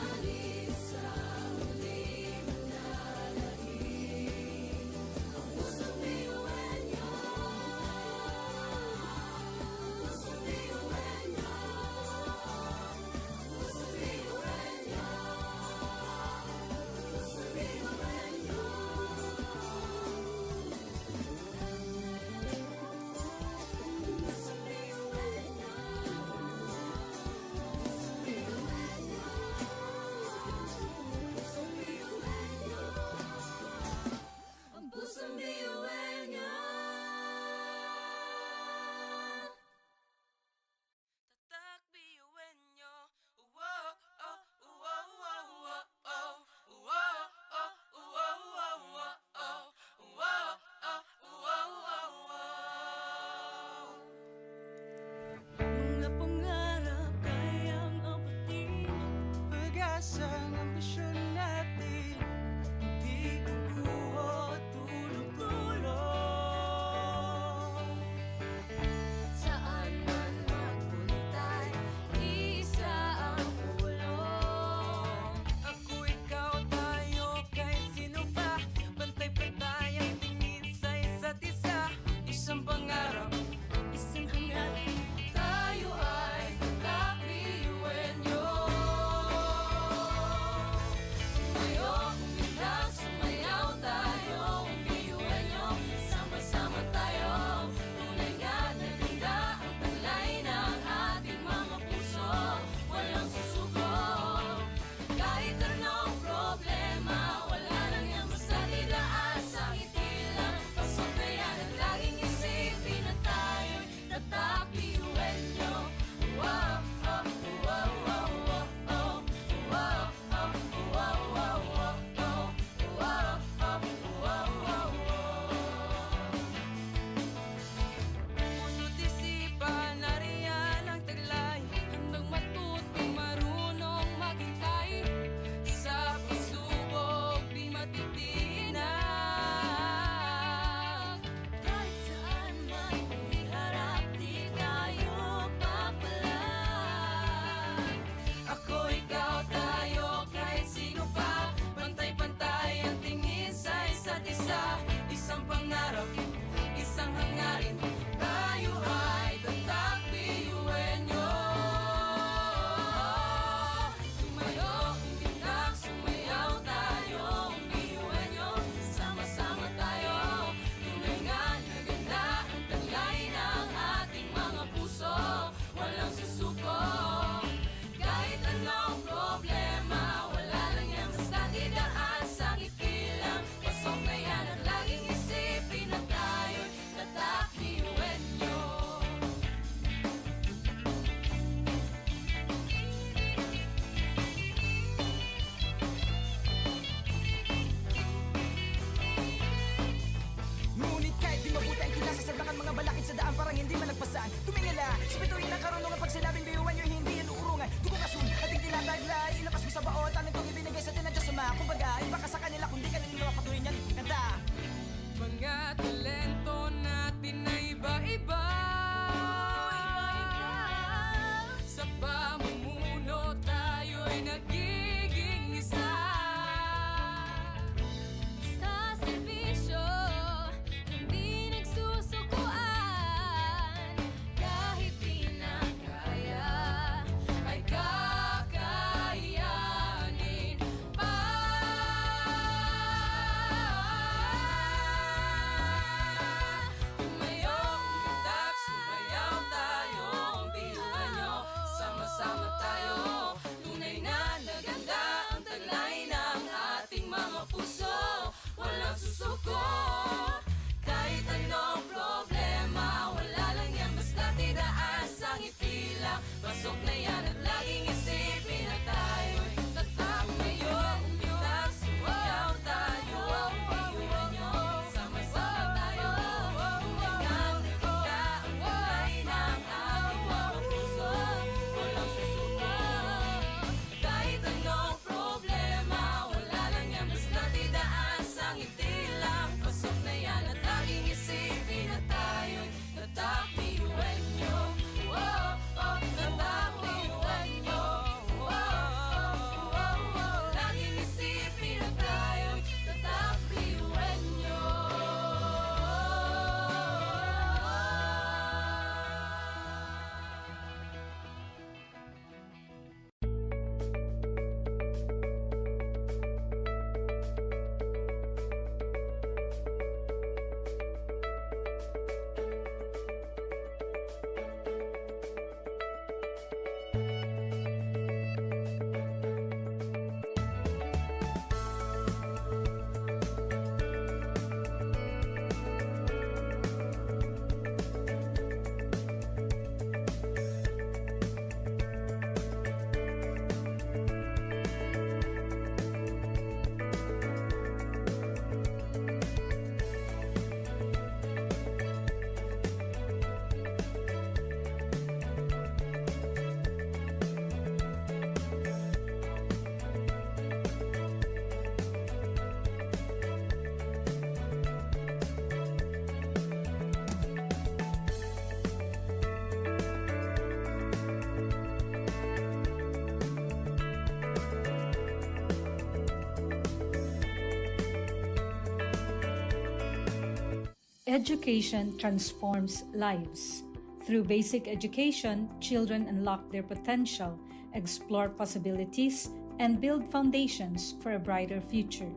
Education transforms lives. Through basic education, children unlock their potential, explore possibilities, and build foundations for a brighter future.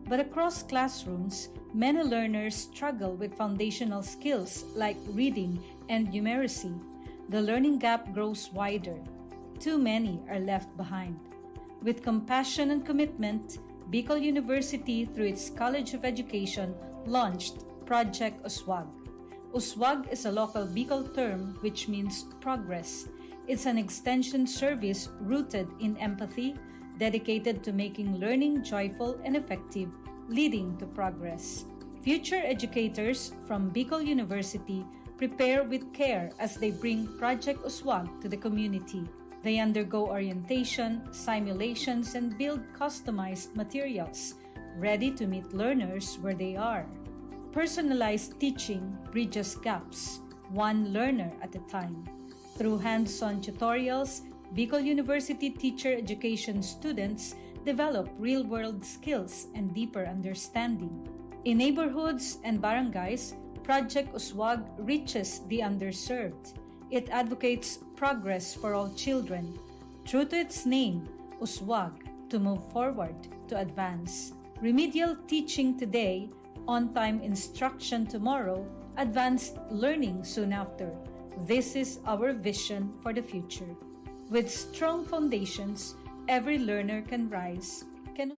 But across classrooms, many learners struggle with foundational skills like reading and numeracy. The learning gap grows wider. Too many are left behind. With compassion and commitment, Bicol University, through its College of Education, launched Project Uswag. Uswag is a local Bicol term which means progress. It's an extension service rooted in empathy, dedicated to making learning joyful and effective, leading to progress. Future educators from Bicol University prepare with care as they bring Project Uswag to the community. They undergo orientation, simulations, and build customized materials, ready to meet learners where they are. Personalized teaching bridges gaps, one learner at a time. Through hands-on tutorials, Bicol University teacher education students develop real-world skills and deeper understanding. In neighborhoods and barangays, Project Uswag reaches the underserved. It advocates progress for all children. True to its name, Uswag, to move forward, to advance. Remedial teaching today, on-time instruction tomorrow, advanced learning soon after. This is our vision for the future. With strong foundations, every learner can rise, can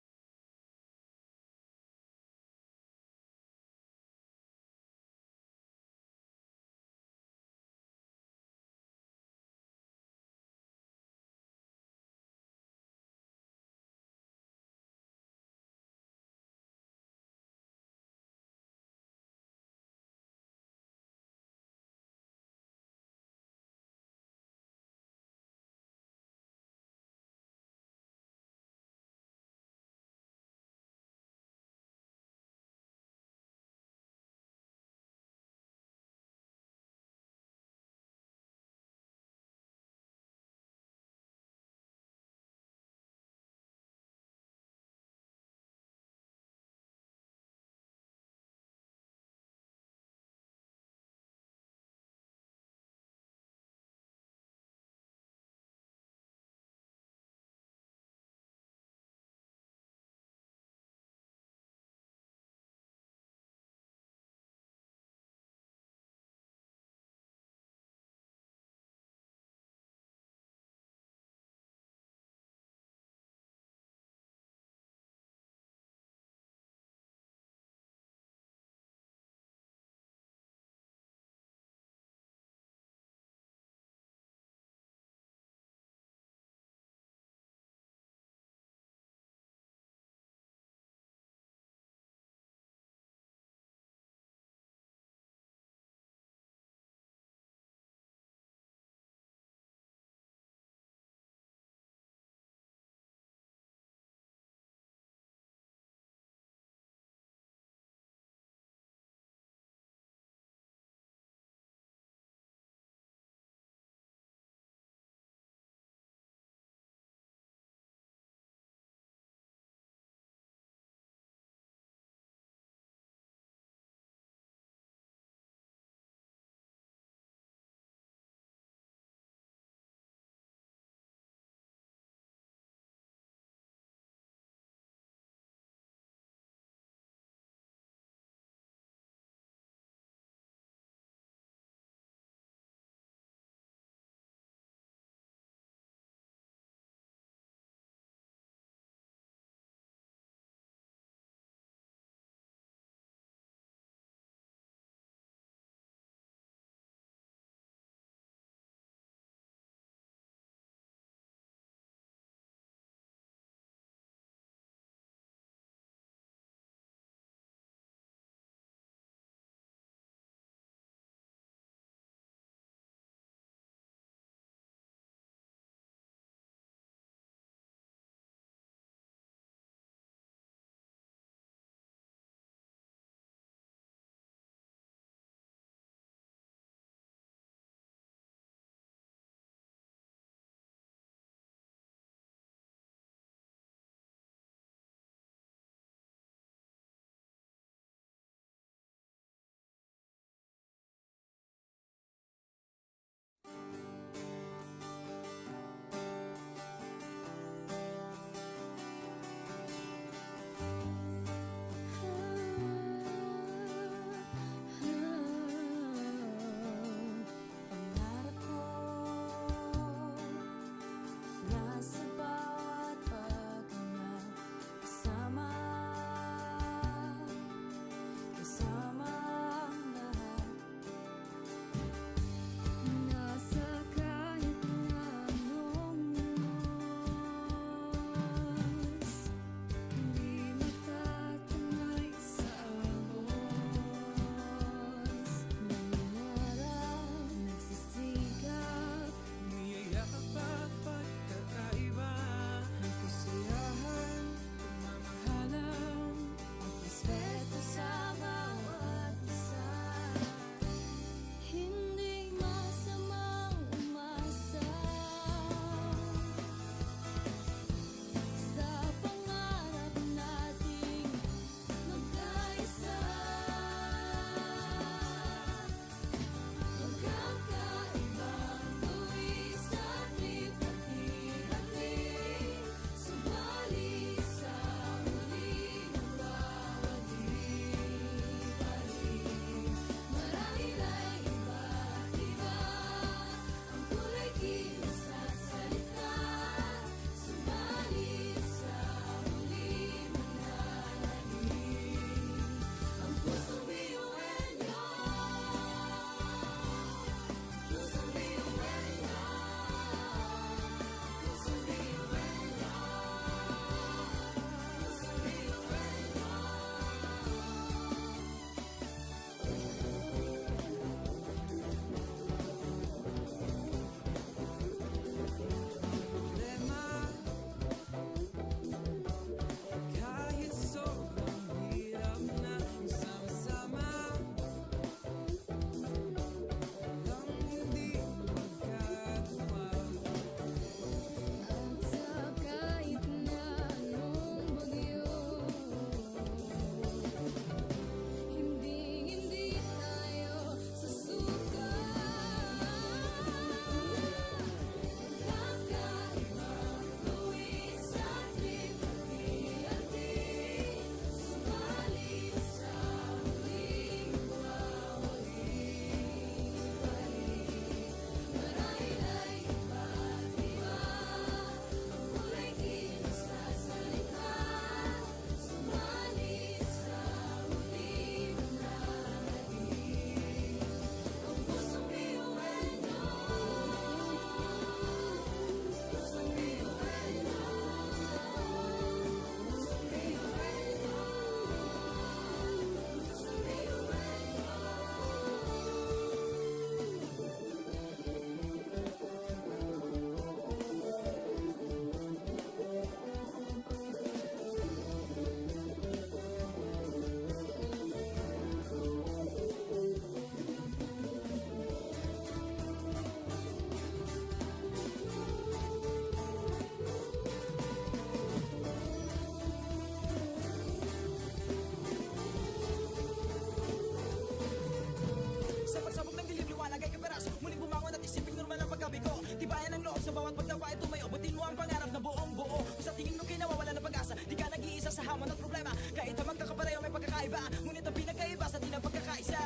iba, ngunit ang pinagkaiba sa di ng pagkakaisa.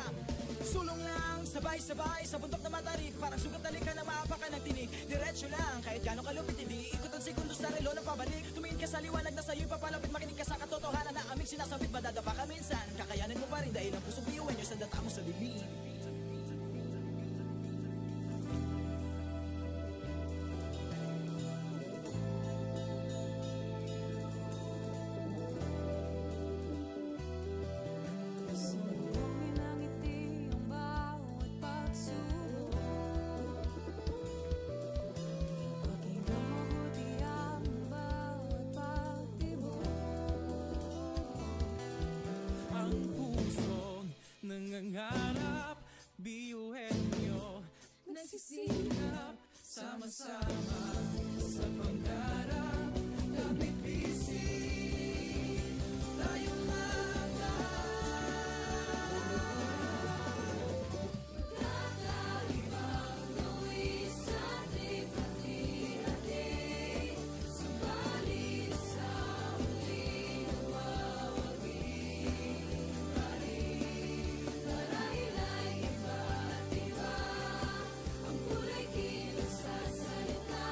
Sulong lang, sabay-sabay sa bundok na matarik, parang sugat talikan na maapakan ng tinig. Diretso lang, kahit gano'ng kalupit, hindi ikot ang segundo sa relo na pabalik. Tumingin ka sa liwanag na sa'yo'y papalapit, makinig ka sa katotohanan na aming sinasabit. Madadapa ka minsan, kakayanin mo pa rin dahil ang pusong biyuin nyo sa data mo sa bibig. Sumbongin ang ngiti ang bawat pagsubok. Pakinggang mabuti ang bawat pagtibok. Ang pusong nangangarap, biyuhin nyo, Nagsisikap sama-sama sa pangarap. Kapit bisig, tayo Kakaibang luwi sa ating hati-hati. Subalit sa muling wawagi. Marahil ay iba't iba ang kulay kilos sa salita.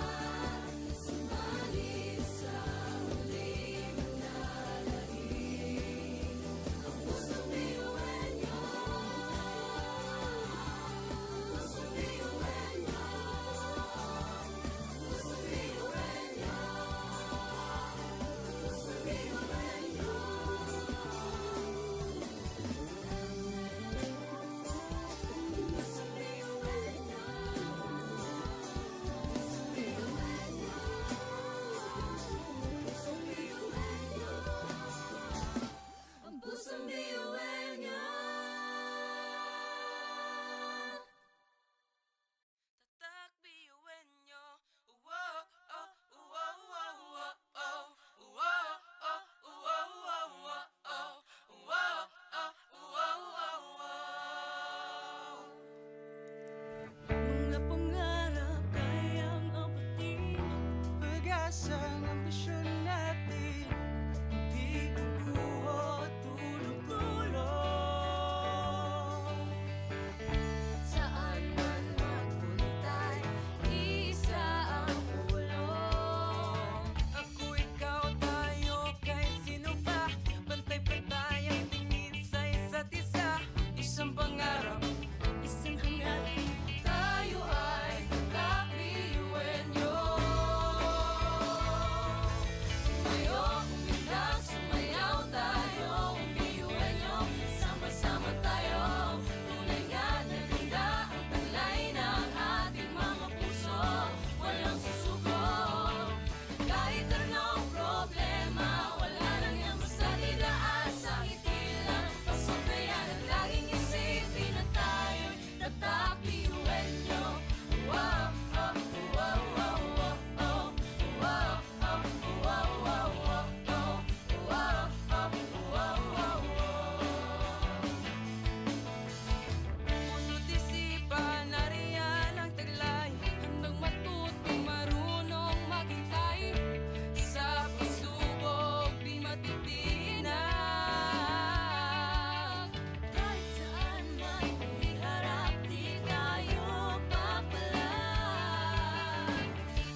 Subalit sa muling manlalahim. Ang pusong biyuhin nyo. Pusong biyuhin nyo. Pusong biyuhin nyo. Pusong biyuhin nyo. Pusong biyuhin nyo. Pusong biyuhin nyo. Pusong biyuhin nyo. Ang pusong biyuhin nyo. Tatak biyuin nyo. Uwo, oh, uwo, uwo, uwo, oh. Uwo, oh, uwo, uwo, uwo, oh. Uwo, oh, uwo, uwo, uwo. Mga pangarap kayang abutin. pag-asang ambisyon natin, di kukuha tulog-tulog. Saan man magpuntay, isa ang ulo. Ako, ikaw, tayo, kahit sino pa. Pantay-pantay ang tingin sa isa't isa. Isang pangarap, isang hangarin. Tayo ay kakbiyuhin nyo. Tumayo, umilag, sumayaw tayo. Biyuhin nyo, sama-sama tayo. Tunay nga na ganda ang taglay ng ating mga puso. Walang susuko. Kahit anong problema, wala lang yan basta didaan sa ngiti lang. Pasok na yan ang laging isipin na tayo'y tatak biyuhin nyo. Wow, oh, wow, wow, wow, oh. Wow, oh, wow, wow, wow, oh. Wow, oh, wow, wow, wow. Puso't isipan, nariyan ang taglay. Handang matutong marunong maghintay. Sa pagsubok, di matitinag. Kahit saan man iharap, di tayo papalag.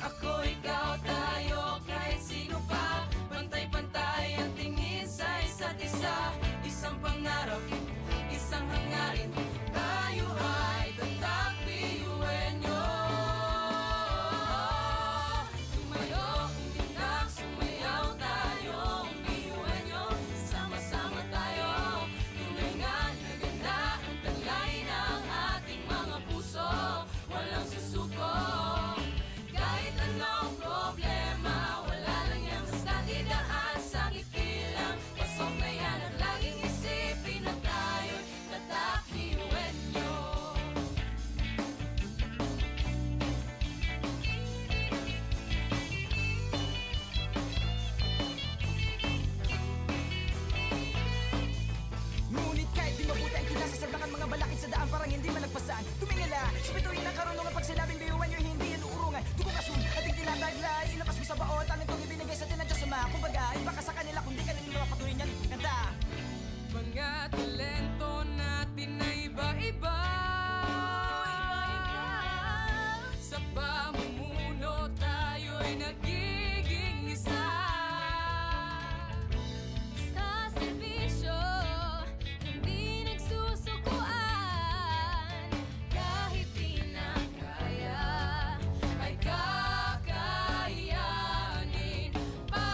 Ako, ikaw, tayo, kahit sino pa. Pantay-pantay ang tingin sa isa't isa. Isang pangarap, isang hangarin. Tayo ay tatak biyuhin nyo. Tumayo, umilag, sumayaw tayo. Biyuhin nyo, sama-sama tayo. Tunay nga na ganda ang taglay ng ating mga puso. Walang susuko. Kahit anong problema, wala lang yan basta didaan sa ngiti lang. Pasok na yan ang laging isipin na tayo'y tatak biyuhin nyo. Ngunit kahit di mabuti ang kinasa sa mga balakid sa daan, parang hindi malagpasan. Tumingala, sa bituin ng karunungan, pag sinabing biyuhan nyo, hindi yan uurungan. Dugo kasun, ating tinataglay, ilabas mo sa baon, tanging itong ibinigay sa atin ng Diyos Ama. Kumbaga, iba ka sa kanila, kundi kanila patunay niyan kanta. Mga talento natin na iba-iba. Sa pamumuno tayo'y nagiging isa. Sa serbisyo, hindi nagsusukuan. Kahit di na kaya, ay kakayanin pa.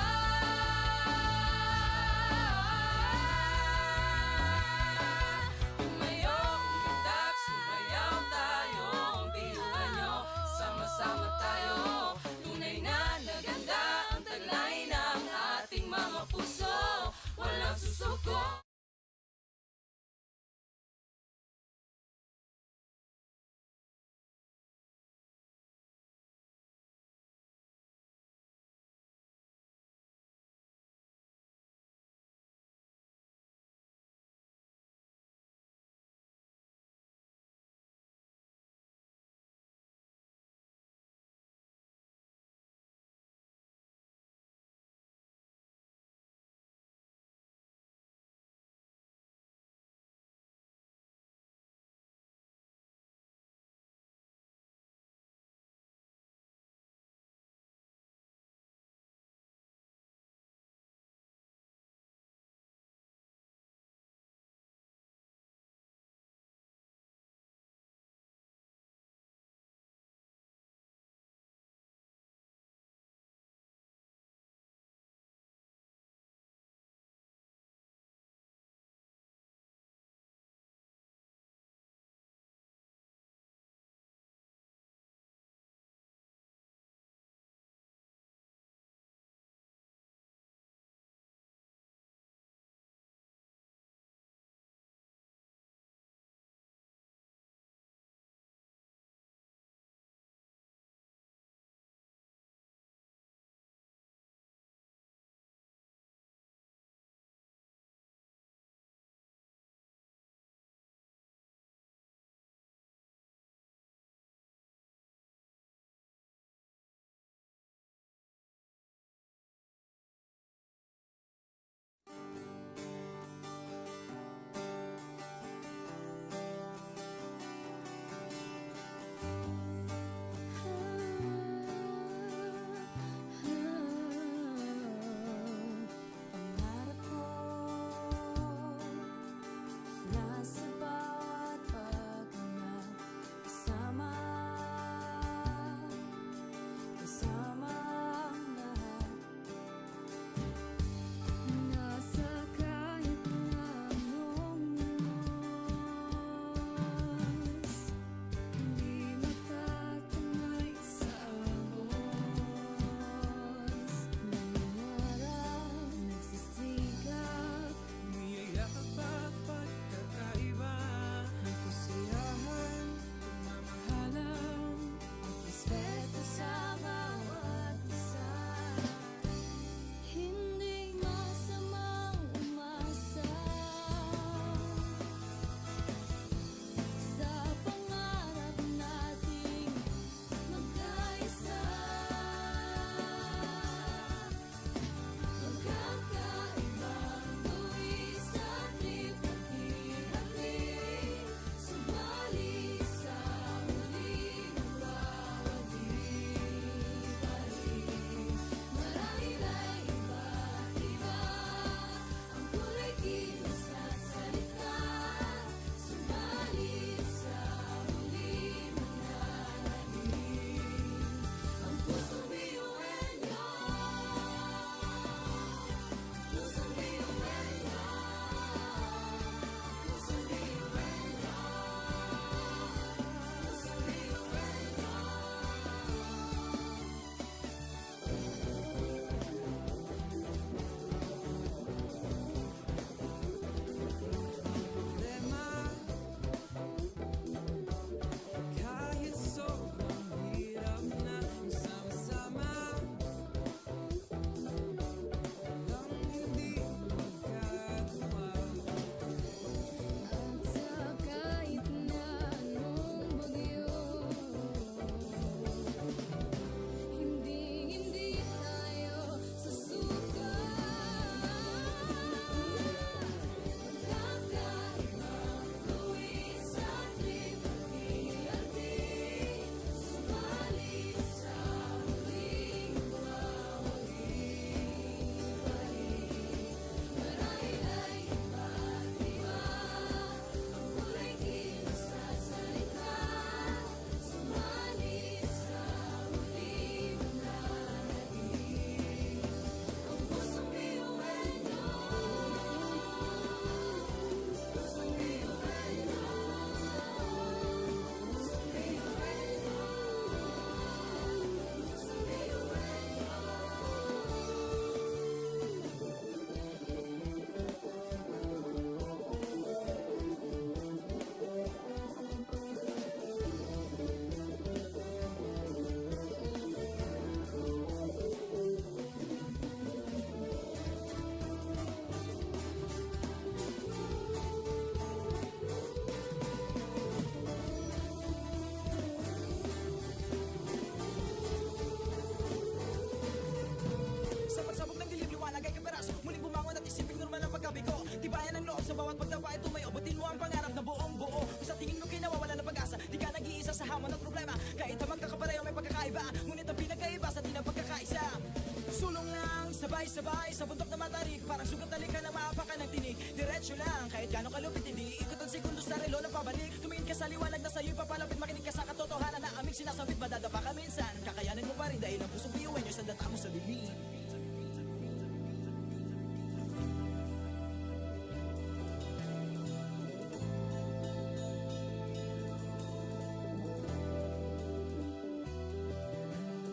sabay sa bundok na matarik. Parang sugat talikan na maapakan ng tinig. Diretso lang, kahit gano'ng kalupit hindi ikot ang segundo sa relo na pabalik. Tumingin ka sa liwanag na sa'yo'y papalapit. Makinig ka sa katotohanan na aming sinasabit. Madadapa ka minsan, kakayanin mo pa rin dahil ang pusong biyuin nyo sa data mo sa dilim.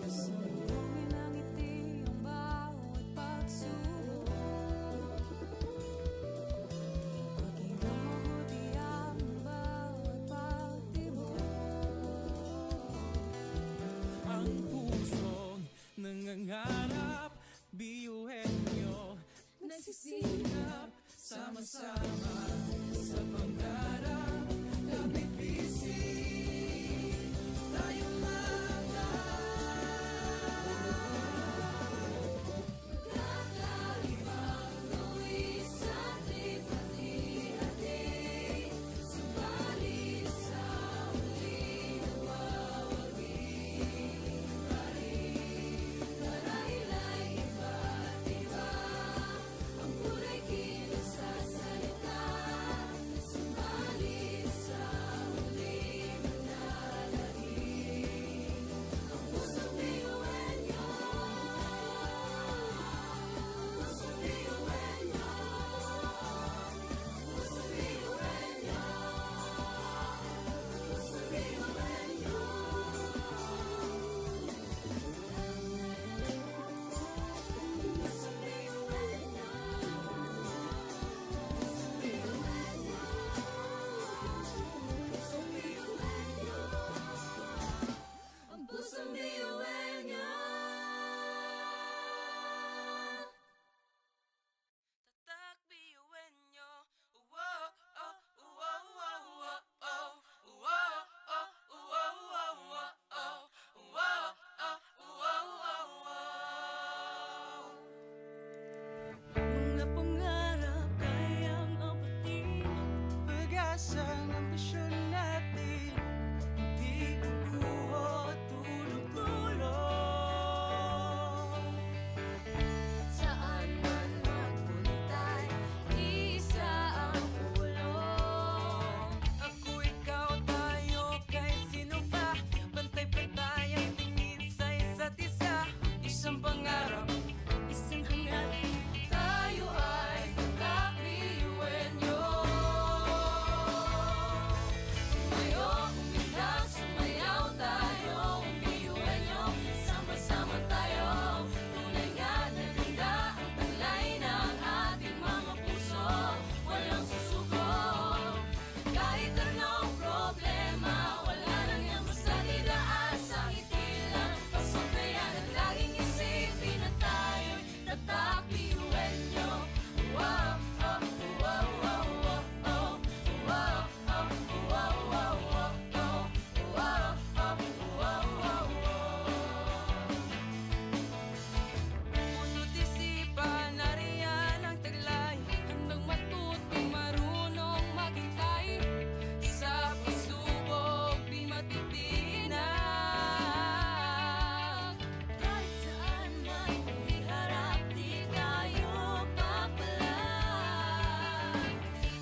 Sumugin ang ngiti ang bawat pagsubok. Pakinggang mabuti ang bawat pagtibok. Ang pusong nangangarap, biyuhin nyo. Nagsisikap Sama-sama sa pangarap, kapit bisig, tayong mga kakaibang luwi sa tripati-hati. Subalit sa huli nawawagi pa rin. Marahil ay iba't iba ang kulay kilos sa salita. Subalit sa huli manlalahim ang pusong biyuhin nyo. Pusong biyuhin nyo. Pusong biyuhin nyo. Pusong biyuhin nyo. Pusong biyuhin nyo. Ang pusong biyuhin nyo. Tatak biyuin nyo. Uwo, oh, uwo, uwo, uwo, oh. Uwo, oh, uwo, uwo, uwo, oh. Uwo, oh, uwo, uwo, uwo. Mga pangarap kayang abutin. pag-asang ambisyon natin. Di kukuha tulog-tulog. Saan man magpuntay, isa ang ulo. Ako, ikaw, tayo, kahit sino pa. Pantay-pantay ang tingin sa isa't isa. Isang pangarap, isang hangarin. Tayo ay kakabiyuhin nyo. Tumayo, umilag, sumayaw tayo. Biyuhin nyo, sama-sama tayo. Tunay nga na ganda ang taglay ng ating mga puso. Walang susuko. Kahit anong problema, wala lang yan basta didaan sa ngiti lang. Pasok na yan at laging isipin na tayo'y tatak biyuhin nyo. Wow, oh, wow, wow, wow, oh. Wow, oh, wow, wow, wow, oh. Wow, oh, wow, wow, wow. Puso't isipan, nariyan ang taglay. Handang matutong marunong maghintay. Sa pagsubok, di matitinag. Kahit saan man iharap, di tayo papalag.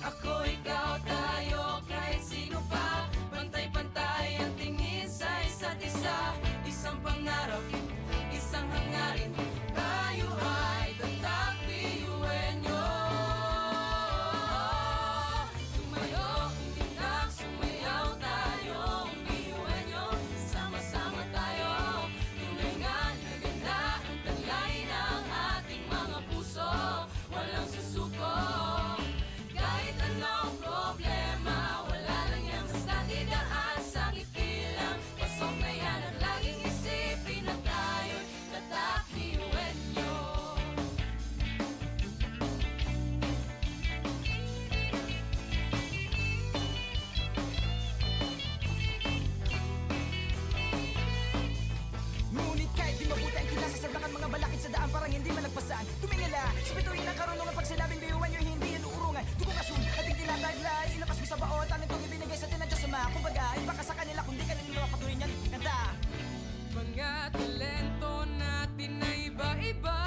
Ako, ikaw, tayo, kahit sino pa. Pantay-pantay ang tingin sa isa't isa. Isang pangarap, isang hangarin. Tayo ay tatak biyuhin nyo. Tumayo, umilag, sumayaw tayo. Biyuhin nyo, sama-sama tayo. Tunay nga na ganda ang taglay ng ating mga puso. Walang susuko. Kahit anong problema, wala lang yan basta didaan sa ngiti lang. Pasok na yan at laging isipin na tayo'y tatak biyuhin nyo. Ngunit kahit di mabuti ang kinasasaglakan mga balakid sa daan parang hindi malagpasan. Tumingala, sa bituin ng karunungan pag sinabing biyuhan nyo hindi yan uurungan. Dugong asun, ating tinataglay, ilabas mo sa baon, tanong itong ibinigay sa tinadya sa mga. Kumbaga, iba ka sa kanila kung di ka nila patuloy niyan. Kanta! Mga talento natin na iba-iba.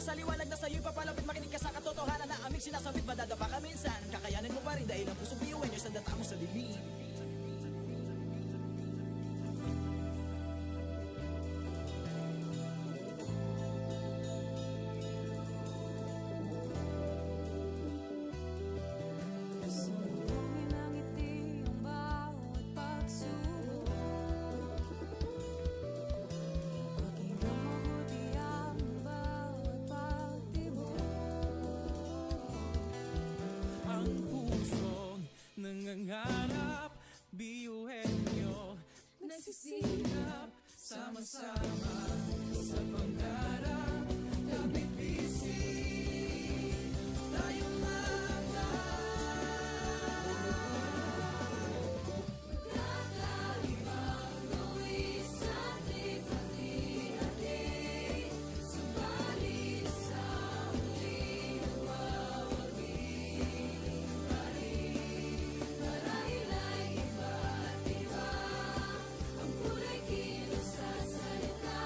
sa liwanag na sa'yo'y papalapit, makinig ka sa katotohanan na aming sinasabit. Madadapa ka minsan, kakayanin mo pa rin dahil ang pusong biyuin nyo sa data mo sa dilim. Sambungin ang ngiti ang bawat pagsubok. Pakinggan mabuti ang bawat pagtibok. Ang pusong nangangarap, biyuhin nyo Nagsisikap, sama-sama sa pangarap. Kapit bisig, tayong kakaibang luwis at lipat-ihati. Subalit sa muling mawawagi pa rin. Marahil ay iba't iba ang kulay kilos sa salita.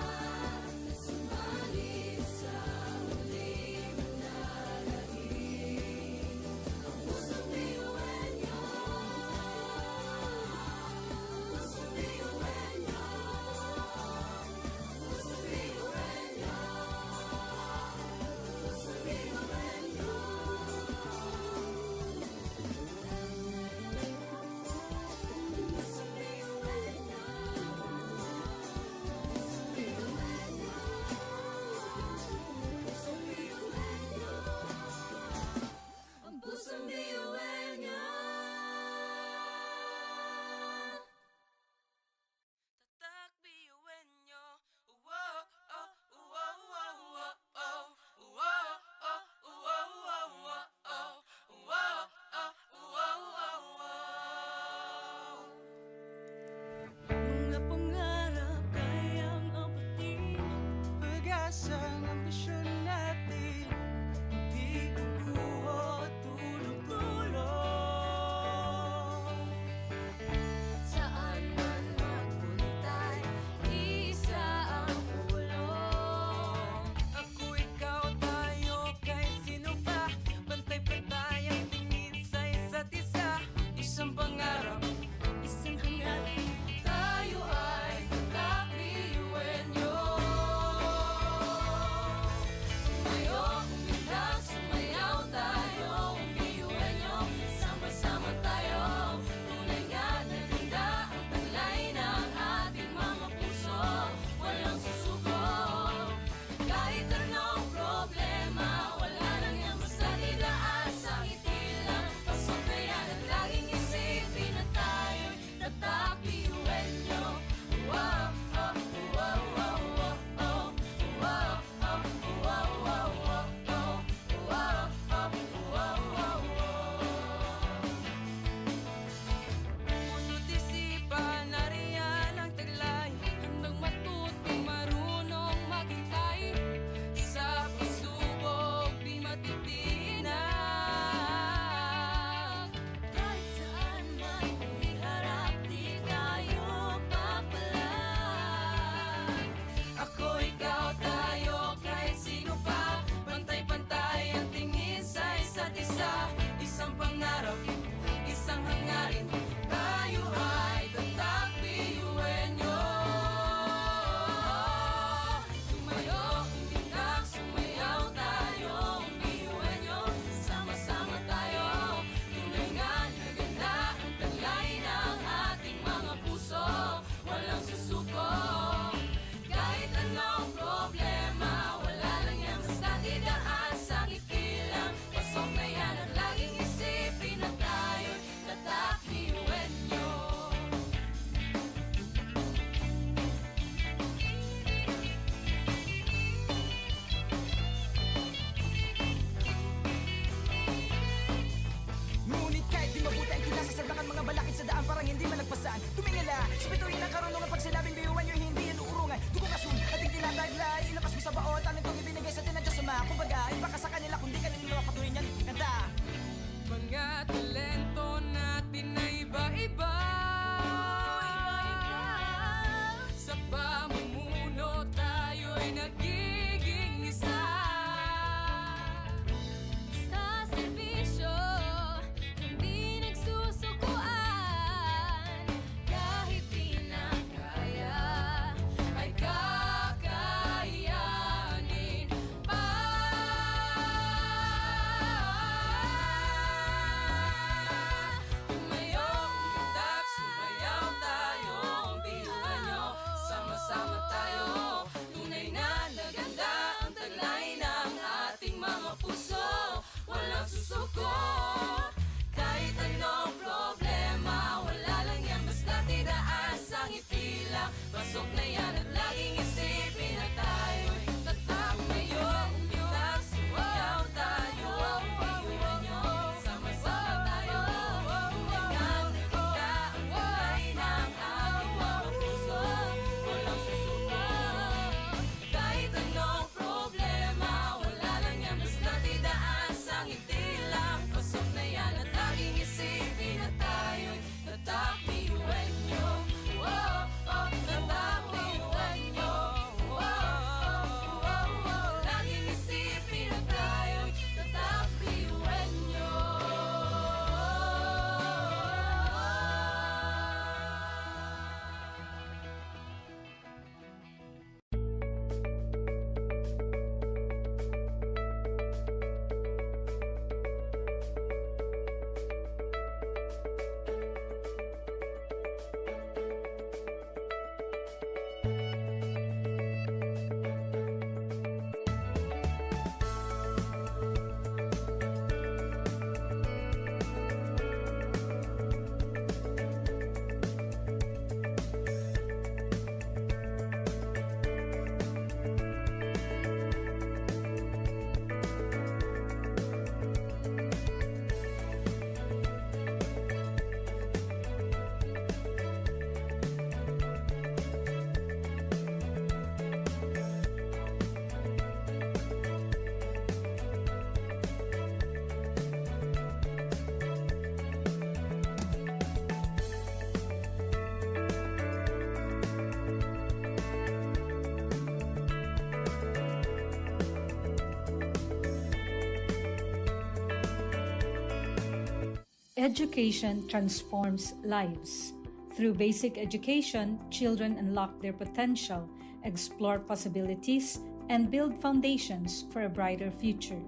Education transforms lives. Through basic education, children unlock their potential, explore possibilities, and build foundations for a brighter future.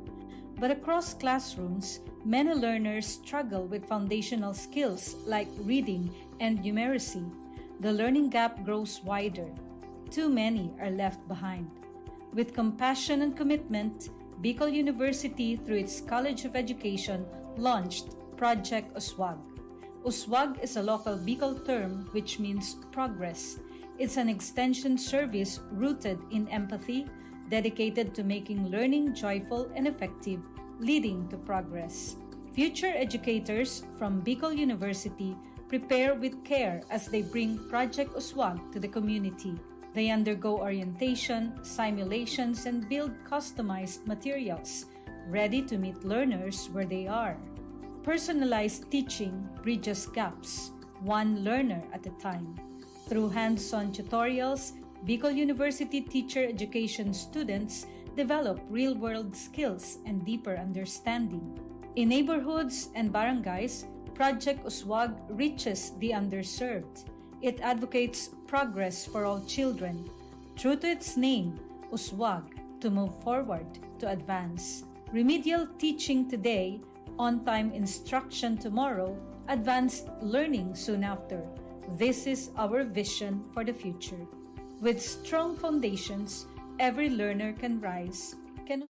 But across classrooms, many learners struggle with foundational skills like reading and numeracy. The learning gap grows wider. Too many are left behind. With compassion and commitment, Bicol University, through its College of Education, launched Project Uswag. Uswag is a local Bicol term which means progress. It's an extension service rooted in empathy, dedicated to making learning joyful and effective, leading to progress. Future educators from Bicol University prepare with care as they bring Project Uswag to the community. They undergo orientation, simulations, and build customized materials, ready to meet learners where they are. Personalized teaching bridges gaps, one learner at a time. Through hands-on tutorials, Bicol University teacher education students develop real-world skills and deeper understanding. In neighborhoods and barangays, Project Uswag reaches the underserved. It advocates progress for all children. True to its name, Uswag, to move forward, to advance. Remedial teaching today, on-time instruction tomorrow, advanced learning soon after. This is our vision for the future. With strong foundations, every learner can rise, can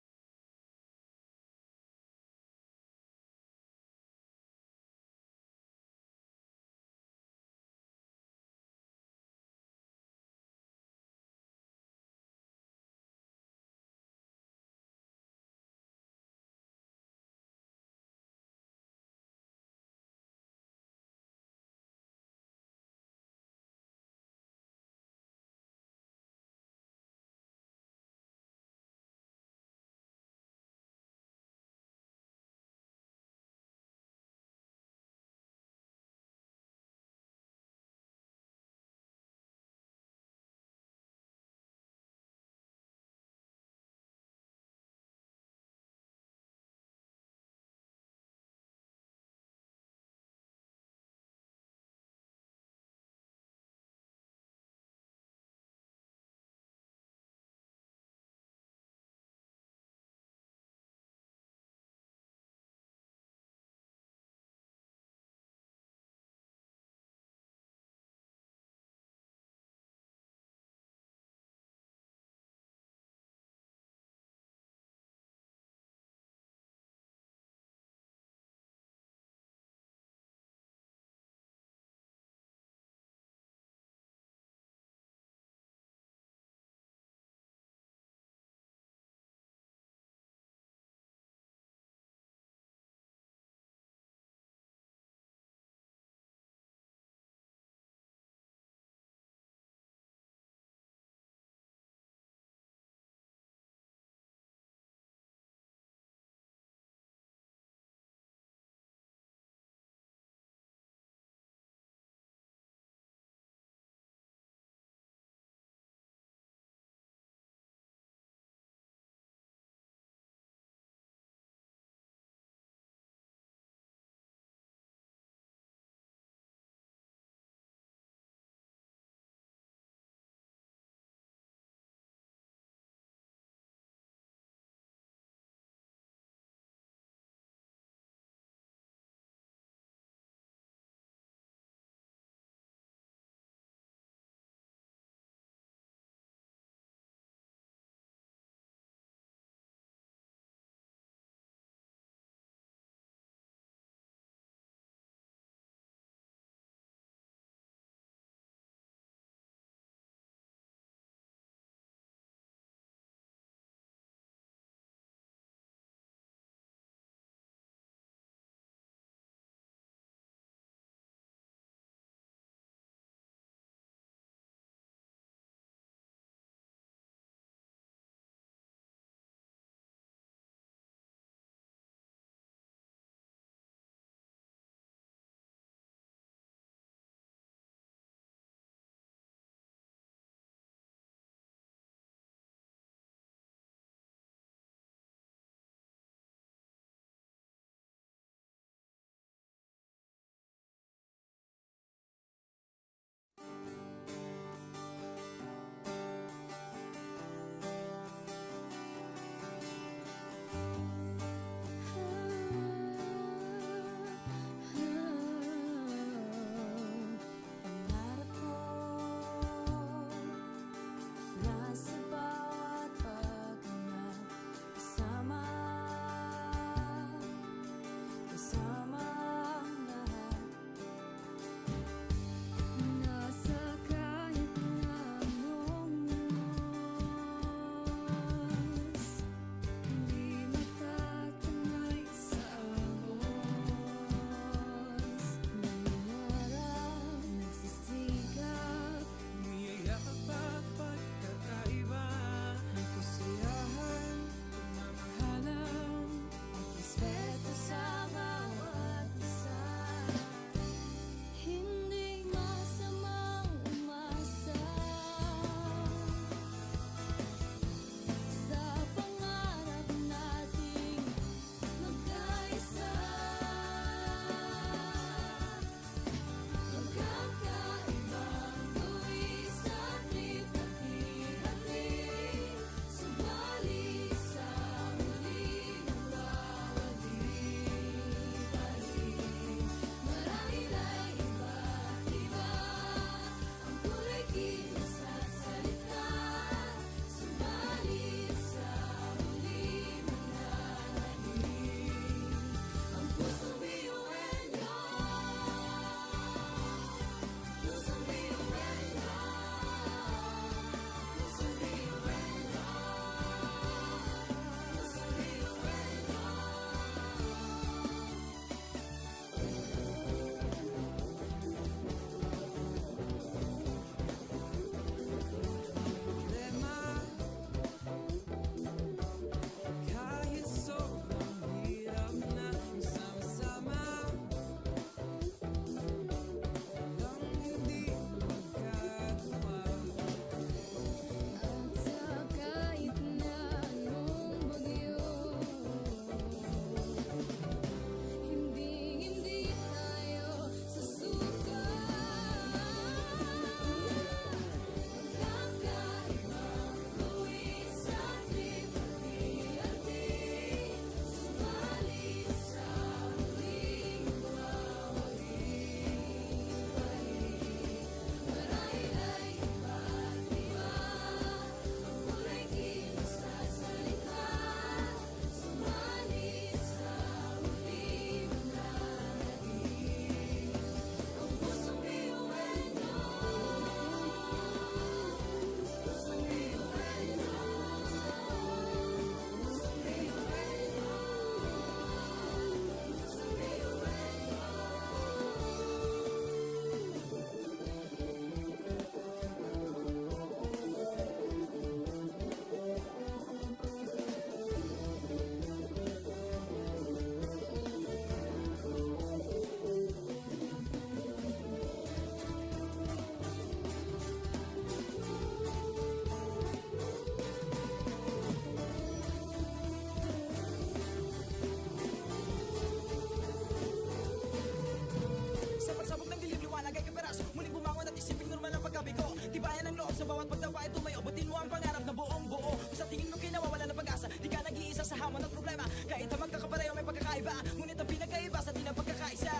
kakaiba, ngunit ang pinakaiba sa atin ang pagkakaisa.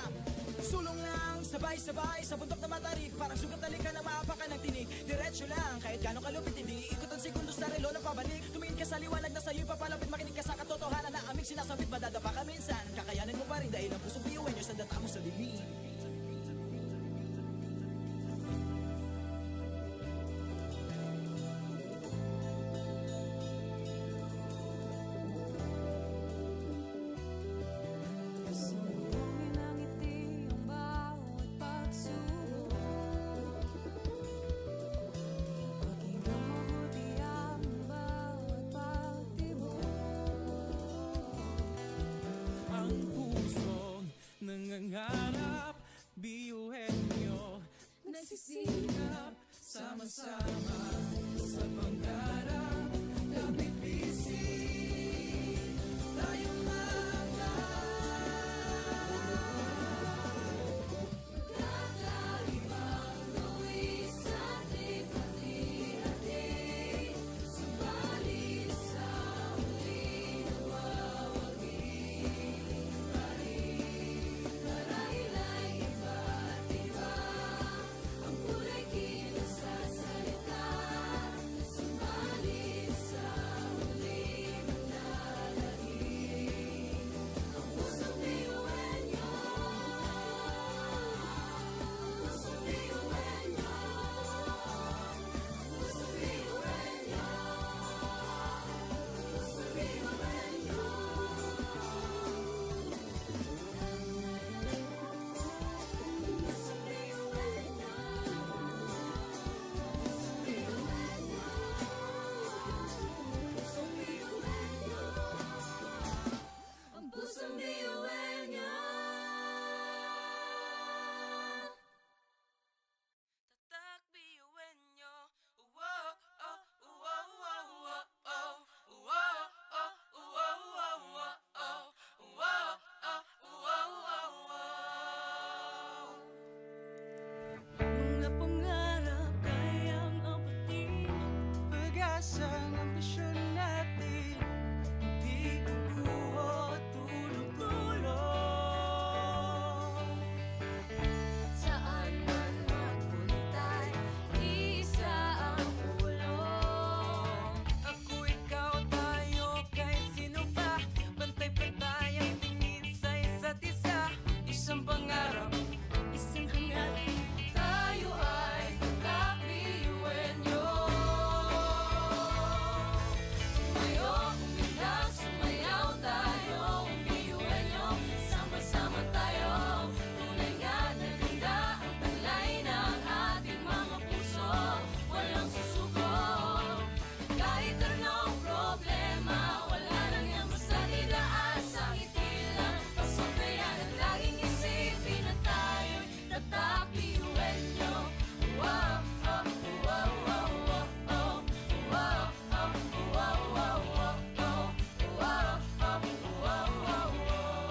Sulong lang, sabay-sabay sa bundok na matarik, parang sugat talikan na maapakan ng tinig. Diretso lang, kahit gano'ng kalupit hindi ikot ang segundo sa relo na pabalik. Tumingin ka sa liwanag na sa'yo'y papalapit, makinig ka sa katotohanan na aming sinasabit. Madadapa ka minsan, kakayanin mo pa rin dahil ang pusong biyuhin nyo sa data mo sa dilim. Sumbungin ang ngiti ang bawat pagsubok. Pakinggan mabuti ang bawat pagtibok. Ang pusong nangangarap, biyuhin nyo, Nagsisikap sama-sama sa pangarap. Kapit bisig, tayong mga kakaibang luwi sa lipat-hati. Subalit sa huli nawawagi pa rin. Marahil ay iba't iba ang kulay kilos sa salita. Subalit sa huli manlalahim ang pusong biyuhin nyo. Pusong biyuhin nyo. Pusong biyuhin nyo. Pusong biyuhin nyo. Pusong biyuhin nyo. Pusong biyuhin nyo. Ang pusong biyuhin nyo. Tatak biyuhin nyo. Wow, oh, wow, wow, wow, oh. Wow, oh, wow, wow, wow, oh. Wow, oh, wow, wow, wow. Mga pangarap kayang abutin. pag-asa ng ambisyon natin, hindi kukuha tulog-tulog. Saan man magpuntay, isa ang ulong. Ako, ikaw, tayo, kahit sino pa. Pantay-pantay ang tingin sa isa't isa. Isang pangarap, isang hangarap. Tayo ay kakabiyuhin nyo. Tumayo, umilag, sumayaw tayo. Biyuhin nyo, sama-sama tayo. Tunay nga na ganda ang talay ng ating mga puso. Walang susuko. Kahit anong problema, wala lang yan basta didaan sa ngiti lang. Pasabayan at laging isipin na tayo'y tatak biyuhin nyo. Wow, oh, wow, wow, wow, oh. Wow, oh, wow, wow, wow, oh. Wow, oh, wow, wow, wow.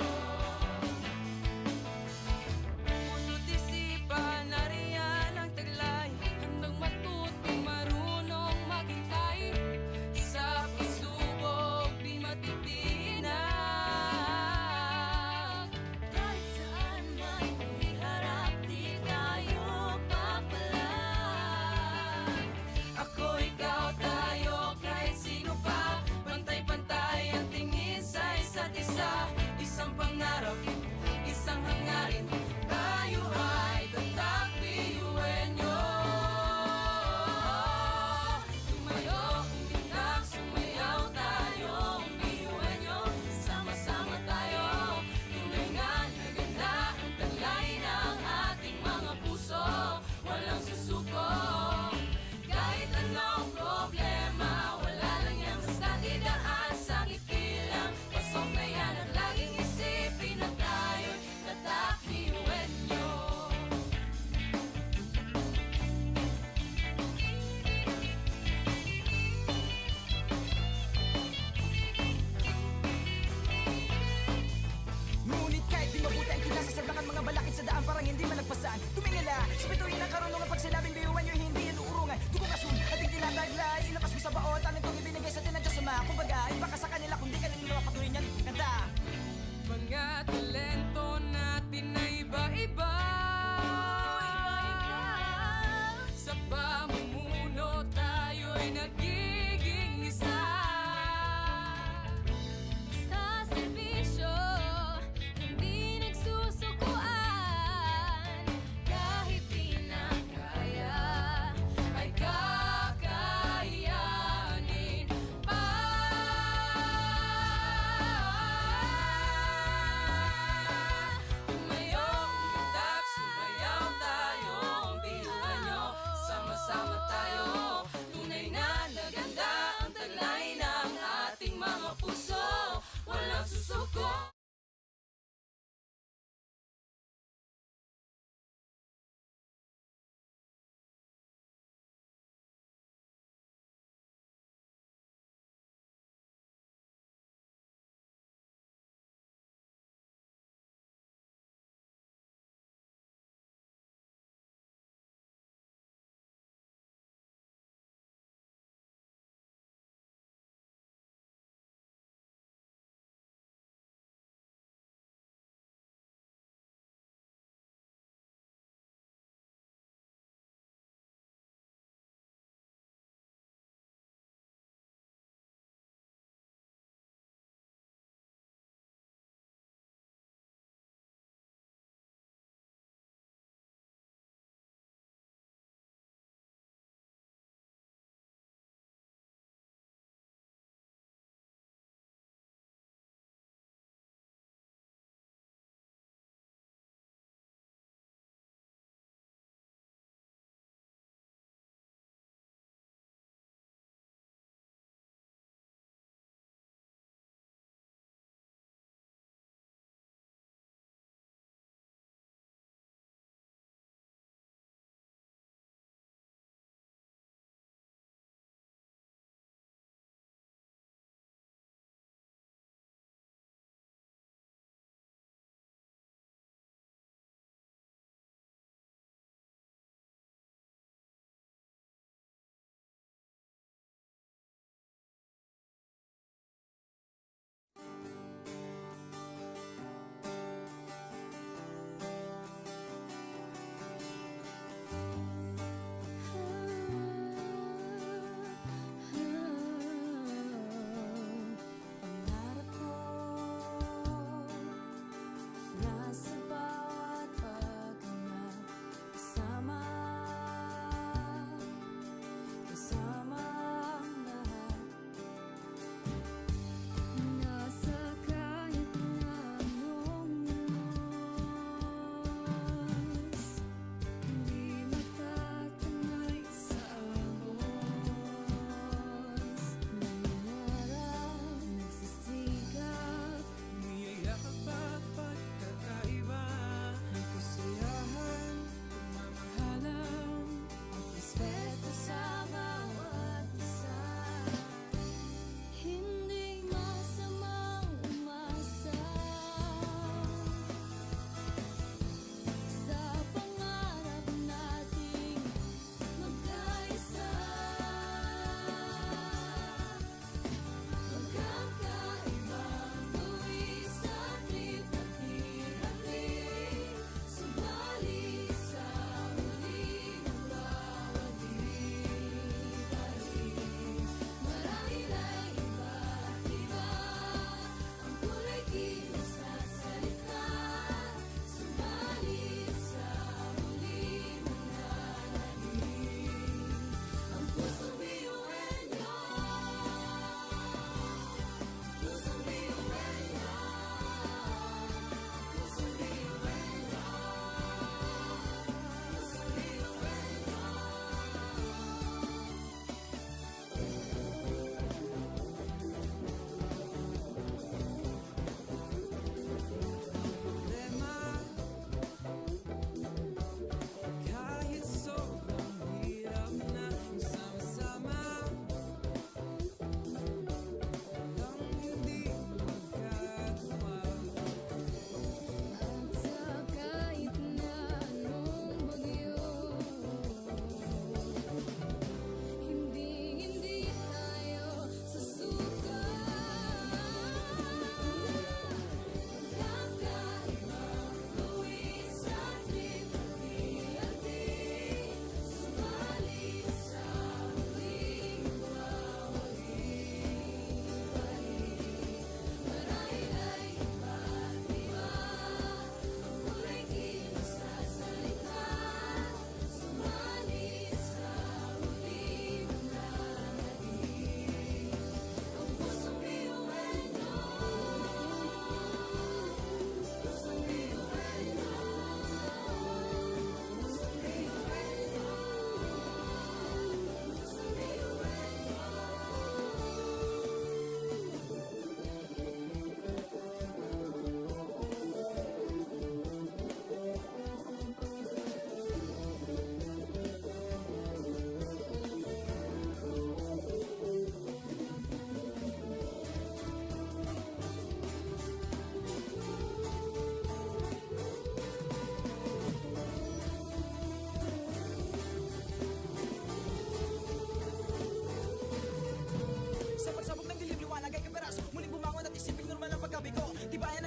Puso't isipan, nariyan ang taglay. Handang matuto, marunong maghintay. Sa pagsubok, di matitinag. Kahit saan man iharap, di tayo papalag. Ako, ikaw, tayo, kahit sino pa. Pantay-pantay ang tingin sa isa't isa. Isang pangarap, isang hangarin. Tayo ay tatak biyuhin nyo. Tumayo, umilag, sumayaw tayo. Biyuhin nyo, sama-sama tayo. Tunay nga na ganda ang talay ng ating mga puso. Walang susuko. Kahit anong problema, wala lang yan basta didaan sa ngiti lang. Pasok na yan at laging isipin na tayo'y tatak biyuhin nyo. Ngunit kahit di mabuti ang kinasasabakan mga balakid sa daan parang hindi malagpasan. Tumingala, sa bituin ng karunungan pag sinabing biyuhan nyo hindi yan uurungan. Dugo kasun, ating tinataglay, ilapas mo sa baon, tanong kong ibinigay sa atin ng Diyos Ama. Kumbaga, iba ka sa kanila kung di ka nila mapatuloy niyan kanta. Mga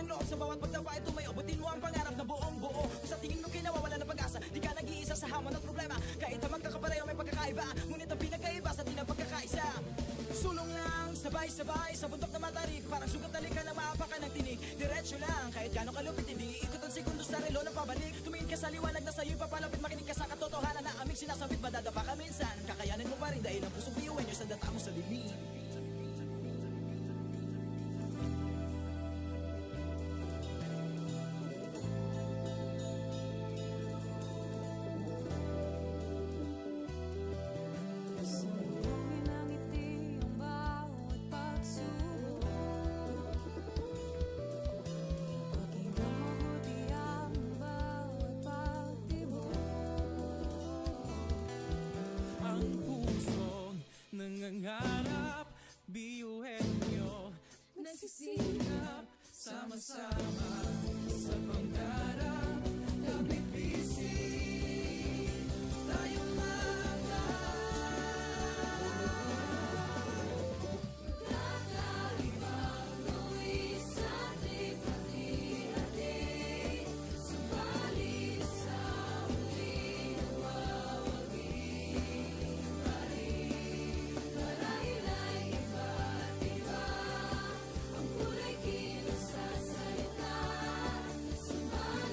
loob sa bawat pagtapa ay tumayo. Butin mo ang pangarap na buong buo. Kung sa tingin mo kinawawala ng pag-asa, di ka nag-iisa sa hamon at problema. Kahit ang magkakapareho may pagkakaiba, ngunit ang pinagkaiba sa di ng pagkakaisa. Sulong lang, sabay-sabay sa bundok na matarik. Parang sugat na lika na maapakan ng tinig. Diretso lang, kahit gano'ng kalupit, hindi ikot ang segundo sa relo ng pabalik. Tumingin ka sa liwanag na sa'yo'y papalapit. Makinig ka sa katotohanan na aming sinasabit. Madadapa ka minsan, kakayanin mo pa rin dahil ang pusong biyuin nyo sa data mo sa lilim. Sumugin ang ngiti ang bawat pagsubok. Pakinggan mabuti ang bawat pagtibok. Ang pusong nangangarap, biyuhin nyo. Nagsisikap Sama-sama sa pangarap, kapit bisig, tayong Kakaibang luwi sa ating pati-hati. Subalit sa huli nawawagi pa rin. Marahil ay iba't iba ang kulay kilos sa salita. Subalit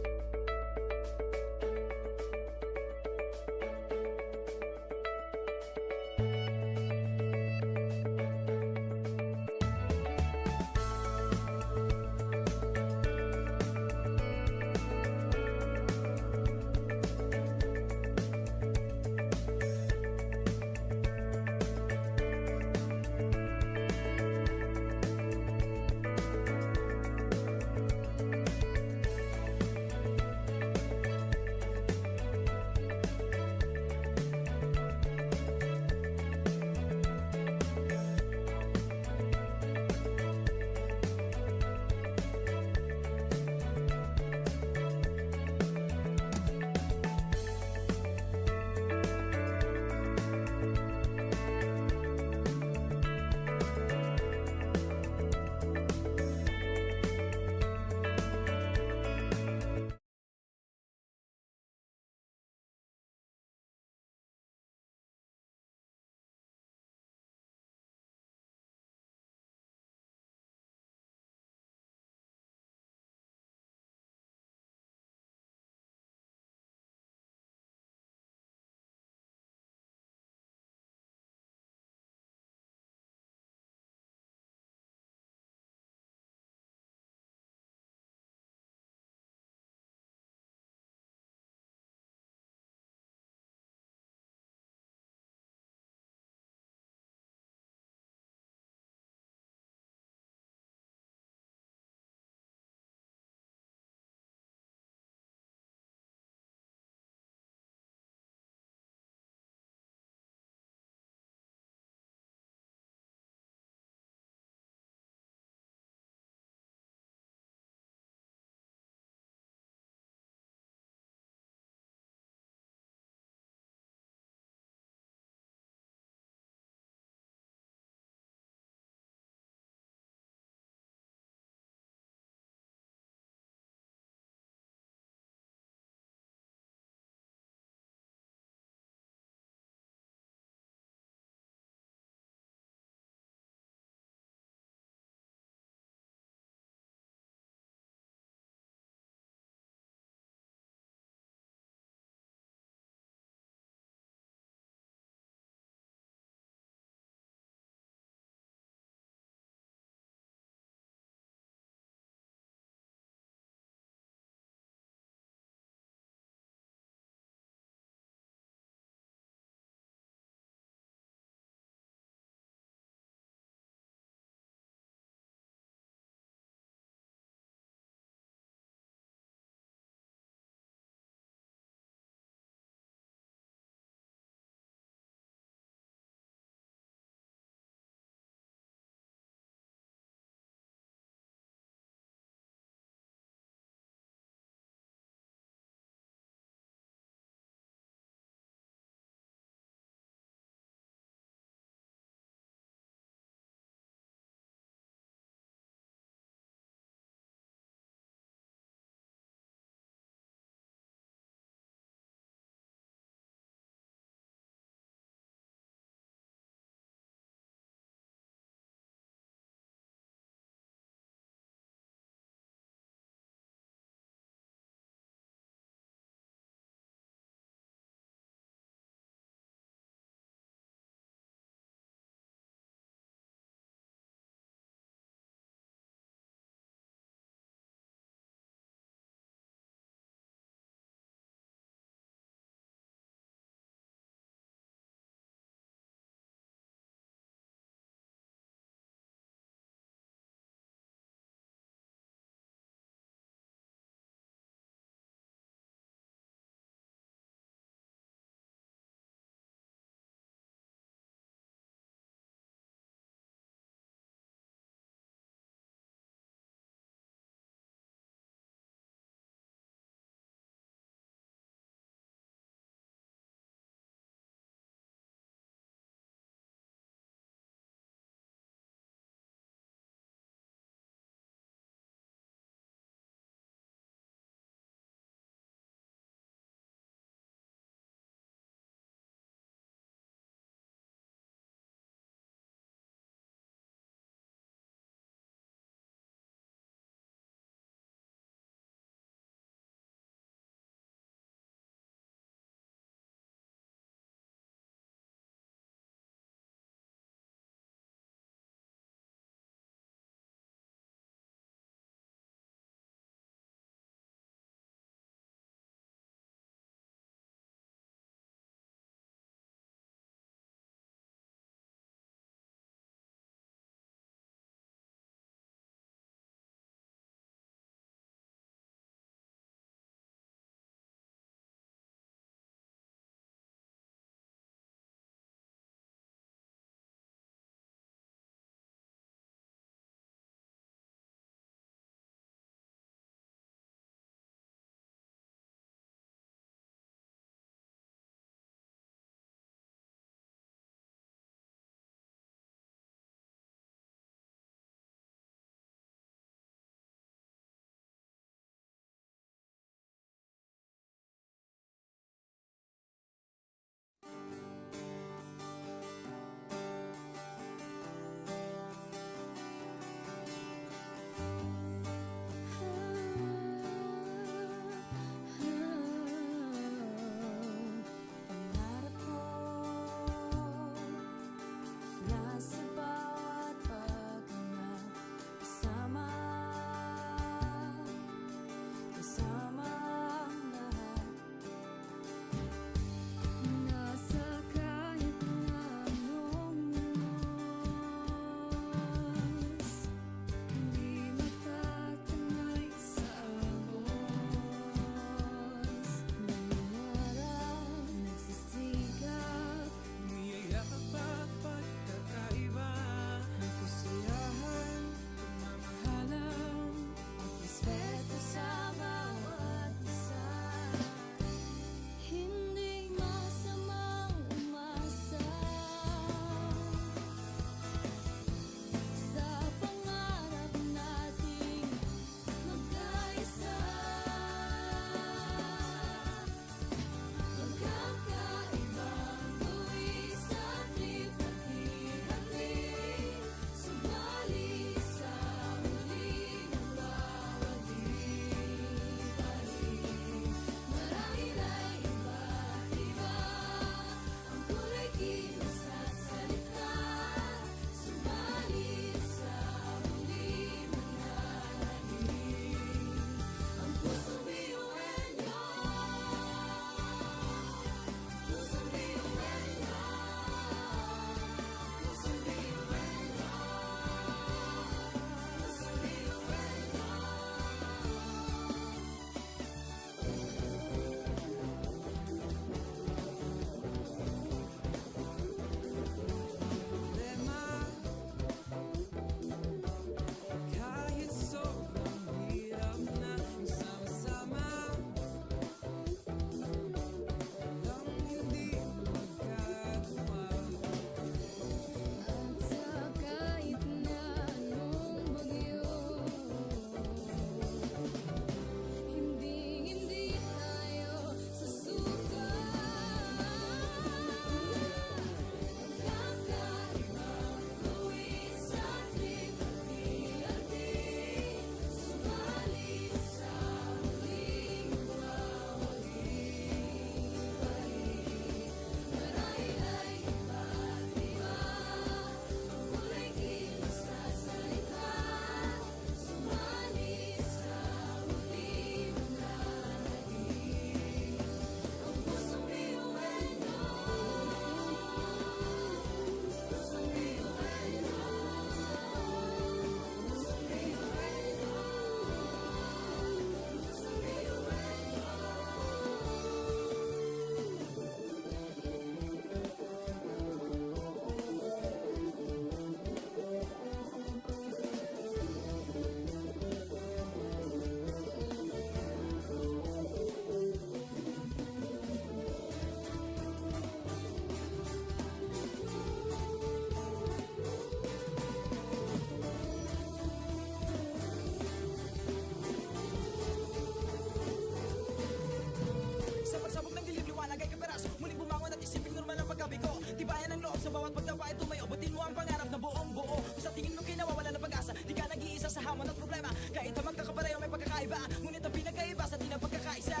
Pagtapain tumayo, butin mo ang pangarap na buong buo. Kung sa tingin mo kinawawala ng pag-asa, di ka nag-iisa sa hamon at problema. Kahit ang magkakapareho may pagkakaiba, ngunit ang pinagkaiba sa di na pagkakaisa.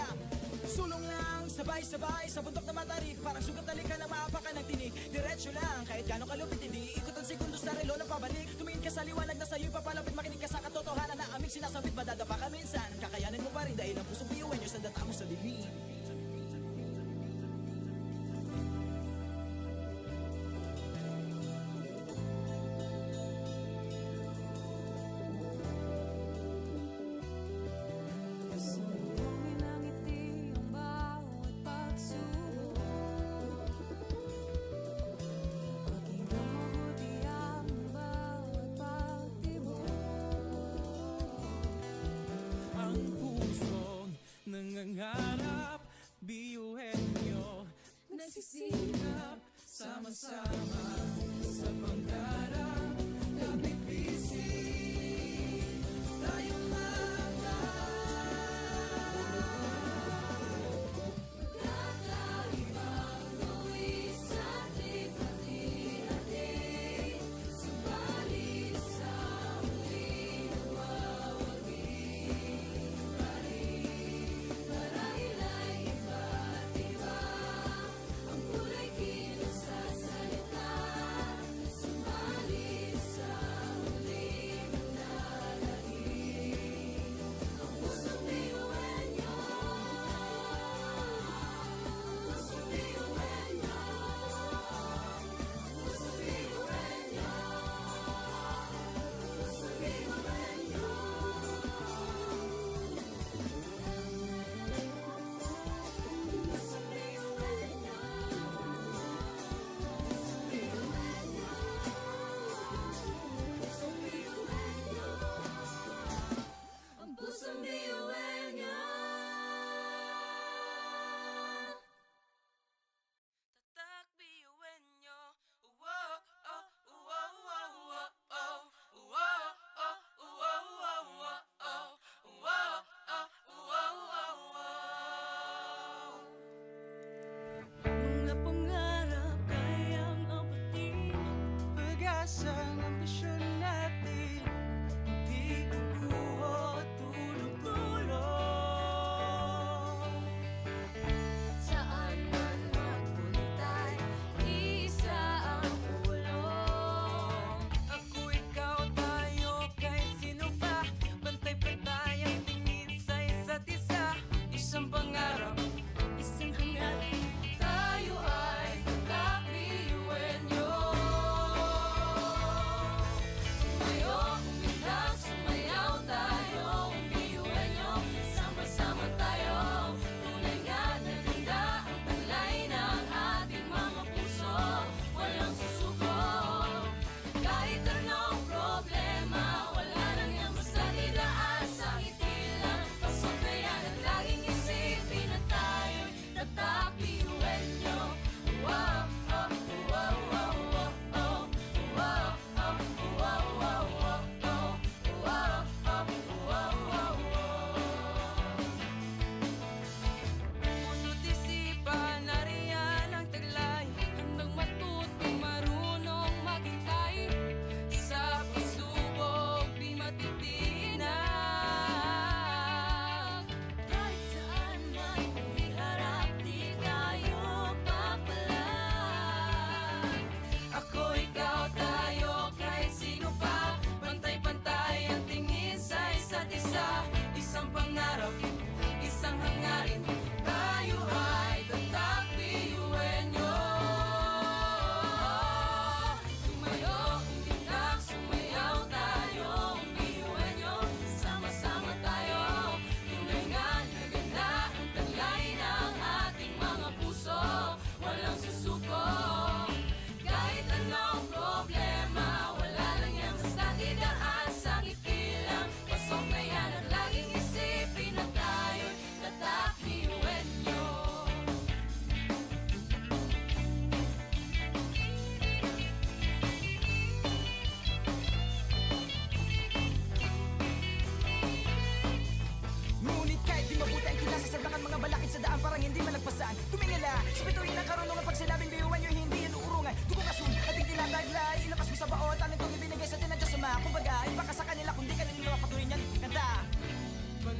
Sulong lang, sabay-sabay sa bundok na matarik. Parang sugat na lika na maapakan ng tinig. Diretso lang, kahit gano'ng kalupit, hindi ikot ang segundo sa relo ng pabalik. Tumingin ka sa liwanag na sa'yo'y papalapit, makinig ka sa katotohanan na aming sinasabit. Madadapa ka minsan, kakayanin mo pa rin dahil ang pusong biyuan nyo sa data mo sa dilim. Pasalubungin ng ngiti ang bawat pagsubok. Pakinggan mabuti ang bawat pagtibok. Ang pusong nangangarap, biyuhin nyo. Nagsisikap Sama-sama sa pangarap, kapit bisig, tayong mga Kakaibang buwis at lipat-hati. Subalit sa huli nawawagi pa rin. Marahil ay iba't iba ang kulay kilos sa salita.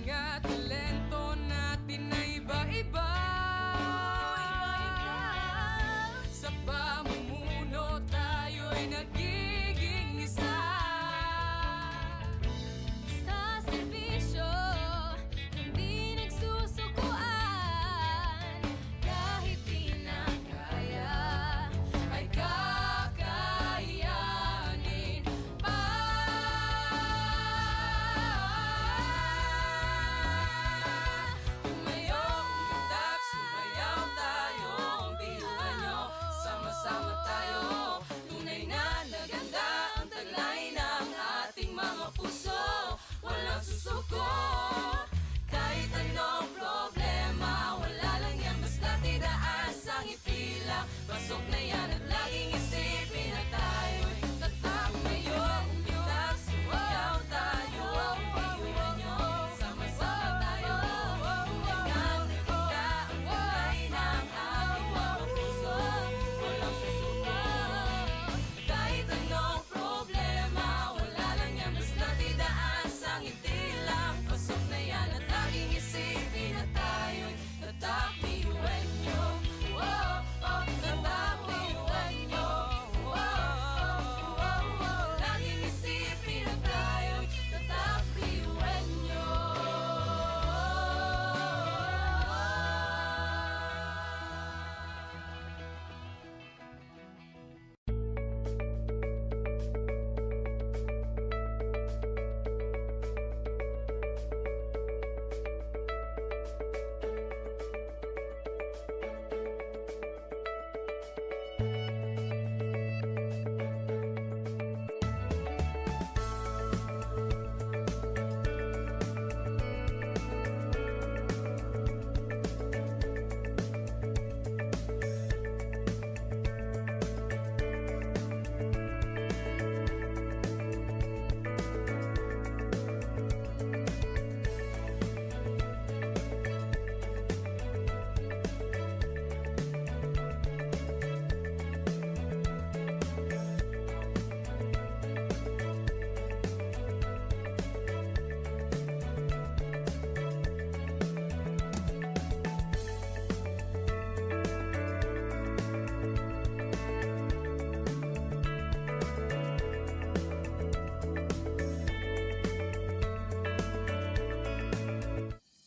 mga talento natin na iba-iba. Sa pamumuno tayo'y nagiging isa. Sa serbisyo, hindi nagsusukuan. Kahit di na kaya, ay kakayanin pa. Tumayo, umitak, sumayaw tayo. Ang biyuhan nyo, sama-sama tayo. Tunay na naganda ang taglay ng ating mga puso. Walang susuko, kahit anong problema. Wala lang yan, basta tiraas ang ipila. Pasok na yan at laging isipin na tayo'y tatak. Tumayo, umitak, sumayaw tayo. Ang biyuhan nyo, sama-sama tayo. Tunay na naganda ang taglay ng ating mga puso. Walang susuko, kahit anong problema. Wala lang yan, basta tiraas ang ipila. Pasok na yan at laging isipin na tayo'y tatak. Biyuhan nyo, oh, oh, tatak. Biyuhan nyo, oh, oh, oh, oh. Laging isipin na tayo'y tatak. Biyuhan nyo.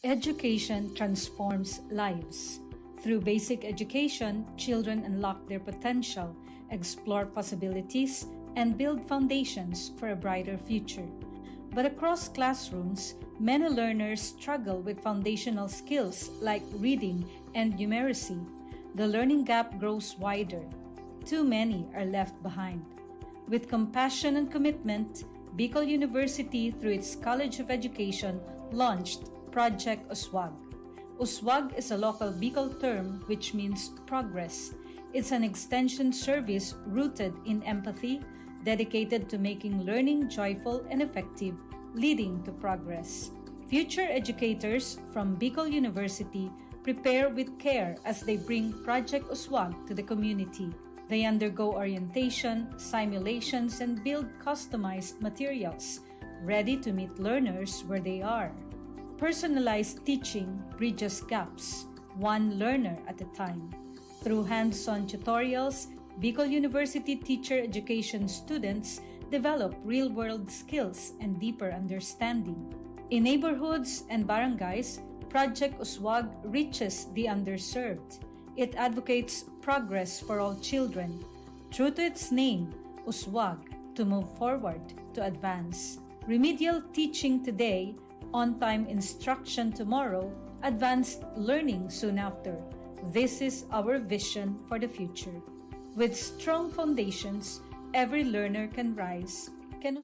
Education transforms lives. Through basic education, children unlock their potential, explore possibilities, and build foundations for a brighter future. But across classrooms, many learners struggle with foundational skills like reading and numeracy. The learning gap grows wider. Too many are left behind. With compassion and commitment, Bicol University, through its College of Education, launched Project Uswag. Uswag is a local Bicol term which means progress. It's an extension service rooted in empathy, dedicated to making learning joyful and effective, leading to progress. Future educators from Bicol University prepare with care as they bring Project Uswag to the community. They undergo orientation, simulations, and build customized materials, ready to meet learners where they are. Personalized teaching bridges gaps, one learner at a time. Through hands-on tutorials, Bicol University teacher education students develop real-world skills and deeper understanding. In neighborhoods and barangays, Project Uswag reaches the underserved. It advocates progress for all children. True to its name, Uswag, to move forward, to advance. Remedial teaching today, on-time instruction tomorrow, advanced learning soon after. This is our vision for the future. With strong foundations, every learner can rise, can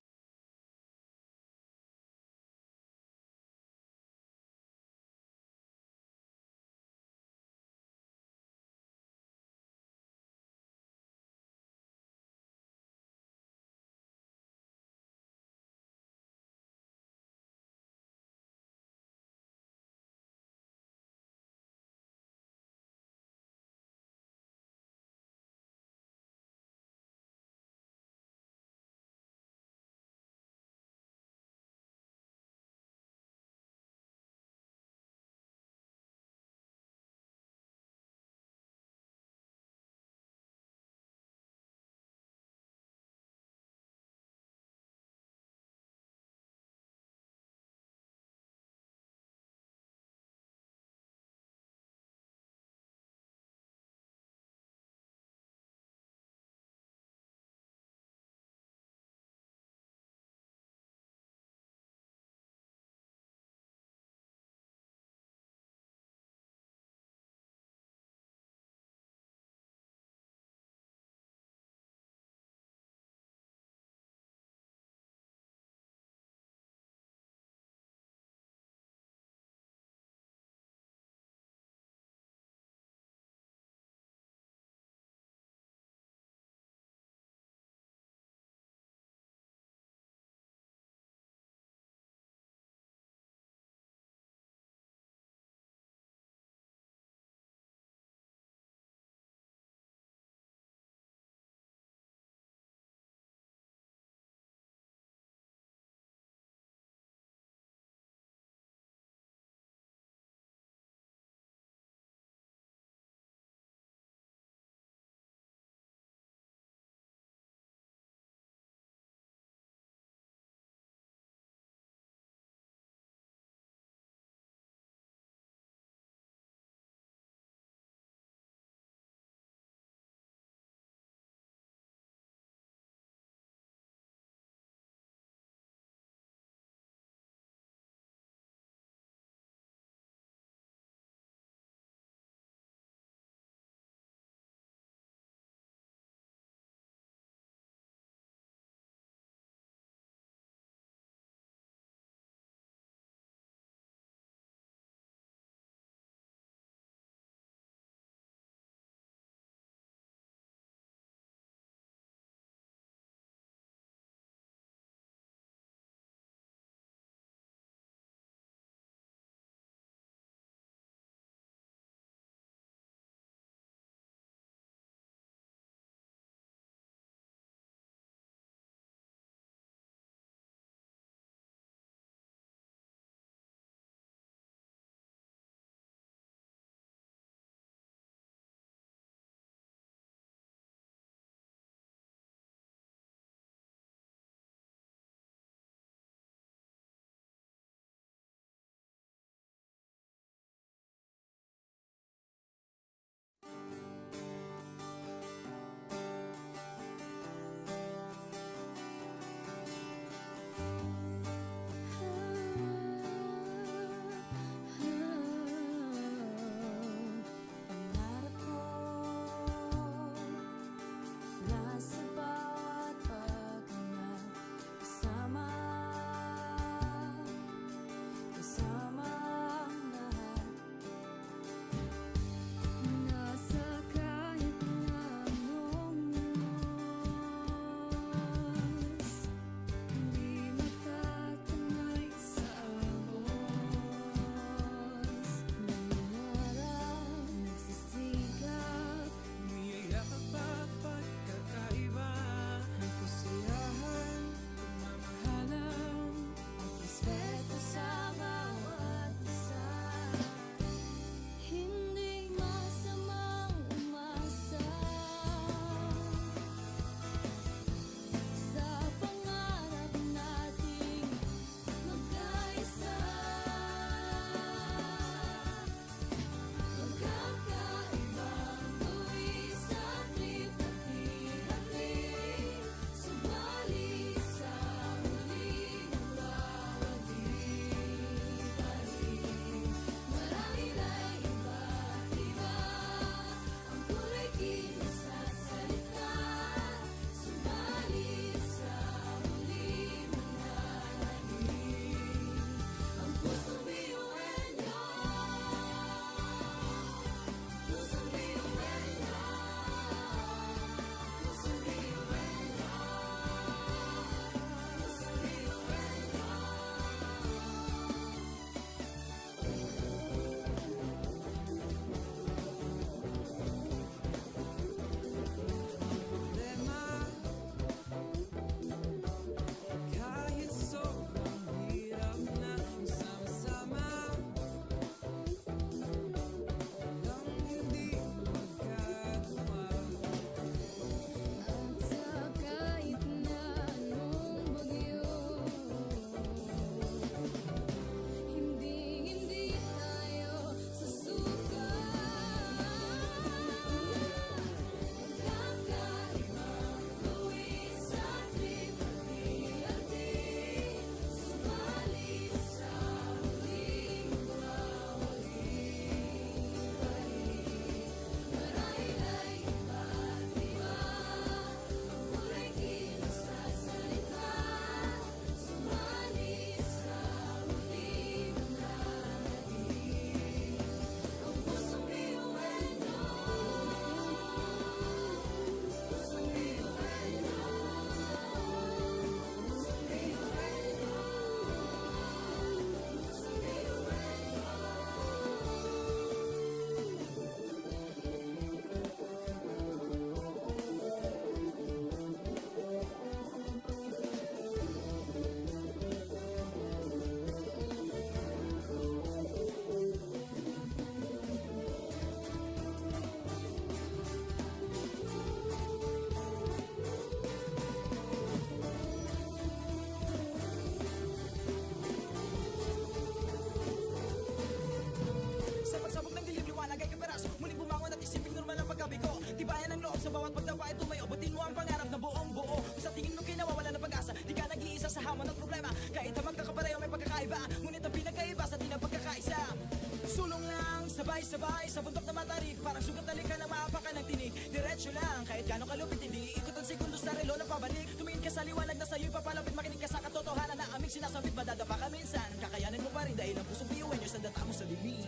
Sabay-sabay sa bundok na matarik, parang sugat na lika na maapakan ng tinig. Diretso lang, kahit gano'ng kalupit, hindi ikot ang segundo sa relo na pabalik. Tumingin ka sa liwanag na sa'yo'y papalapit, makinig ka sa katotohanan na aming sinasabit. Madadapa ka minsan, kakayanin mo pa rin dahil ang pusong biyuan nyo sa data mo sa bibig.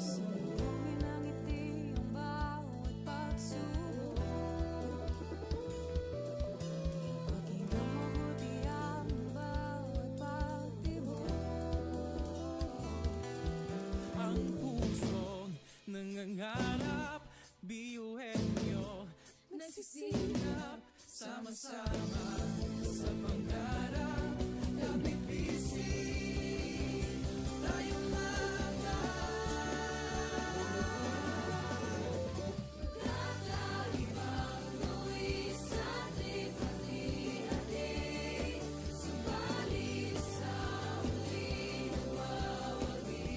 Subuhin ang ngiti ang bawat pagsubok. Pakinggan mabuti ang bawat pagtibok. Ang pusong nangangarap, biyuhin nyo, Nagsisilap, sama-sama sa pangarap. Napipising tayong mga kakaibang luwis at lipat-lihatin. Subalit sa huli nagwawagi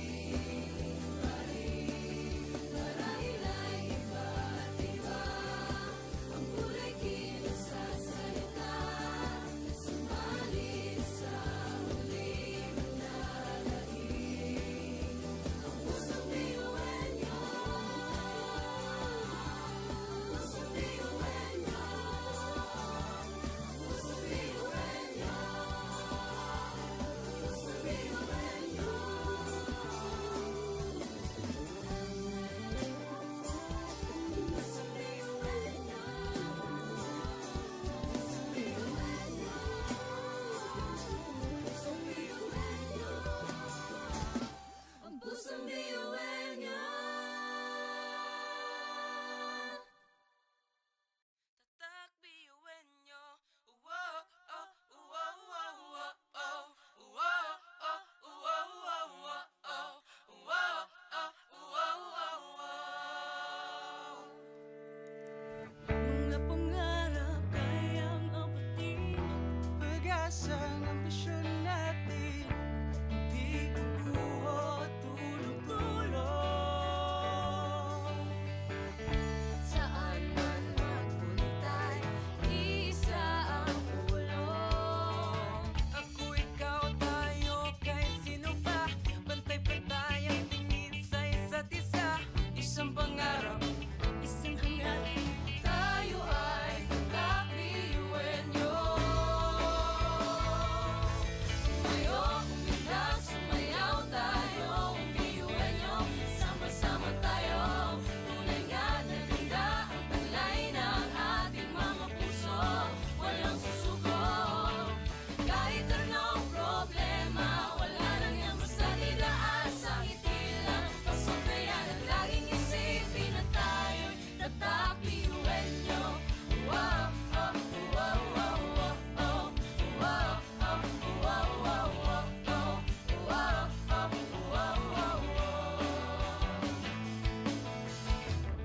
pa rin. Marahil ay iba't iba ang kulay kilos sa salita. Subalit sa huli manlalahim ang pusong biyuhan niyo. Pusong biyuhan niyo. Pusong biyuhan niyo. Pusong biyuhan niyo. Pusong biyuhan niyo. Pusong biyuhan niyo. Ang pusong biyuhan niyo. Tatak biyuin nyo. Wow, oh, wow, wow, wow, oh. Wow, oh, wow, wow, wow, oh. Wow, oh, wow, wow, wow. Mga pangarap kayang abutin. pag-asa ng ambisyon natin, di kukuha tulog-tulog. Saan man magpuntay, isa ang ulo. Ako, ikaw, tayo, kahit sino pa. Pantay-pantay ang tingin sa isa't isa. Isang pangarap, isang hangarin. Tayo ay kakbiyuhin niyo. Tumayo, umilag, sumayaw tayo. Biyuhin niyo, sama-sama tayo. Tunay nga na ganda ang taglay ng ating mga puso. Walang susuko. Kahit anong problema, wala lang yan basta didaan sa ngiti lang. Pasabayan at laging isipin na tayo'y tatak biyuhin niyo. Wow, oh, wow, wow, wow, oh. Wow, oh, wow, wow, wow, oh. Wow, oh, wow, wow, wow.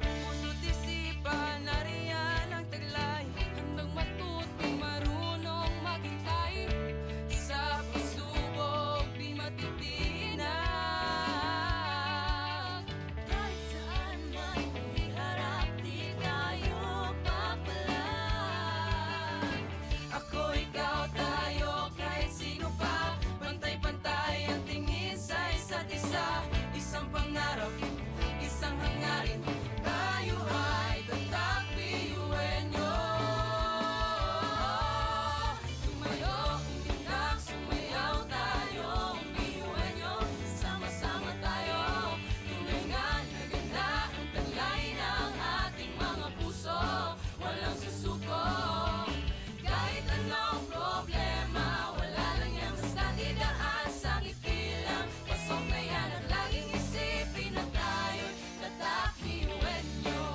Puso't isipan, nariyan ang taglay. Handang matutong marunong maghintay. Sa pagsubok, di matitinag. Kahit saan man iharap, di tayo papalag. Ako, ikaw, tayo, kahit sino pa. Pantay-pantay ang tingin sa isa't isa. Isang pangarap, isang hangarin. Tayo ay tatak biyuhin nyo. Tumayo, umilag, sumayaw tayo. Biyuhin niyo, sama-sama tayo. Tunay nga na ganda ang taglay ng ating mga puso. Walang susuko. Kahit anong problema, wala lang yan basta didaan sa ngiti lang. Pasok na yan at laging isipin na tayo'y tatak biyuhin niyo.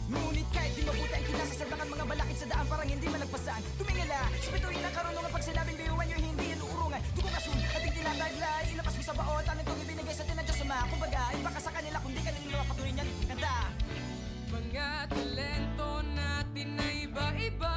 Ngunit kahit di mabuti ang kinasasaglakan mga balakid sa daan parang hindi malagpasan. Tumingala sa bituin ng karunungan pag sinabing biyuhan nyo hindi yan uurungan. Dugo kasun, ating tinataglay, ilapas mo sa baot, ang itong ibinigay sa atin ng Diyos Ama. Kumbaga, iba ka sa kanila kung di ka nila patuloy niyan. Kanta! Mga talento natin na iba-iba.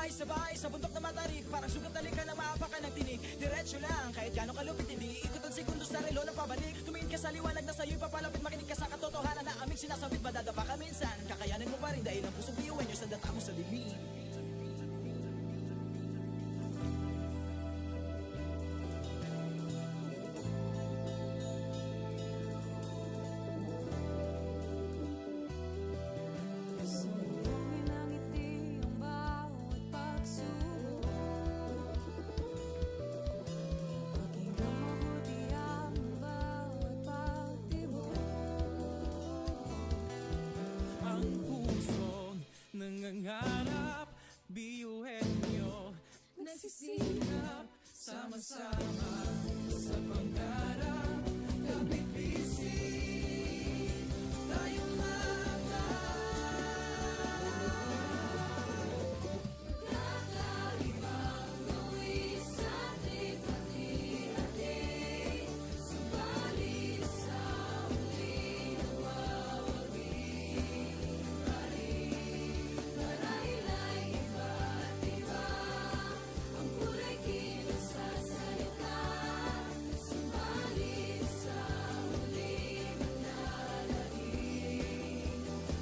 Sabay-sabay sa bundok na matarik, parang sugat na lika ng maapakan ng tinig. Diretso lang, kahit gano'ng kalupit, hindi ikot ang segundo sa relo ng pabalik. Tumingin ka sa liwanag na sa'yo'y papalapit, makinig ka sa katotohanan na aming sinasabit. Madadapa ka minsan, kakayanin mo pa rin dahil ang pusong biyuin nyo sa data mo sa dilim. Sumulungin ang ngiti ang bawat pagsubok. Pakinggang mabuti ang bawat pagtibok. Ang pusong nangangarap, biyuhin nyo Nagsisilap sama-sama sa pangarap. Kapit-bisig tayong Kakaibang luwis sa ating pati-hati. Subalit sa huli nawawagi. Marahil ay iba't iba ang kulay kilos sa salita. Subalit sa huli manlalangin.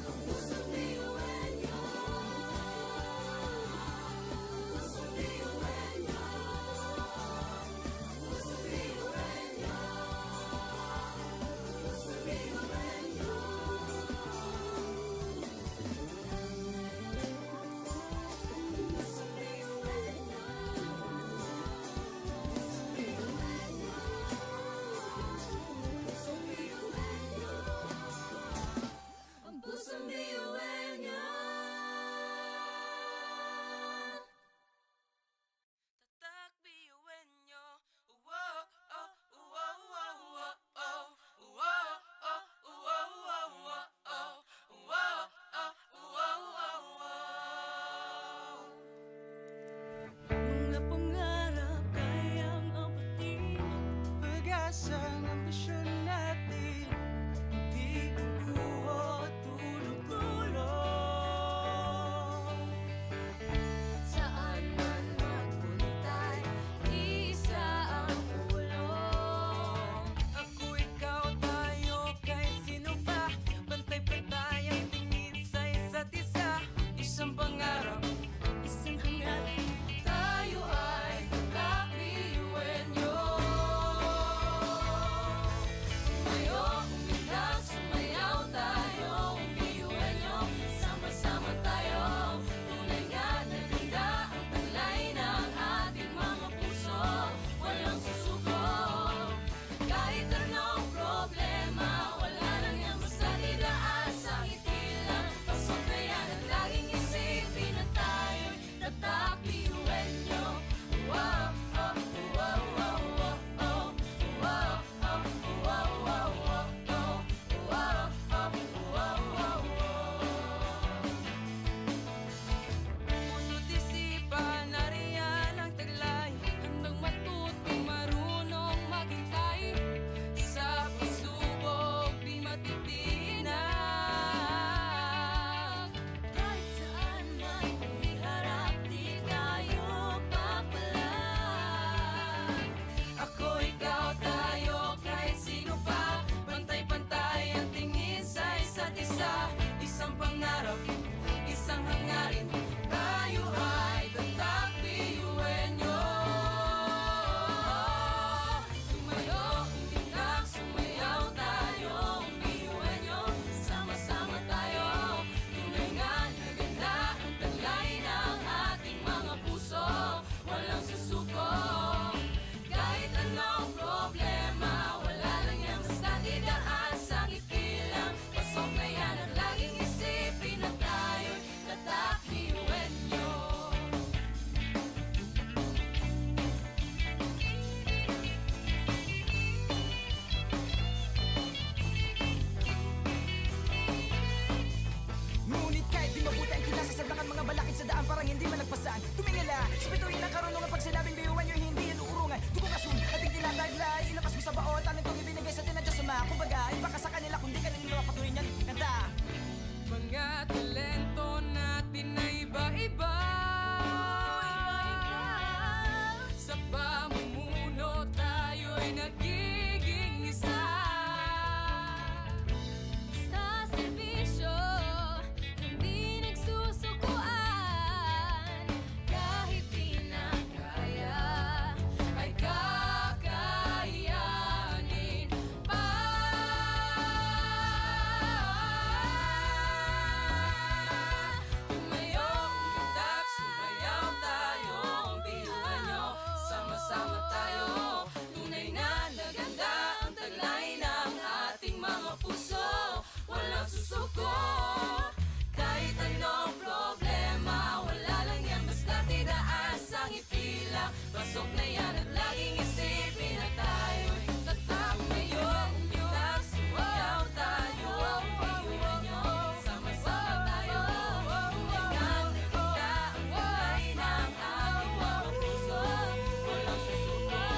Ang pusong biyuin nyo. Pusong biyuin nyo. Pusong biyuin nyo. Pusong biyuin nyo. Pusong biyuin nyo. Pusong biyuin nyo. Ang pusong biyuin nyo. Tatak biyuin nyo. Wow, oh, wow, wow, wow, oh. Wow, oh, wow, wow, wow, oh. Wow, oh, wow, wow, wow. Mga pangarap kayang apatin. pag-asa ng ambisyon natin. Di kukuha tulog-tulog. Saan man magpuntay, isa ang ulong. Ako, ikaw, tayo, kahit sino pa. Pantay-pantay ang tingin sa isa't isa. Isang pangarap, isang hangarin. Tayo ay kakabiyuin nyo. Tumayo, umilag, sumayaw tayo. Biyuin nyo, sama-sama tayo. Tunay nga na ganda ang taglay ng ating mga puso. Walang susuko. Kahit anong problema, wala lang yan basta didaan sa ngiti lang. Pasok na yan at laging isipin na tayo'y tatak biyuin nyo. Wow, oh, wow, wow, wow, oh. Wow, oh, wow, wow, wow, oh. Wow, oh, wow, wow, wow. Puso't isipan, nariyan ang taglay. Handang matutong marunong maghintay. Sa pagsubok, di matitinag. Kahit saan man iharap, di tayo papalag. Ako, ikaw, tayo, kahit sino pa. Pantay-pantay ang tingin sa isa't isa. Isang pangarap, isang hangarin. Tayo ay tatak biyuin nyo. Tumayo, umilag, sumayaw tayo. Biyuin nyo, sama-sama tayo. Tunay nga na ganda ang taglay ng ating mga puso. Walang susuko. Kahit anong problema, wala lang yan basta didaan sa ngiti lang. Pasok na yan at laging isipin na tayo'y tatak biyuin nyo. Ngunit kahit di mabuti ang kinasasaglakan mga balakid sa daan, parang hindi man nagpasan. Tumingala sa bituin ng karunungan, pag sinabing biyuan nyo, hindi yan uurungan. Tugong asun, ating tinataglay, ilabas mo sa baon, talentong ibinigay sa tinadya sa mga. Kumbaga, iba ka sa kanila, kundi ka nila patuloy niyan. Kanta! Mga talento natin na iba-iba. sa ngiti lang. Pasok na yan at laging isipin na tayo'y tatak ngayon. Nagsumayaw tayo, piyuhan nyo. Sama-sama tayo, tulingan na kita. Ang kulay ng ating mga puso, walang susuko.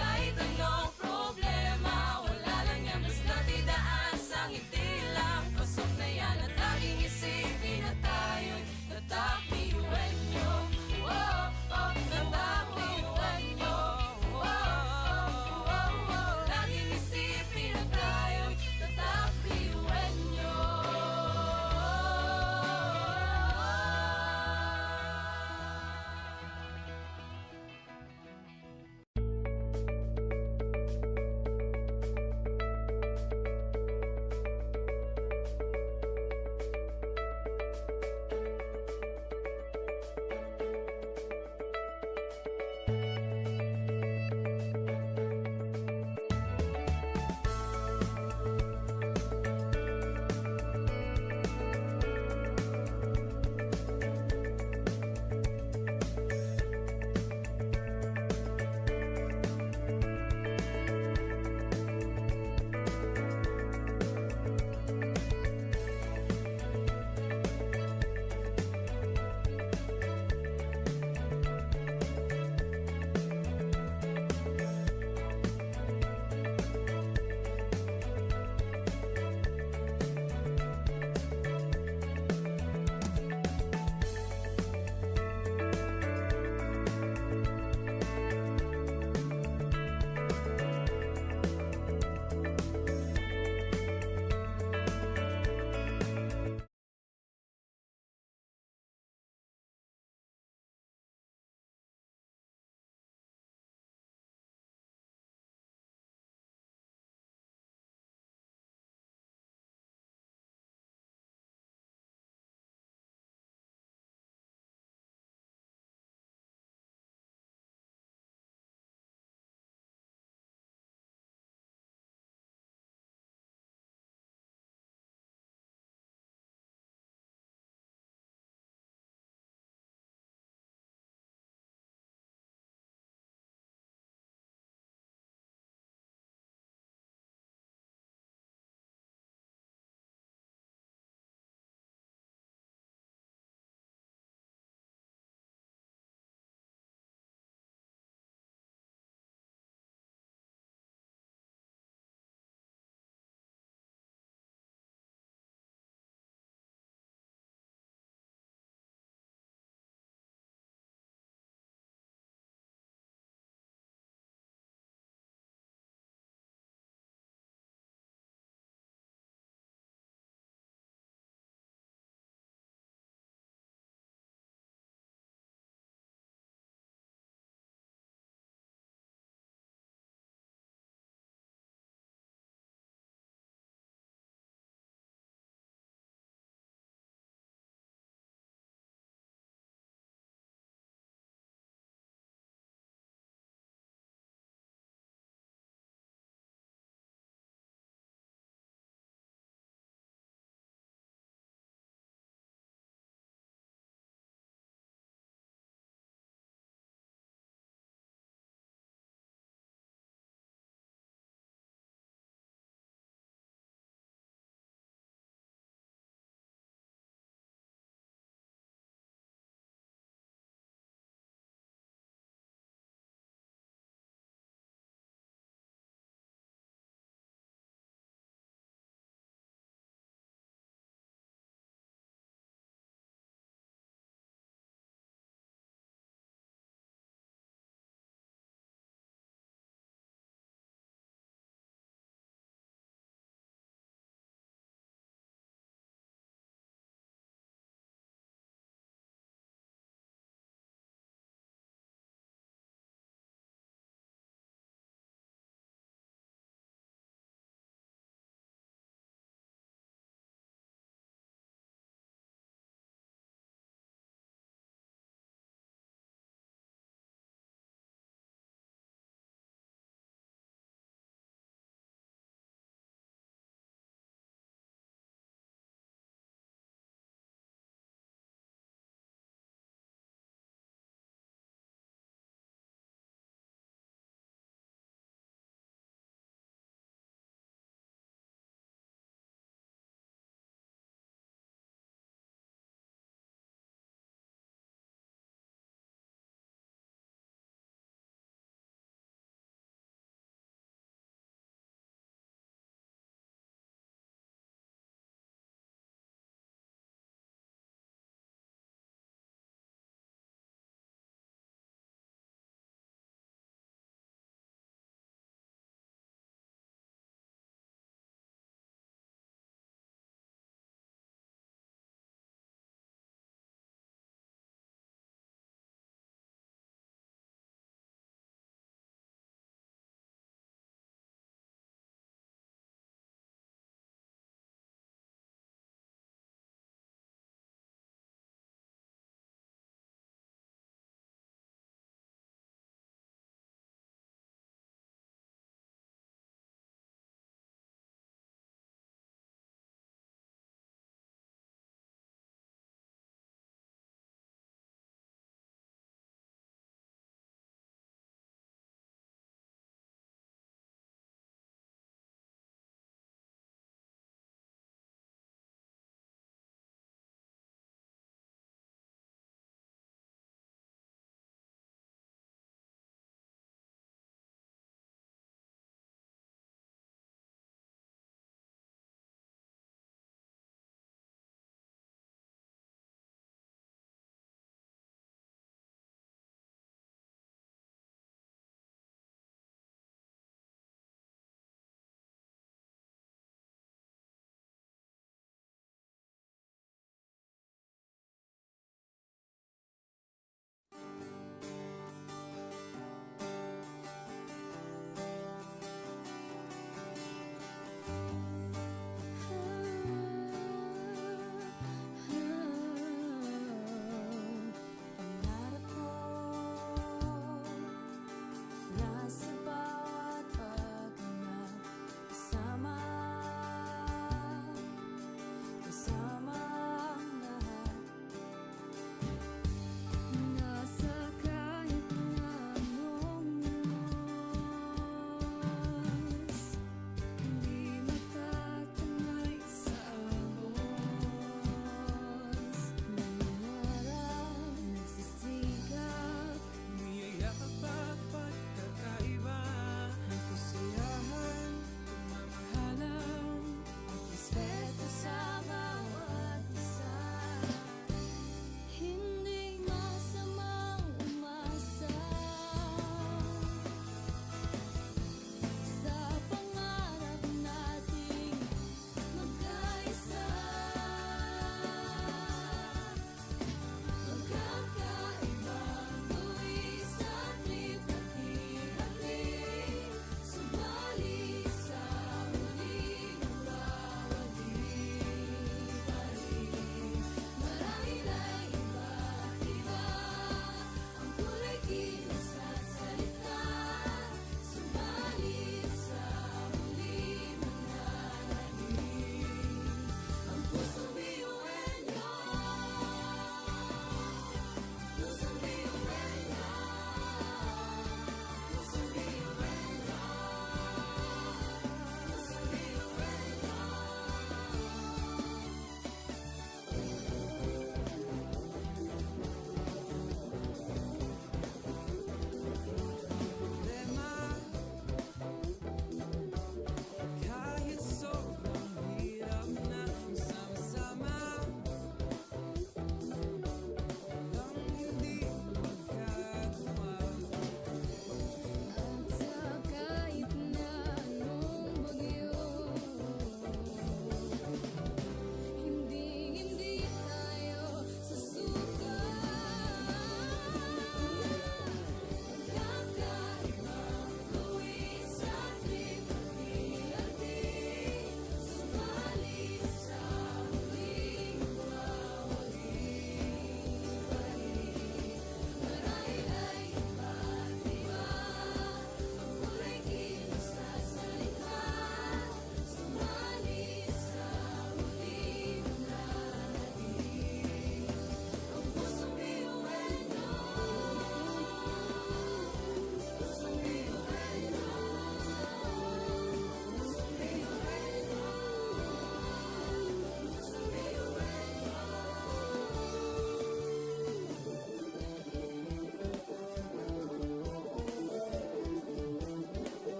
Kahit anong problema, wala lang yan, basta't idaan sa ngiti lang. Pasok na yan at laging isipin na tayo'y tatak, piyuhan nyo. Oh, oh, tatak, piyuhan nyo.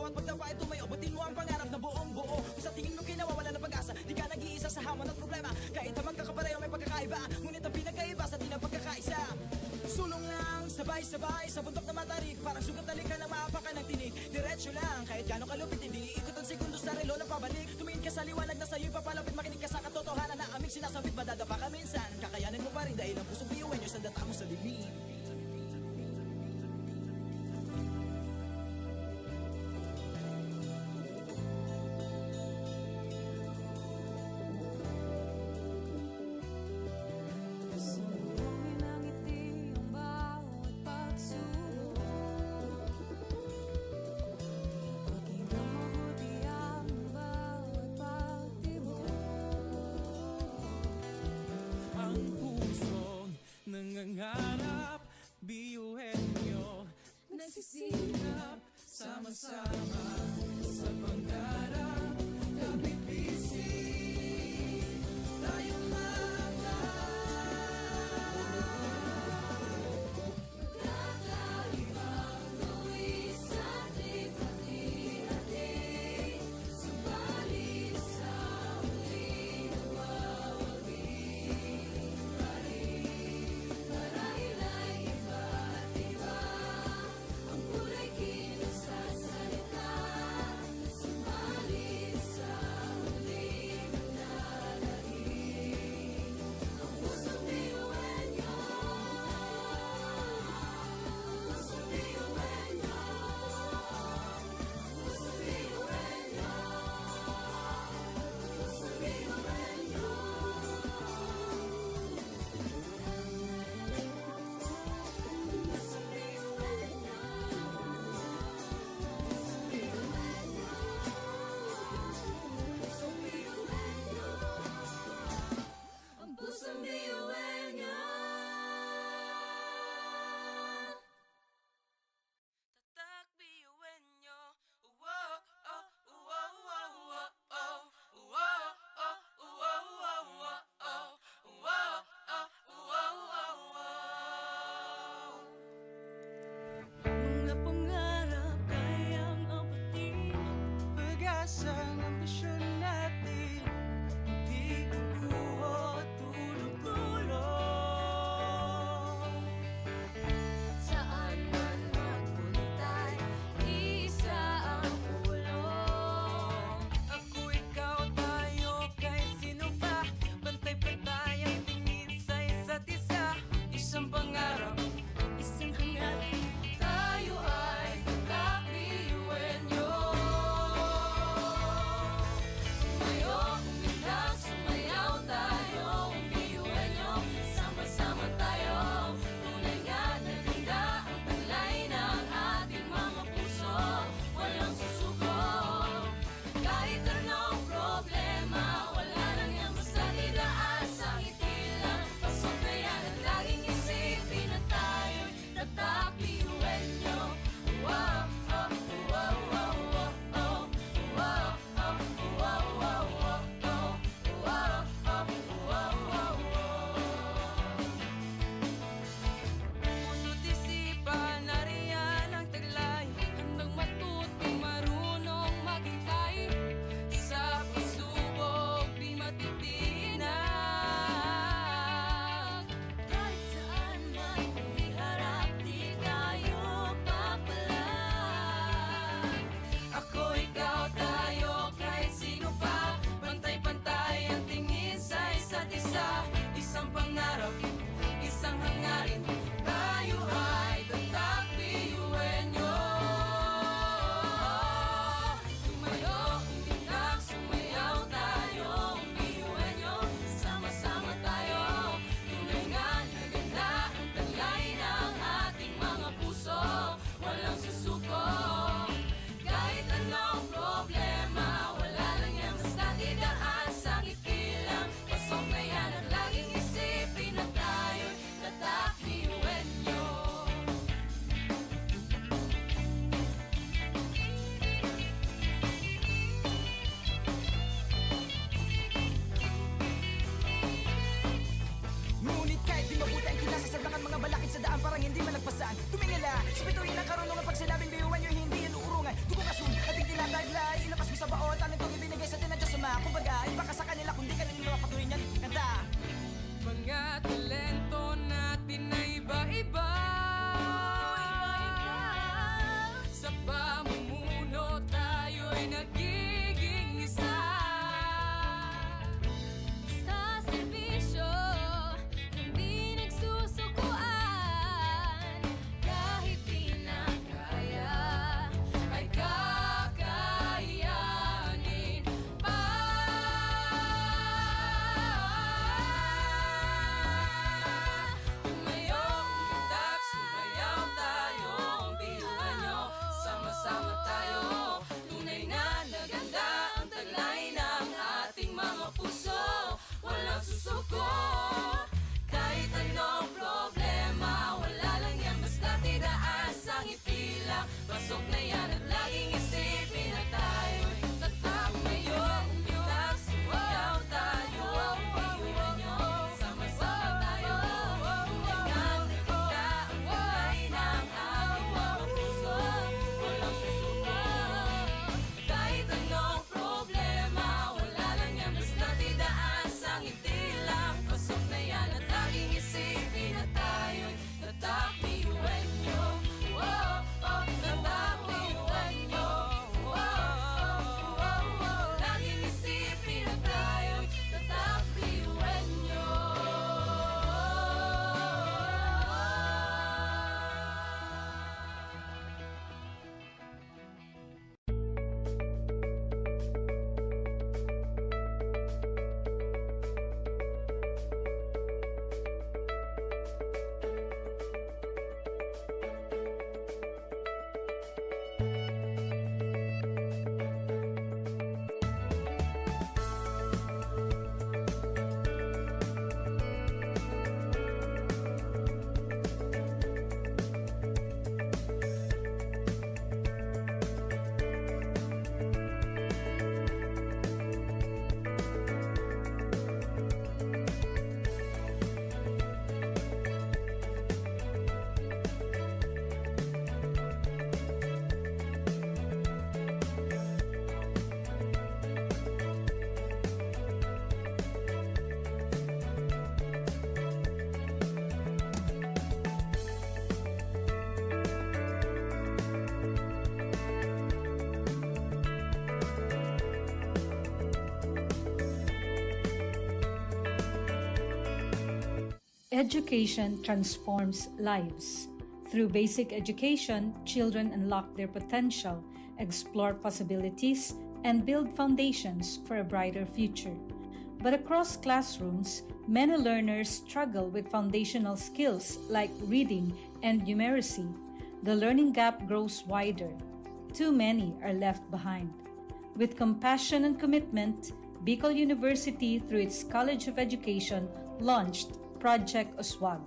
bawat pagtapa ay tumayo. Butin mo ang pangarap na buong buo. Kung sa tingin mo kinawawala ng pag-asa, di ka nag-iisa sa hamon at problema. Kahit ang magkakapareho may pagkakaiba, ngunit ang pinagkaiba sa di na pagkakaisa. Sulong lang, sabay-sabay sa bundok na matarik. Parang sugat na ka ng maapakan ng tinig. Diretso lang, kahit gano'ng kalupit, hindi ikot ang segundo sa relo na pabalik. Tumingin ka sa liwanag na sa'yo'y papalapit. Makinig ka sa katotohanan na aming sinasabit. Madadapa ka minsan, kakayanin mo pa rin dahil ang pusong piyuwen nyo sa data mo sa dilim. Sumulungin ang ngiti ang bawat pagsubok. Pakinggan mabuti ang bawat pagtibok. Ang pusong nangangarap, biyuhin nyo. Nagsisikap Sama-sama sa pangarap, kapit-bisig tayong Kakaibang luwis at ipati-hati. Subalit sa huli nawawagi. Marahil ay iba't iba ang kulay kilos sa salita. Subalit Education transforms lives. Through basic education, children unlock their potential, explore possibilities, and build foundations for a brighter future. But across classrooms, many learners struggle with foundational skills like reading and numeracy. The learning gap grows wider. Too many are left behind. With compassion and commitment, Bicol University, through its College of Education, launched Project Uswag.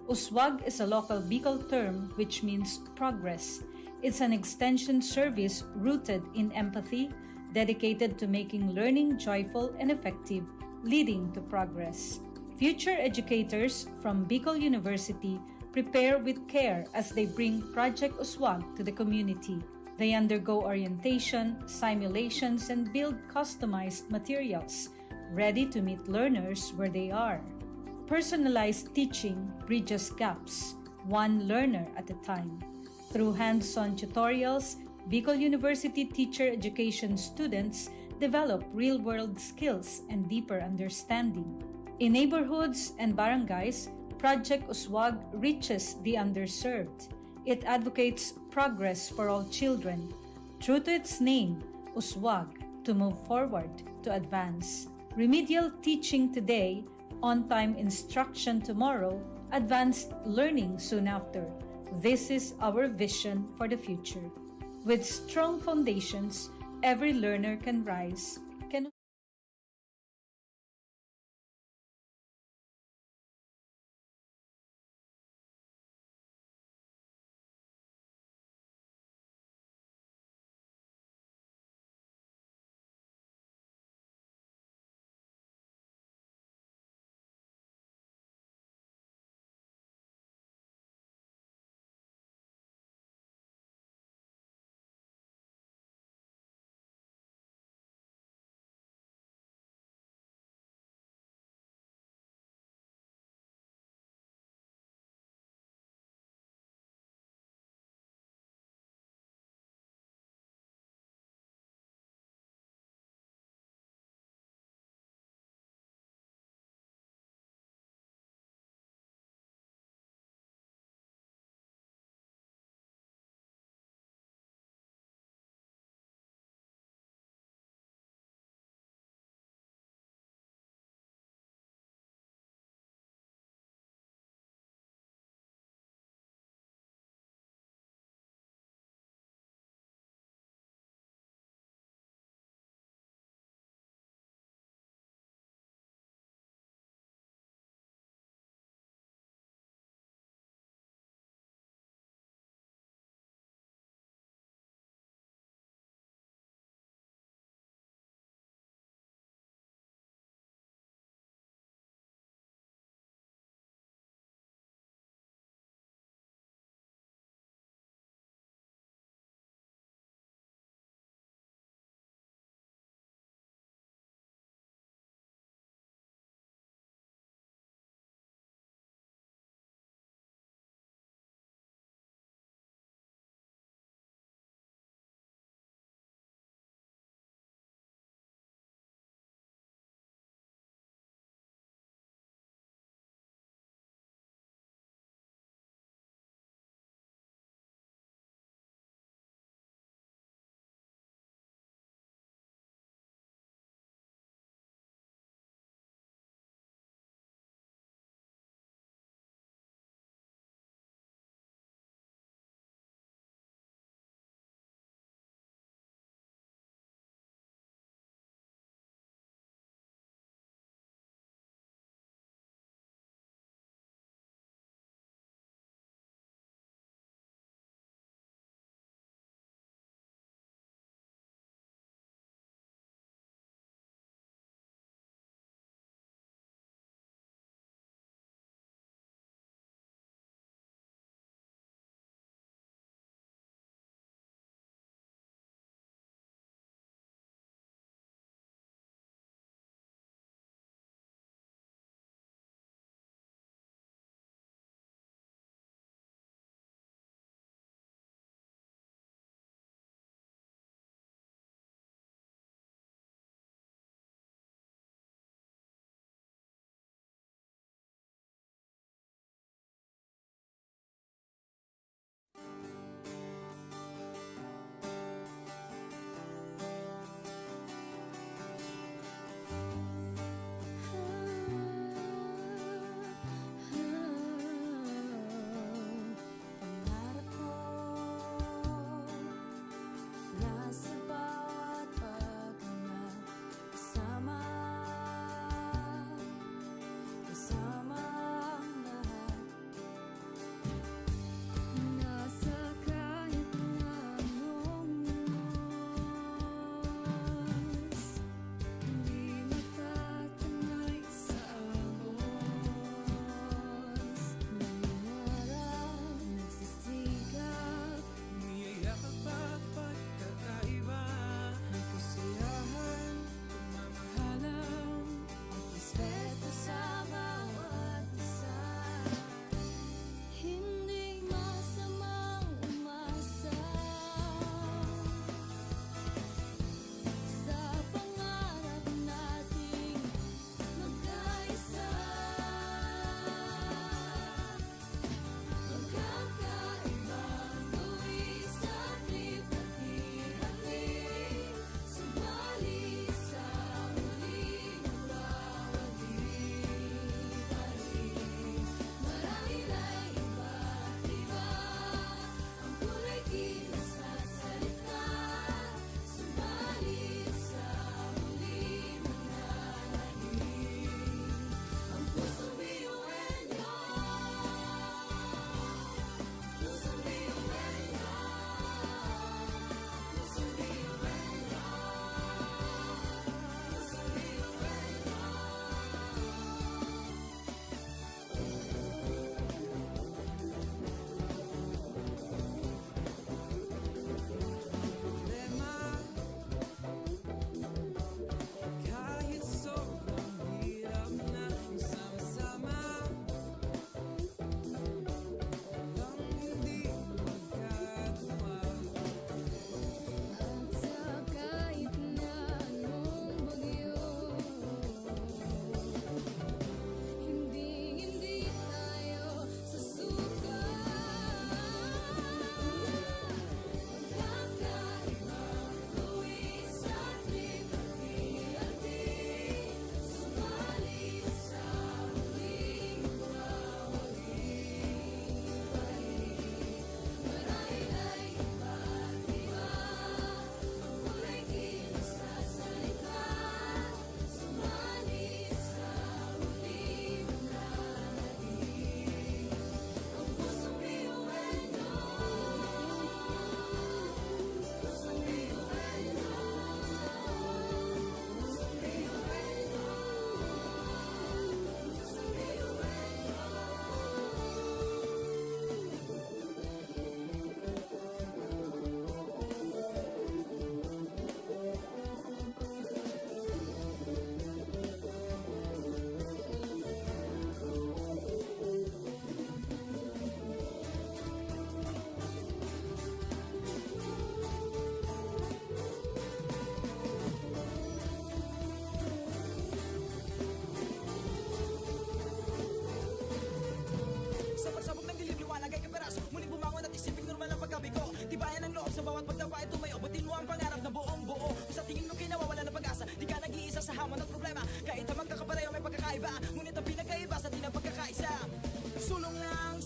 Uswag is a local Bicol term which means progress. It's an extension service rooted in empathy, dedicated to making learning joyful and effective, leading to progress. Future educators from Bicol University prepare with care as they bring Project Uswag to the community. They undergo orientation, simulations, and build customized materials, ready to meet learners where they are. Personalized teaching bridges gaps, one learner at a time. Through hands-on tutorials, Bicol University teacher education students develop real-world skills and deeper understanding. In neighborhoods and barangays, Project Uswag reaches the underserved. It advocates progress for all children. True to its name, Uswag, to move forward, to advance. Remedial teaching today, on-time instruction tomorrow, advanced learning soon after. This is our vision for the future. With strong foundations, every learner can rise, can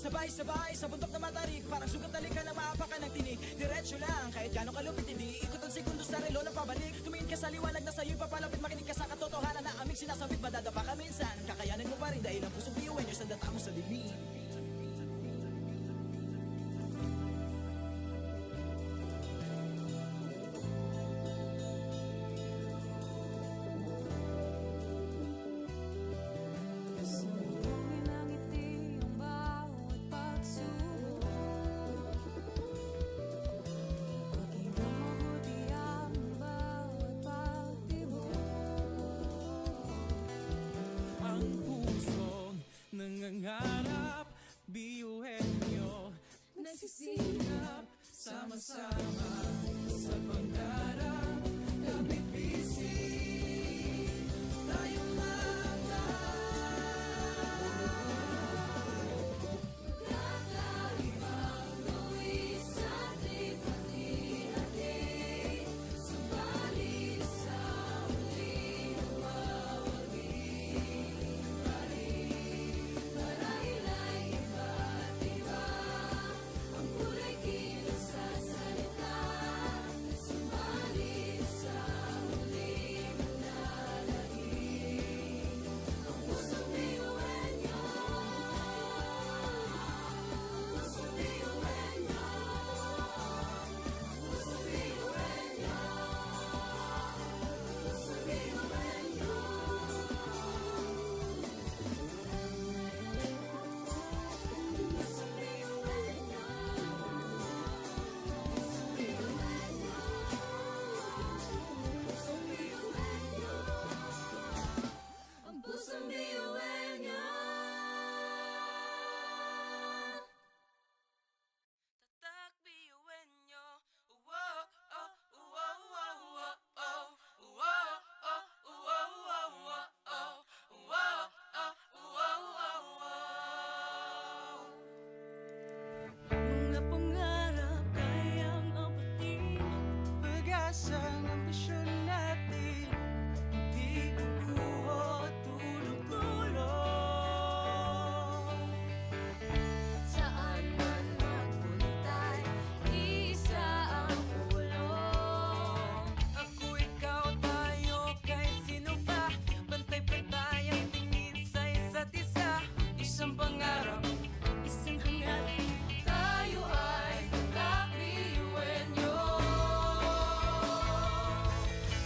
Sabay-sabay sa bundok na matarik, parang sugat na lika na maapakan ng tinig. Diretso lang, kahit gano'ng kalupit, hindi ikot ang segundo sa relo na pabalik. Tumingin ka sa liwanag na sa'yo'y papalapit, makinig ka sa katotohanan na aming sinasabit. Madadapa ka minsan, kakayanin mo pa rin dahil ang pusong biyuin nyo sa data mo sa dilim. Sumugin ang ngiti ang bawat pagsubok. Pakinggan mabuti ang bawat pagtibok. Ang pusong nangangarap, biyuhin nyo Nagsisikap sama-sama sa pangarap. Kapit bisig, tayong kakaibang luwis at ipati-hati. Subalit sa huli nawawagi pa rin. Marahil ay iba't iba ang kulay kilos sa salita. Subalit sa huli manlalahim ang pusong biyuhin nyo. Pusong biyuhin nyo. Pusong biyuhin nyo. Pusong biyuhin nyo. Pusong biyuhin nyo. Pusong biyuhin nyo. Ang pusong biyuhin nyo. Tatak biyuin nyo. Uwo, oh, uwo, uwo, uwo, oh. Uwo, oh, uwo, uwo, uwo, oh. Uwo, oh, uwo, uwo, uwo. Mga pangarap kayang abutin. pag-asa ng ambisyon natin. Di kukuha tulog-tulog. Saan man magpuntay, isa ang ulong. Ako, ikaw, tayo, kahit sino pa. Pantay-pantay ang tingin sa isa't isa. Isang pangarap, isang hangarin. Tayo ay kakbiyuhin nyo.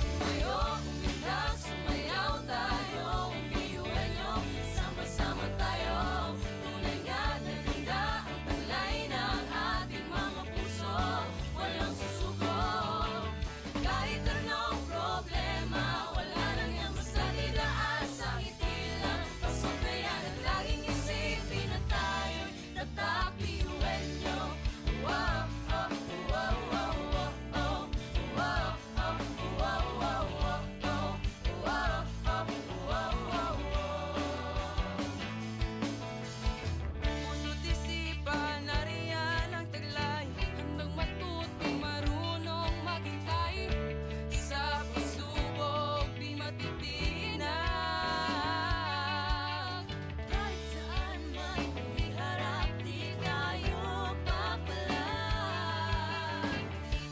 Tumayo, umilag, sumayaw tayo. Biyuhin nyo, sama-sama tayo. Tunay nga na ganda ang taglay ng ating mga puso. Walang susuko. Kahit anong problema, wala lang yan basta didaan sa ngiti lang. Pasok na yan at laging isipin na tayo'y tatakbiyuhin nyo. Wow, oh, wow, wow, wow, oh. Wow, oh, wow, wow, wow, oh. Wow, oh, wow, wow, wow. Puso't isipan, nariyan ang taglay. Handang matutong marunong maghintay. Sa pagsubok, di matitinag. Kahit saan man iharap, di tayo papalag.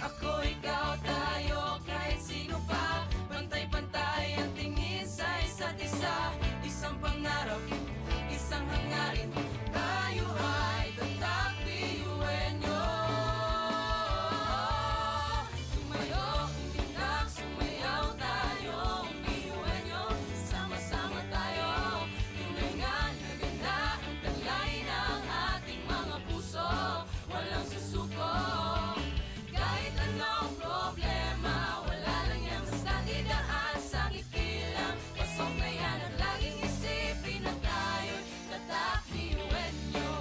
Ako, ikaw, tayo, kahit sino pa. Pantay-pantay ang tingin sa isa't isa. Isang pangarap, isang hangarin. Tayo ay tatakbiyuhin nyo. Tumayo, umilag, sumayaw tayo. Biyuhin nyo, sama-sama tayo. Tunay nga na ganda ang taglay ng ating mga puso. Walang susuko. Kahit anong problema, wala lang yan basta didaan sa ngiti lang. Pasok na yan at laging isipin na tayo'y tatakbiyuhin nyo.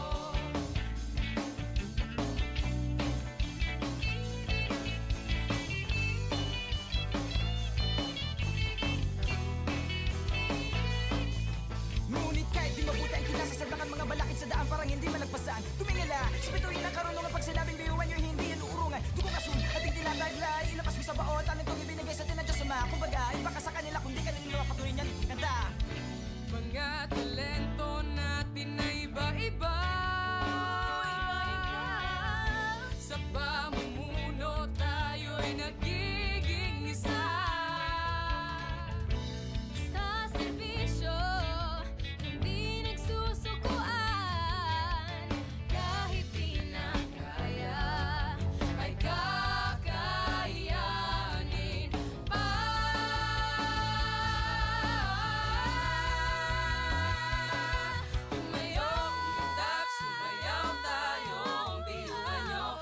Ngunit kahit di mabuti ang kinasasaglakan mga balakid sa daan parang hindi malagpasan. Tumingala, sa bituin ng karunungan pag sinabing biyuhan nyo hindi yan uurungan. Dugong asun, ating tinataglay, ilabas mo sa baot. Anong itong ibinigay sa atin ng Diyos Ama. Kumbaga, iba ka sa kanila kundi kanila mapatuloy niyan. Kanta! Mga talento natin na iba-iba. Sa pamumuno tayo'y nagiging isa. Sa serbisyo, hindi nagsusukuan. Kahit di na kaya, Ay kakayanin pa. Tumayo, umundak, sumayaw tayo. Ang biyuhan nyo,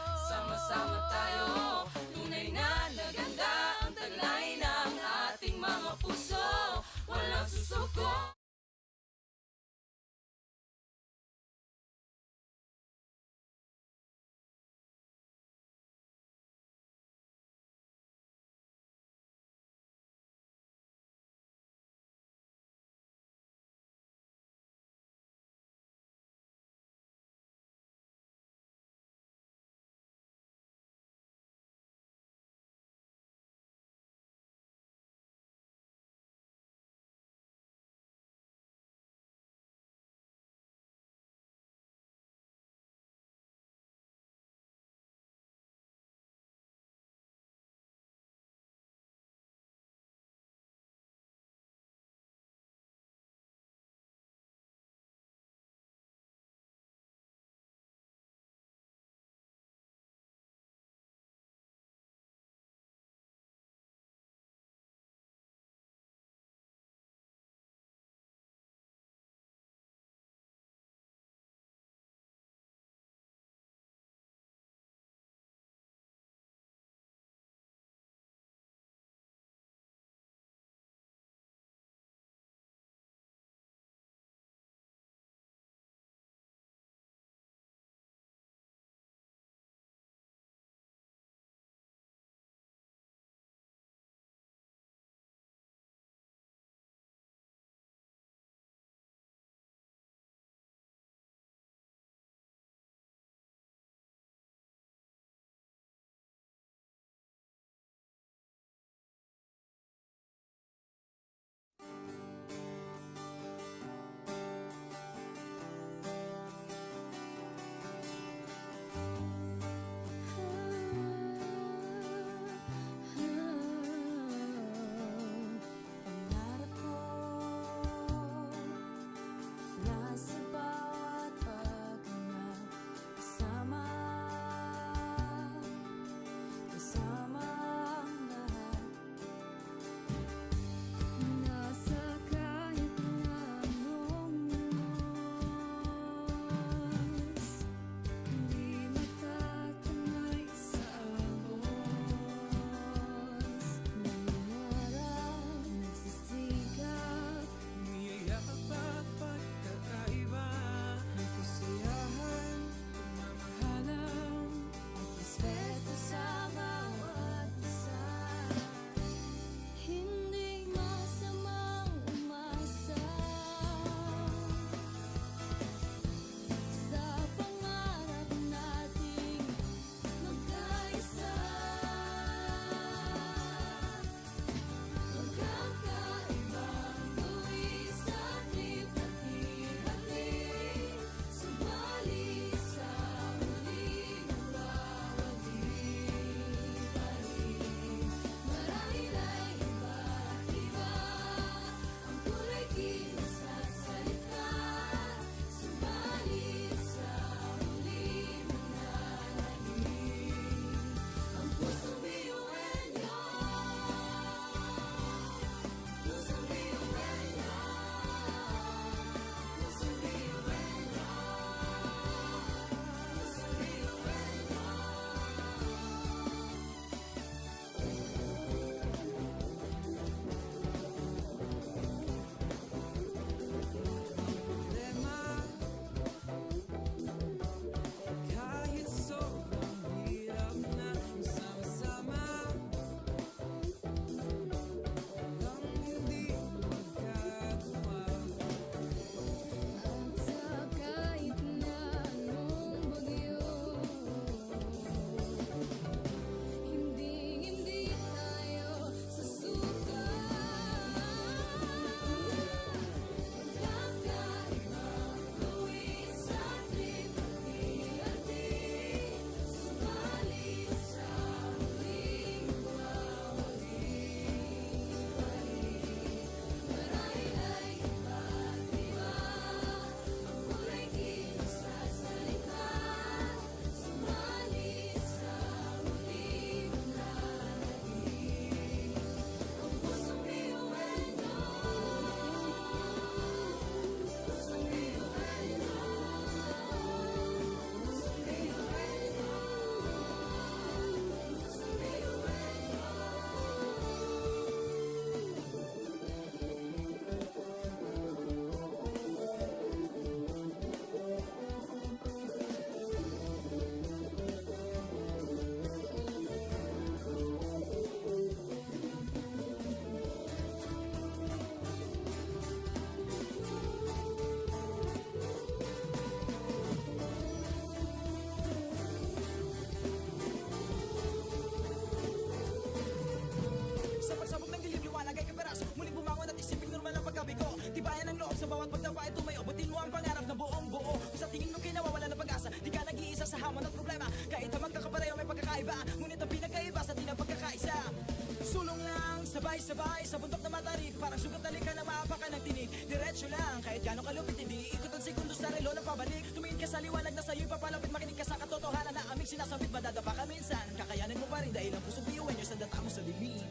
Sabay-sabay sa bundok na matarik, parang sugat na lika na maapakan ng tinig. Diretso lang, kahit gano'ng kalupit, hindi ikot ang segundo sa relo na pabalik. Tumingin ka sa liwanag na sa'yo'y papalapit, makinig ka sa katotohanan na aming sinasabit. Madadapa ka minsan, kakayanin mo pa rin dahil ang pusong biyuan nyo sa data mo sa bibig.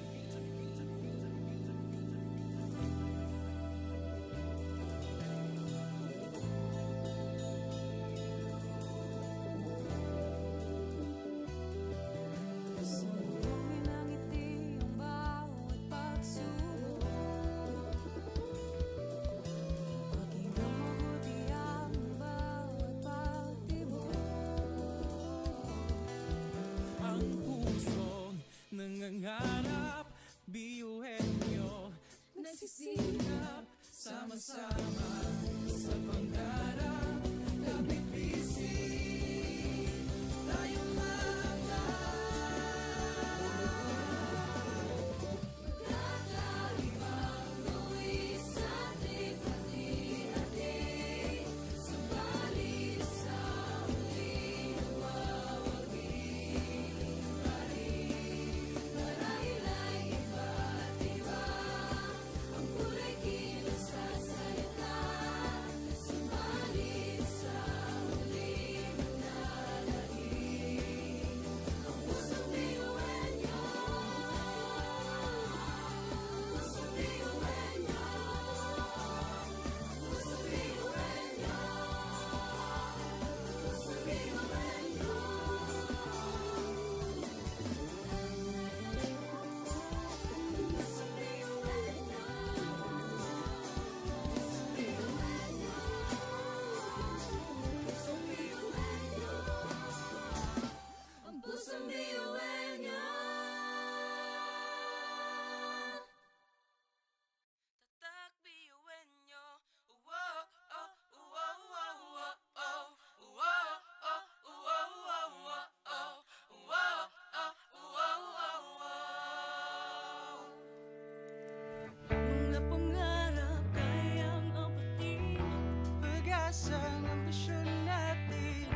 Sumuhin ang ngiti ang bawat pagsubok. Pakinggan mabuti ang bawat pagtibok. Ang pusong nangangarap, biyuhin nyo Nagsisikap sama-sama sa pangarap. Kapit-bisig tayong mga Kakaibang luwis sa ating hati-hati. Subalit sa muling nawawagi. Marahil ay iba't iba ang kulay kilos sa salita. Subalit sa muling nananahig. Ang pusong biyuhan niyo. Pusong biyuhan niyo. Pusong biyuhan niyo. Pusong biyuhan niyo. Pusong biyuhan niyo. Pusong biyuhan niyo. Ang pusong biyuhan niyo. Tatak biyuin nyo. Wow, oh, wow, wow, wow, oh. Wow, oh, wow, wow, wow, oh. Wow, oh, wow, wow, wow. Mga pangarap kayang abutin. pag-asang ambisyon natin,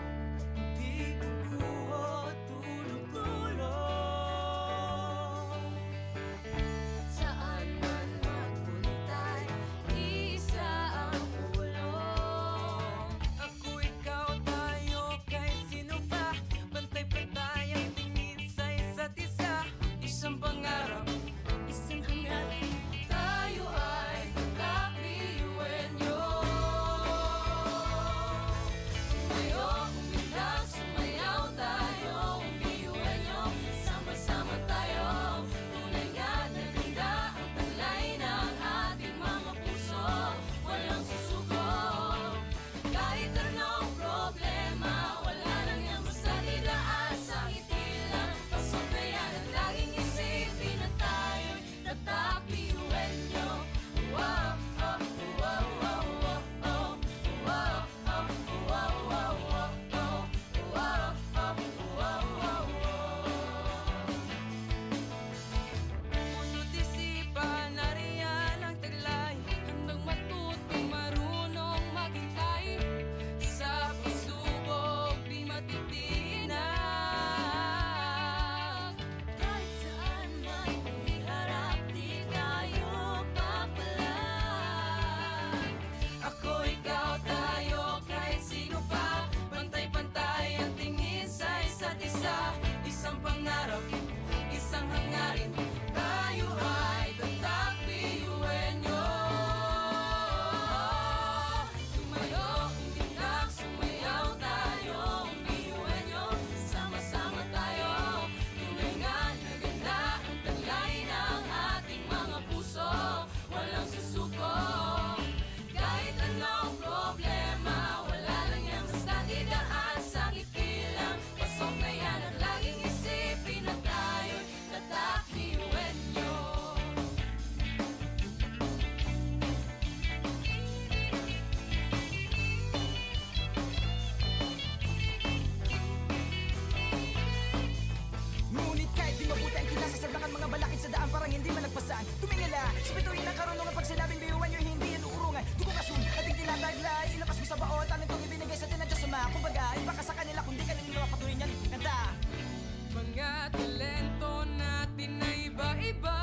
di kukuha tulog-tulog. Saan man magpuntay, isa ang ulong. Ako, ikaw, tayo, kahit sino pa. Pantay-pantay ang tingin sa isa't isa. Isang pangarap, isang hangarin. Tayo ay kakabiyuhin niyo. Tumayo, umilag, sumayaw tayo. Biyuhin niyo, sama-sama tayo. Tunay nga na ganda ang talay ng ating mga puso. Walang susuko. Kahit anong problema, wala lang yan basta didaan sa ngiti lang. Pasok na yan at laging isipin na tayo'y tatakbiyuhin niyo. Wow, oh, wow, wow, wow, oh. Wow, oh, wow, wow, wow, oh. Wow, oh, wow, wow, wow. Puso't isipan, nariyan ang taglay. Handang matutong marunong maghintay. Sa pagsubok, di matitinag. Kahit saan man iharap, di tayo papalag. Ako, ikaw, tayo, kahit sino pa. Pantay-pantay ang tingin sa isa't isa. Isang pangarap, isang hangarin. Tayo ay tatakbiyuhin nyo. Tumayo, umilag, sumayaw tayo. Biyuhin niyo, sama-sama tayo. Tunay nga na ganda ang talay ng ating mga puso. Walang susuko. Kahit anong problema, wala lang yan basta didaan sa ngiti lang. Pasok na yan at laging isipin na tayo'y tatakbiyuhin niyo. Ngunit kahit di mabuti ang kinasasagdakan mga balakid sa daan parang hindi malagpasan. Tumingala, sa bituin ng karunungan pag sinabing biyuhan nyo hindi yan uurungan. Dugo kasun, ating tinataglay, ilabas mo sa baon, talent kong ibinigay sa tinadya sa mga. Kumbaga, iba ka sa kanila kundi kanila patuloy niyan kanta. Mga talento natin na iba-iba.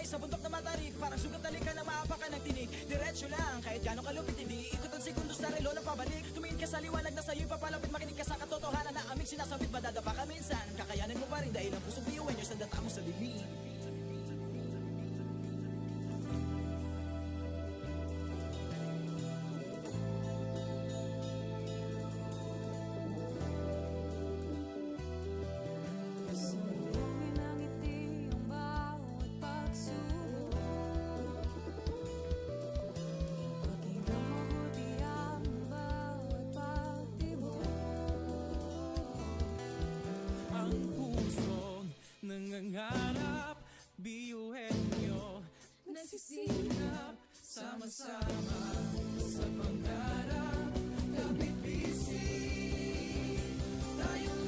buhay sa bundok na matarik. Parang sugat talikan na maapakan ng tinig. Diretso lang, kahit gano'ng kalupit hindi ikot ang segundo sa relo na pabalik. Tumingin ka sa liwanag na sa'yo'y papalapit. Makinig ka sa katotohanan na aming sinasabit. Madadapa ka minsan, kakayanin mo pa rin dahil ang pusong biyuin nyo sa data mo sa lilim. Sumuhin ang ngiti ang bawat pagsubok. Pakinggang mabuti ang bawat pagtibok. Ang pusong nangangarap, biyuhin nyo Nagsisikap, sama-sama sa pangarap. Kapit bisig, tayong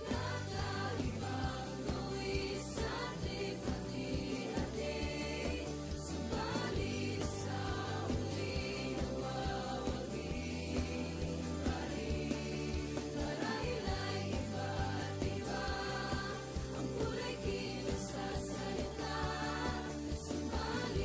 kakaibang luwis at hati-hati. Subalit sa huli nawawagi pa rin. Marahil ay iba't iba ang kulay kilos sa salita. Subalit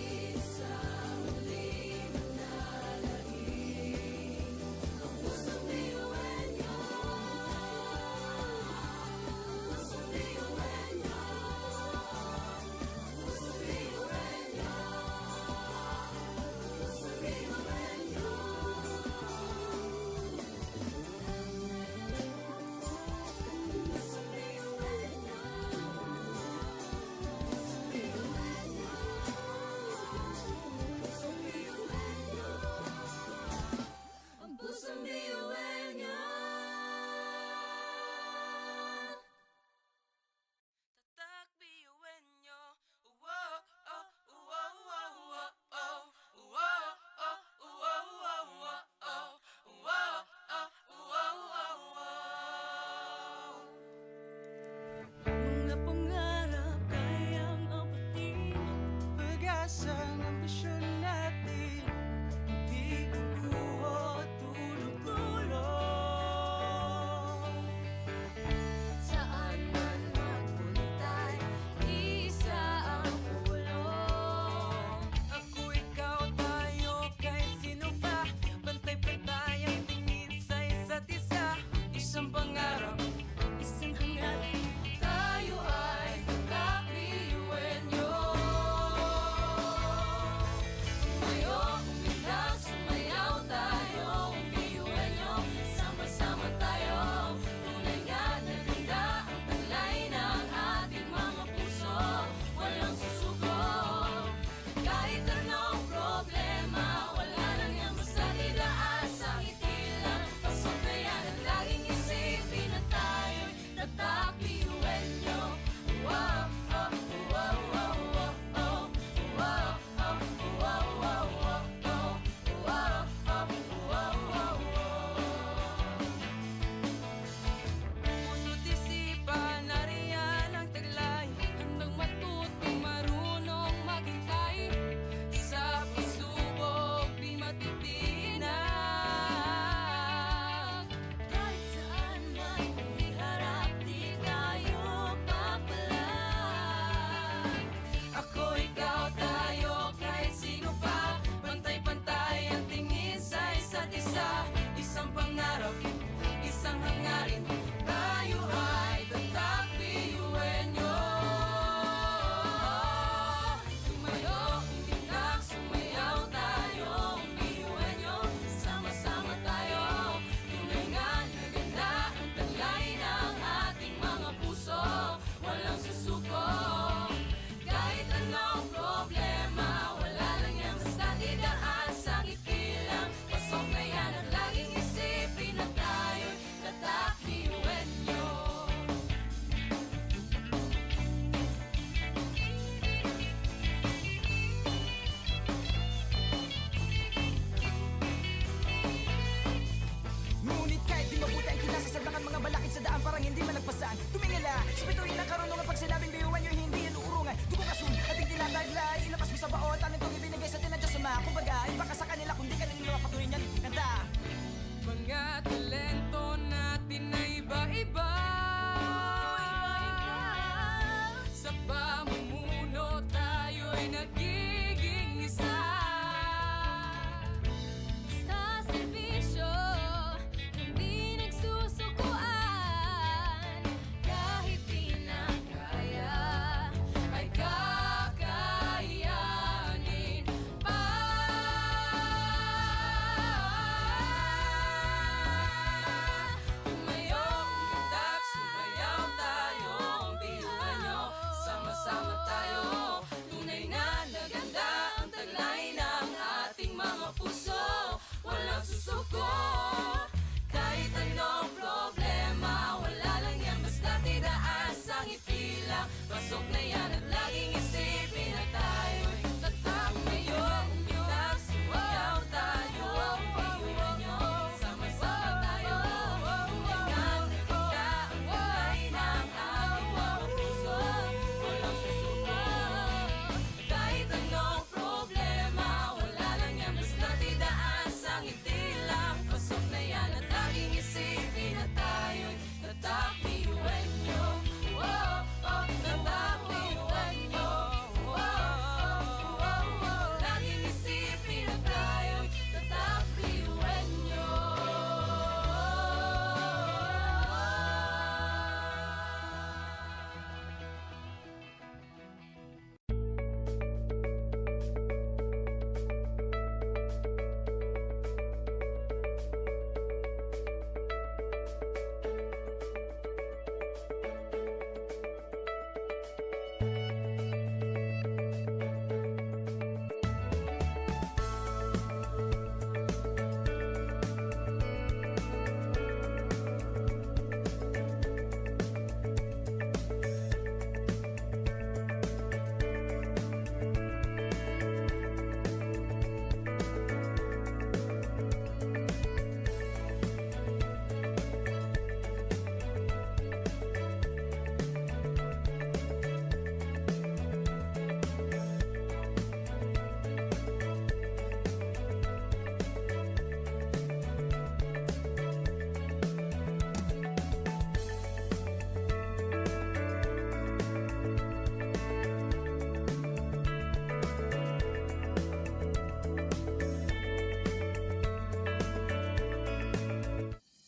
sa ngiti lang. Pasok na yan at laging isipin na tayo'y tatak ngayon. Umitak, sumayaw tayo, ang piyuan nyo. Sama-sama tayo, tulingan na kita. Ang kulay ng ating mga puso, walang susuko. Kahit anong problema, wala lang yan, basta't idaan sa ngiti lang. Pasok na yan at laging isipin na tayo'y tatak piyuan nyo. Oh, oh, tatak piyuan nyo. Oh, oh, oh, oh, laging isipin na tayo'y tatak piyuan nyo.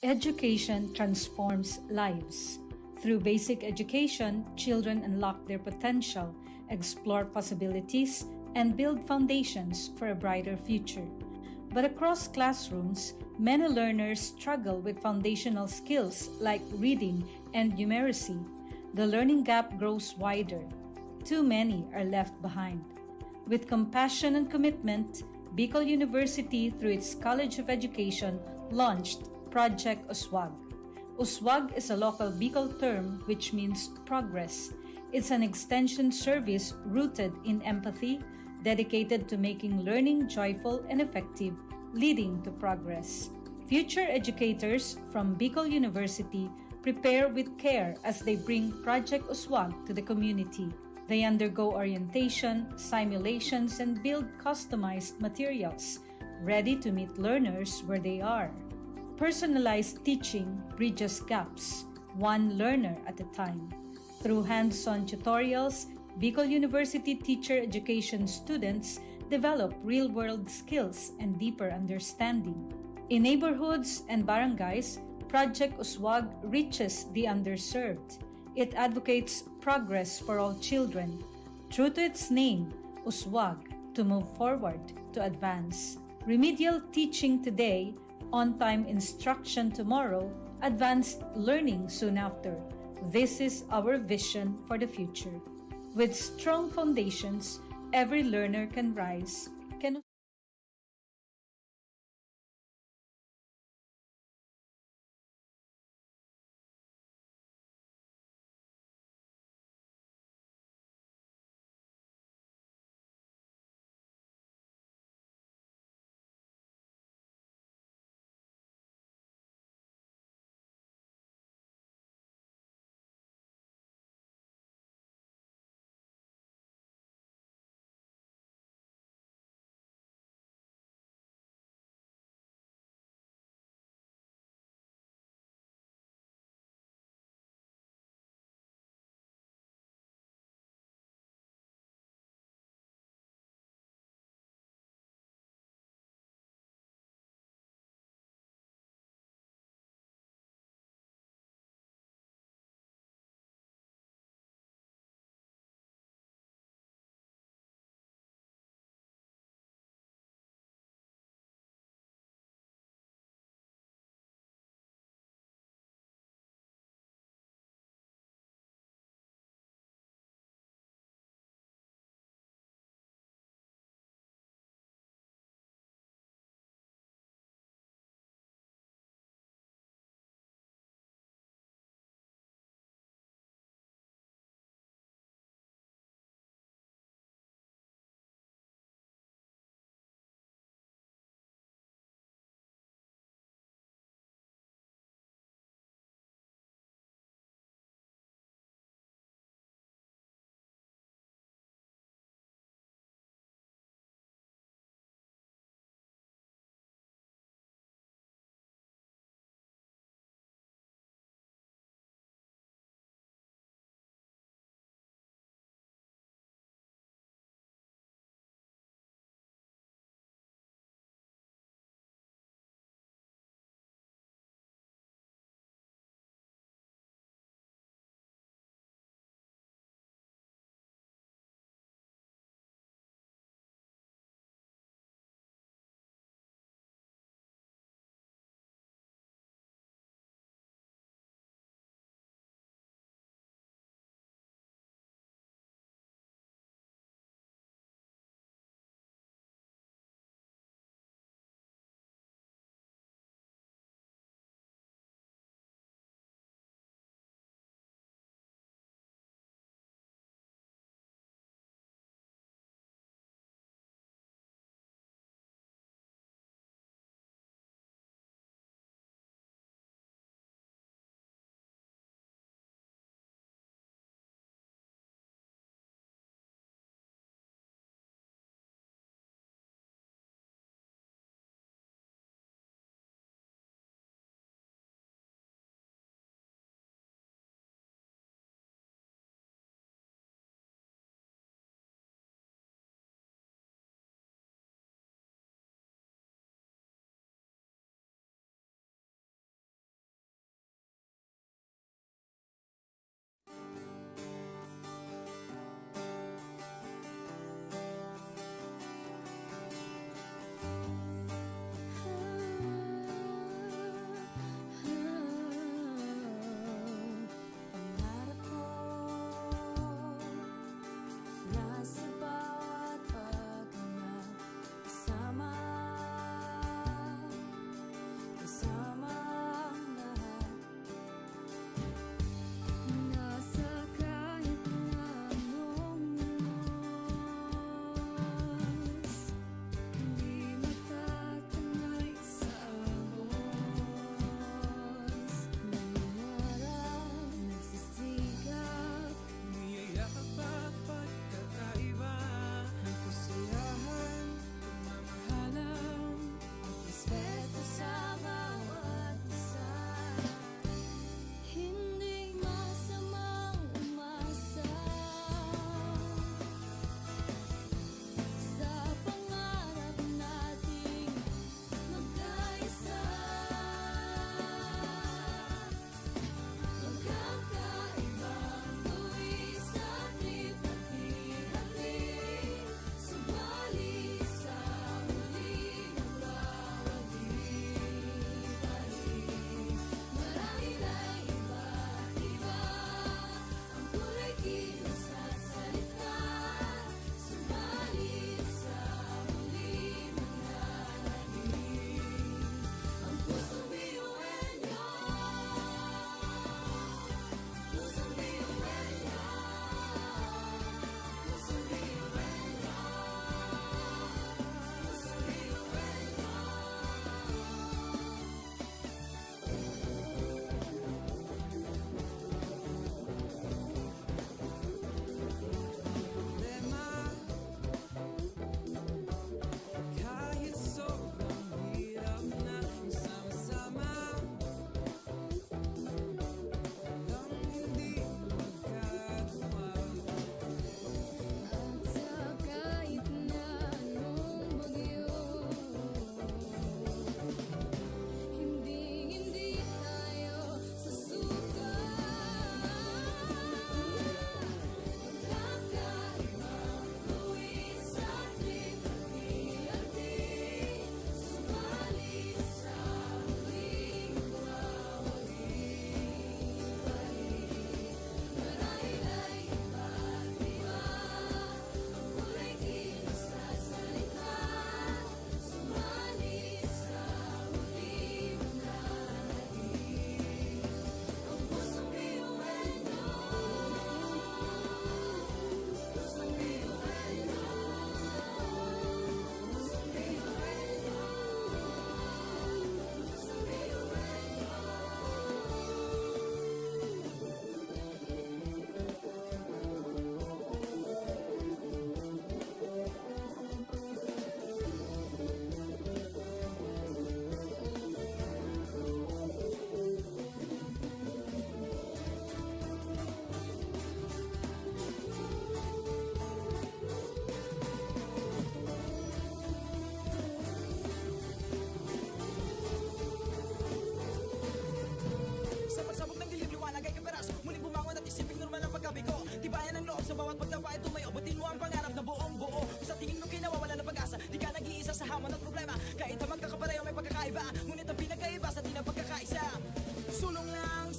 Education transforms lives. Through basic education, children unlock their potential, explore possibilities, and build foundations for a brighter future. But across classrooms, many learners struggle with foundational skills like reading and numeracy. The learning gap grows wider. Too many are left behind. With compassion and commitment, Bicol University, through its College of Education, launched Project Uswag. Uswag is a local Bicol term which means progress. It's an extension service rooted in empathy, dedicated to making learning joyful and effective, leading to progress. Future educators from Bicol University prepare with care as they bring Project Uswag to the community. They undergo orientation, simulations, and build customized materials, ready to meet learners where they are. Personalized teaching bridges gaps, one learner at a time. Through hands-on tutorials, Bicol University teacher education students develop real-world skills and deeper understanding. In neighborhoods and barangays, Project Uswag reaches the underserved. It advocates progress for all children. True to its name, Uswag, to move forward, to advance. Remedial teaching today, on-time instruction tomorrow, advanced learning soon after. This is our vision for the future. With strong foundations, every learner can rise, can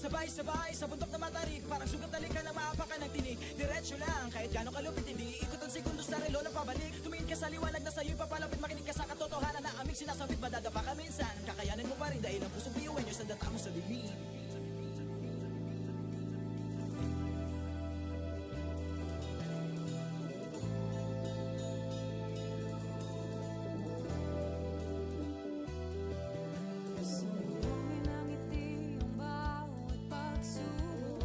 Sabay-sabay sa bundok na matarik, parang sugat talikan na maapakan ng tinig. Diretso lang, kahit gano'ng kalupit hindi ikot ang segundo sa relo na pabalik. Tumingin ka sa liwanag na sa'yo'y papalapit, makinig ka sa katotohanan na aming sinasabit. Madadapa ka minsan, kakayanin mo pa rin dahil ang pusong biyuin nyo sa data mo sa bibig. Sumuhin ang ngiti ang bawat pagsubok.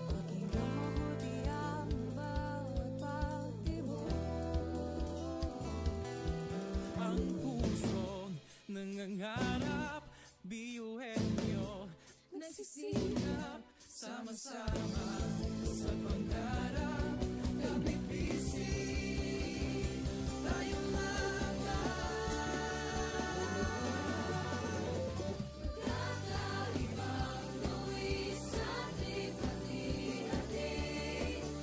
Pakinggan mabuti ang bawat pagtibok. Ang pusong nangangarap, biyuhin nyo Nagsisikap sama-sama sa pangarap. Kapit-bisig tayong Kakaibang luwis at hati-hati.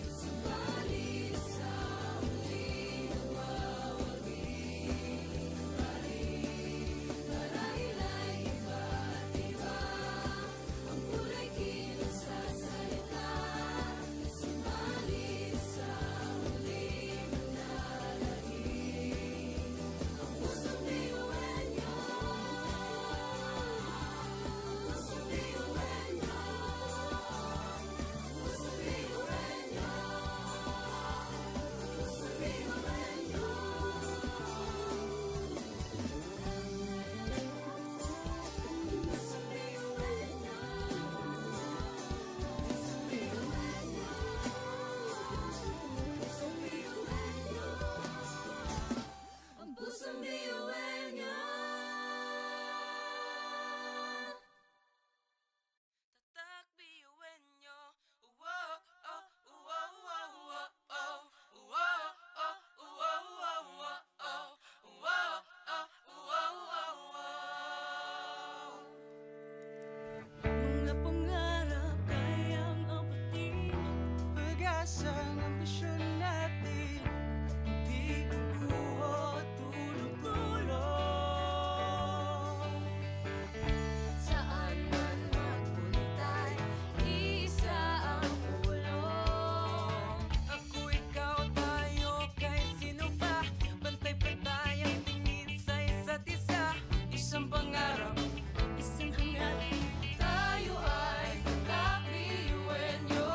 Subalit sa huli nawawagi pa rin. Marahil ay iba't iba ang kulay kilos sa salita. Subalit sa huli manlalahim ang pusong biyuhin nyo. Pusong biyuhin nyo. Pusong biyuhin nyo. Pusong biyuhin nyo. Pusong biyuhin nyo. Pusong biyuhin nyo. Pusong biyuhin nyo. Ang pusong biyuhin nyo. Tatak biyuin nyo. Wow, oh, wow, wow, wow, oh. Wow, oh, wow, wow, wow, oh. Wow, oh, wow, wow, wow. Mga pangarap kayang abutin. pag-asang ambisyon natin, di kukuha tulog-tulog. Saan man magpuntay, isa ang ulo. Ako, ikaw, tayo, kahit sino pa. Pantay-pantay ang tingin sa isa't isa. Isang pangarap, isang hangarin. Tayo ay tatak biyuhin nyo.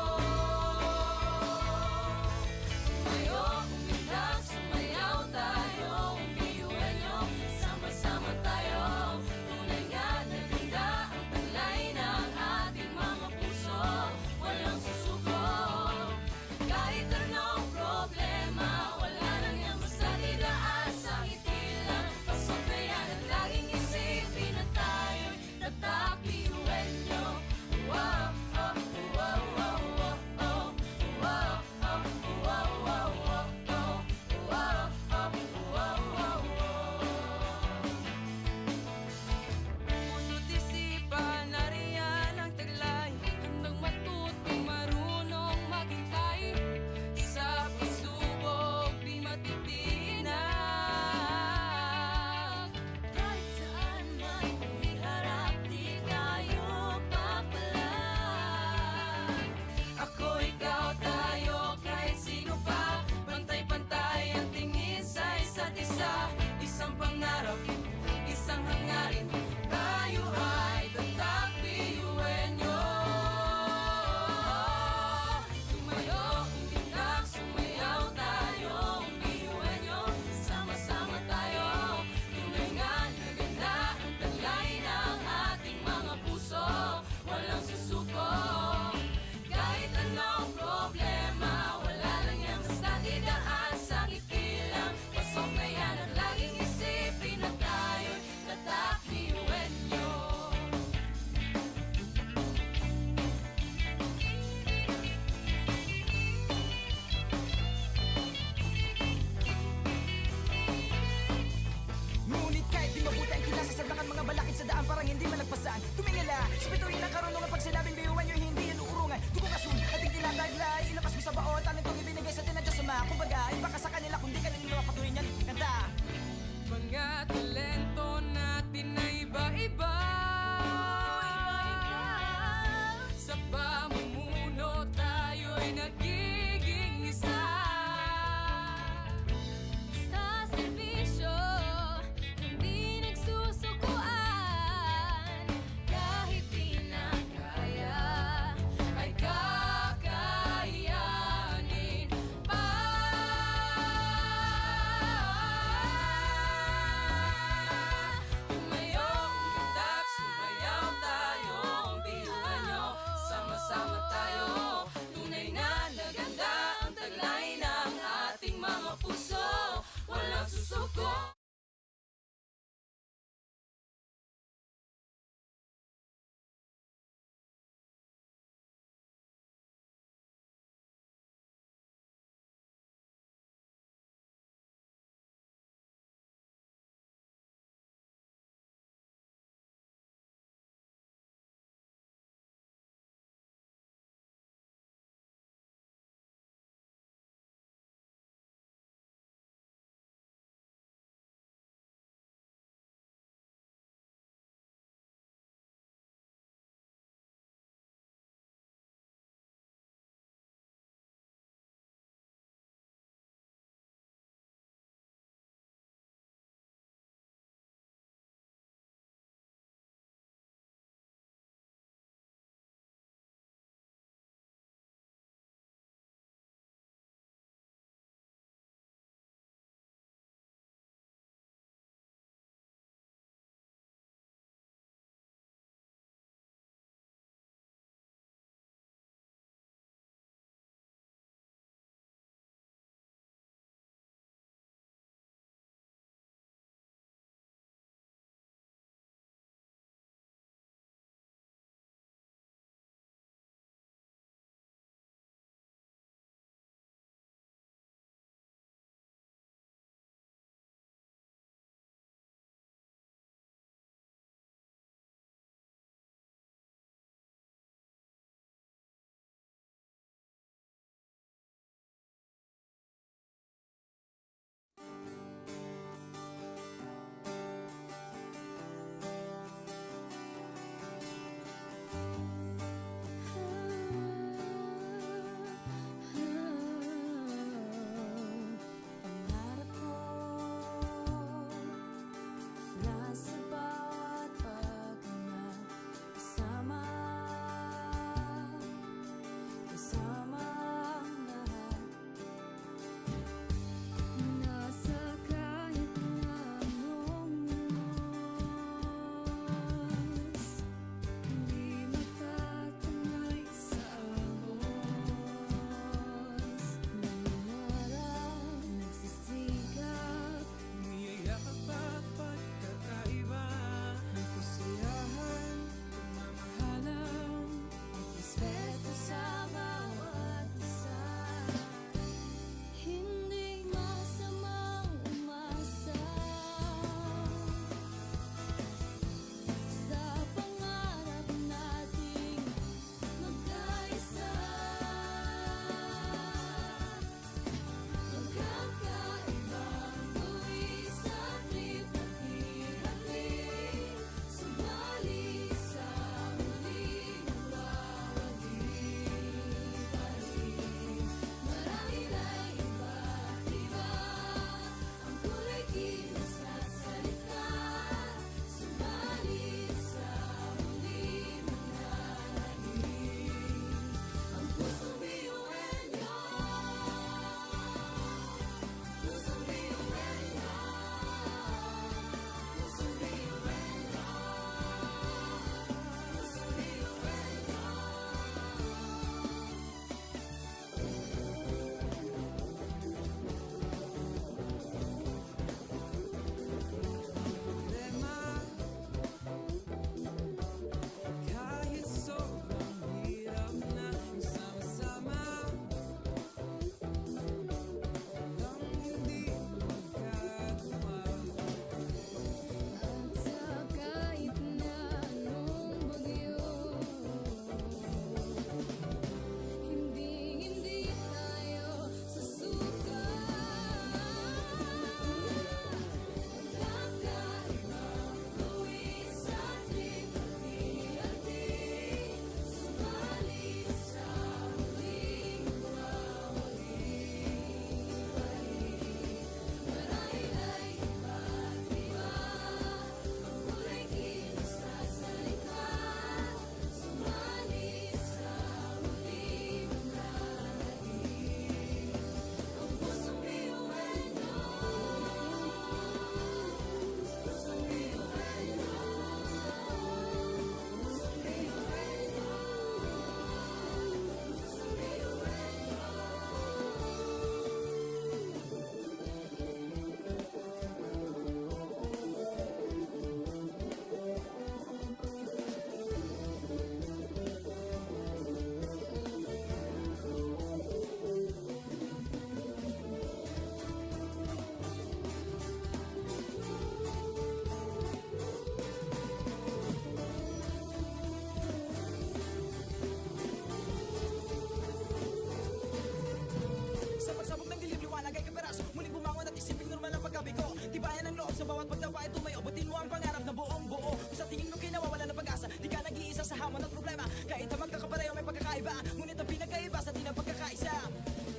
Ngunit ang pinagkaiba sa di ng pagkakaisa,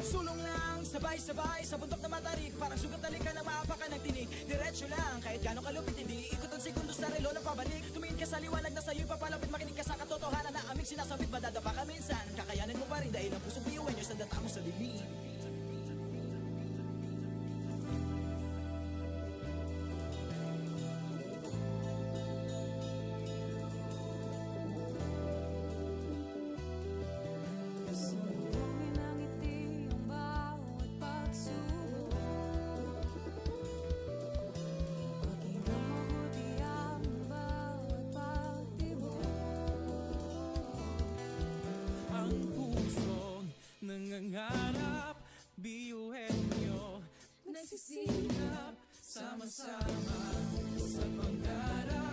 sulong lang, sabay-sabay sa bundok na matarik. Parang sugat ka na maapakan ng tinig. Diretso lang, kahit gano'ng kalupit, hindi ikot ang segundo sa relo na pabalik. Tumingin ka sa liwanag na sa'yo'y papalapit, makinig ka sa katotohanan na aming sinasabit. Madadapa ka minsan, kakayanin mo pa rin dahil ang pusong biyuan nyo sa data mo sa lilim. Sundungin ang ngiti ang bawat pagsubok. Pakinggang mabuti ang bawat pagtibok. Ang pusong nangangarap, biyuhin nyo, Nagsisikap sama-sama sa pangarap.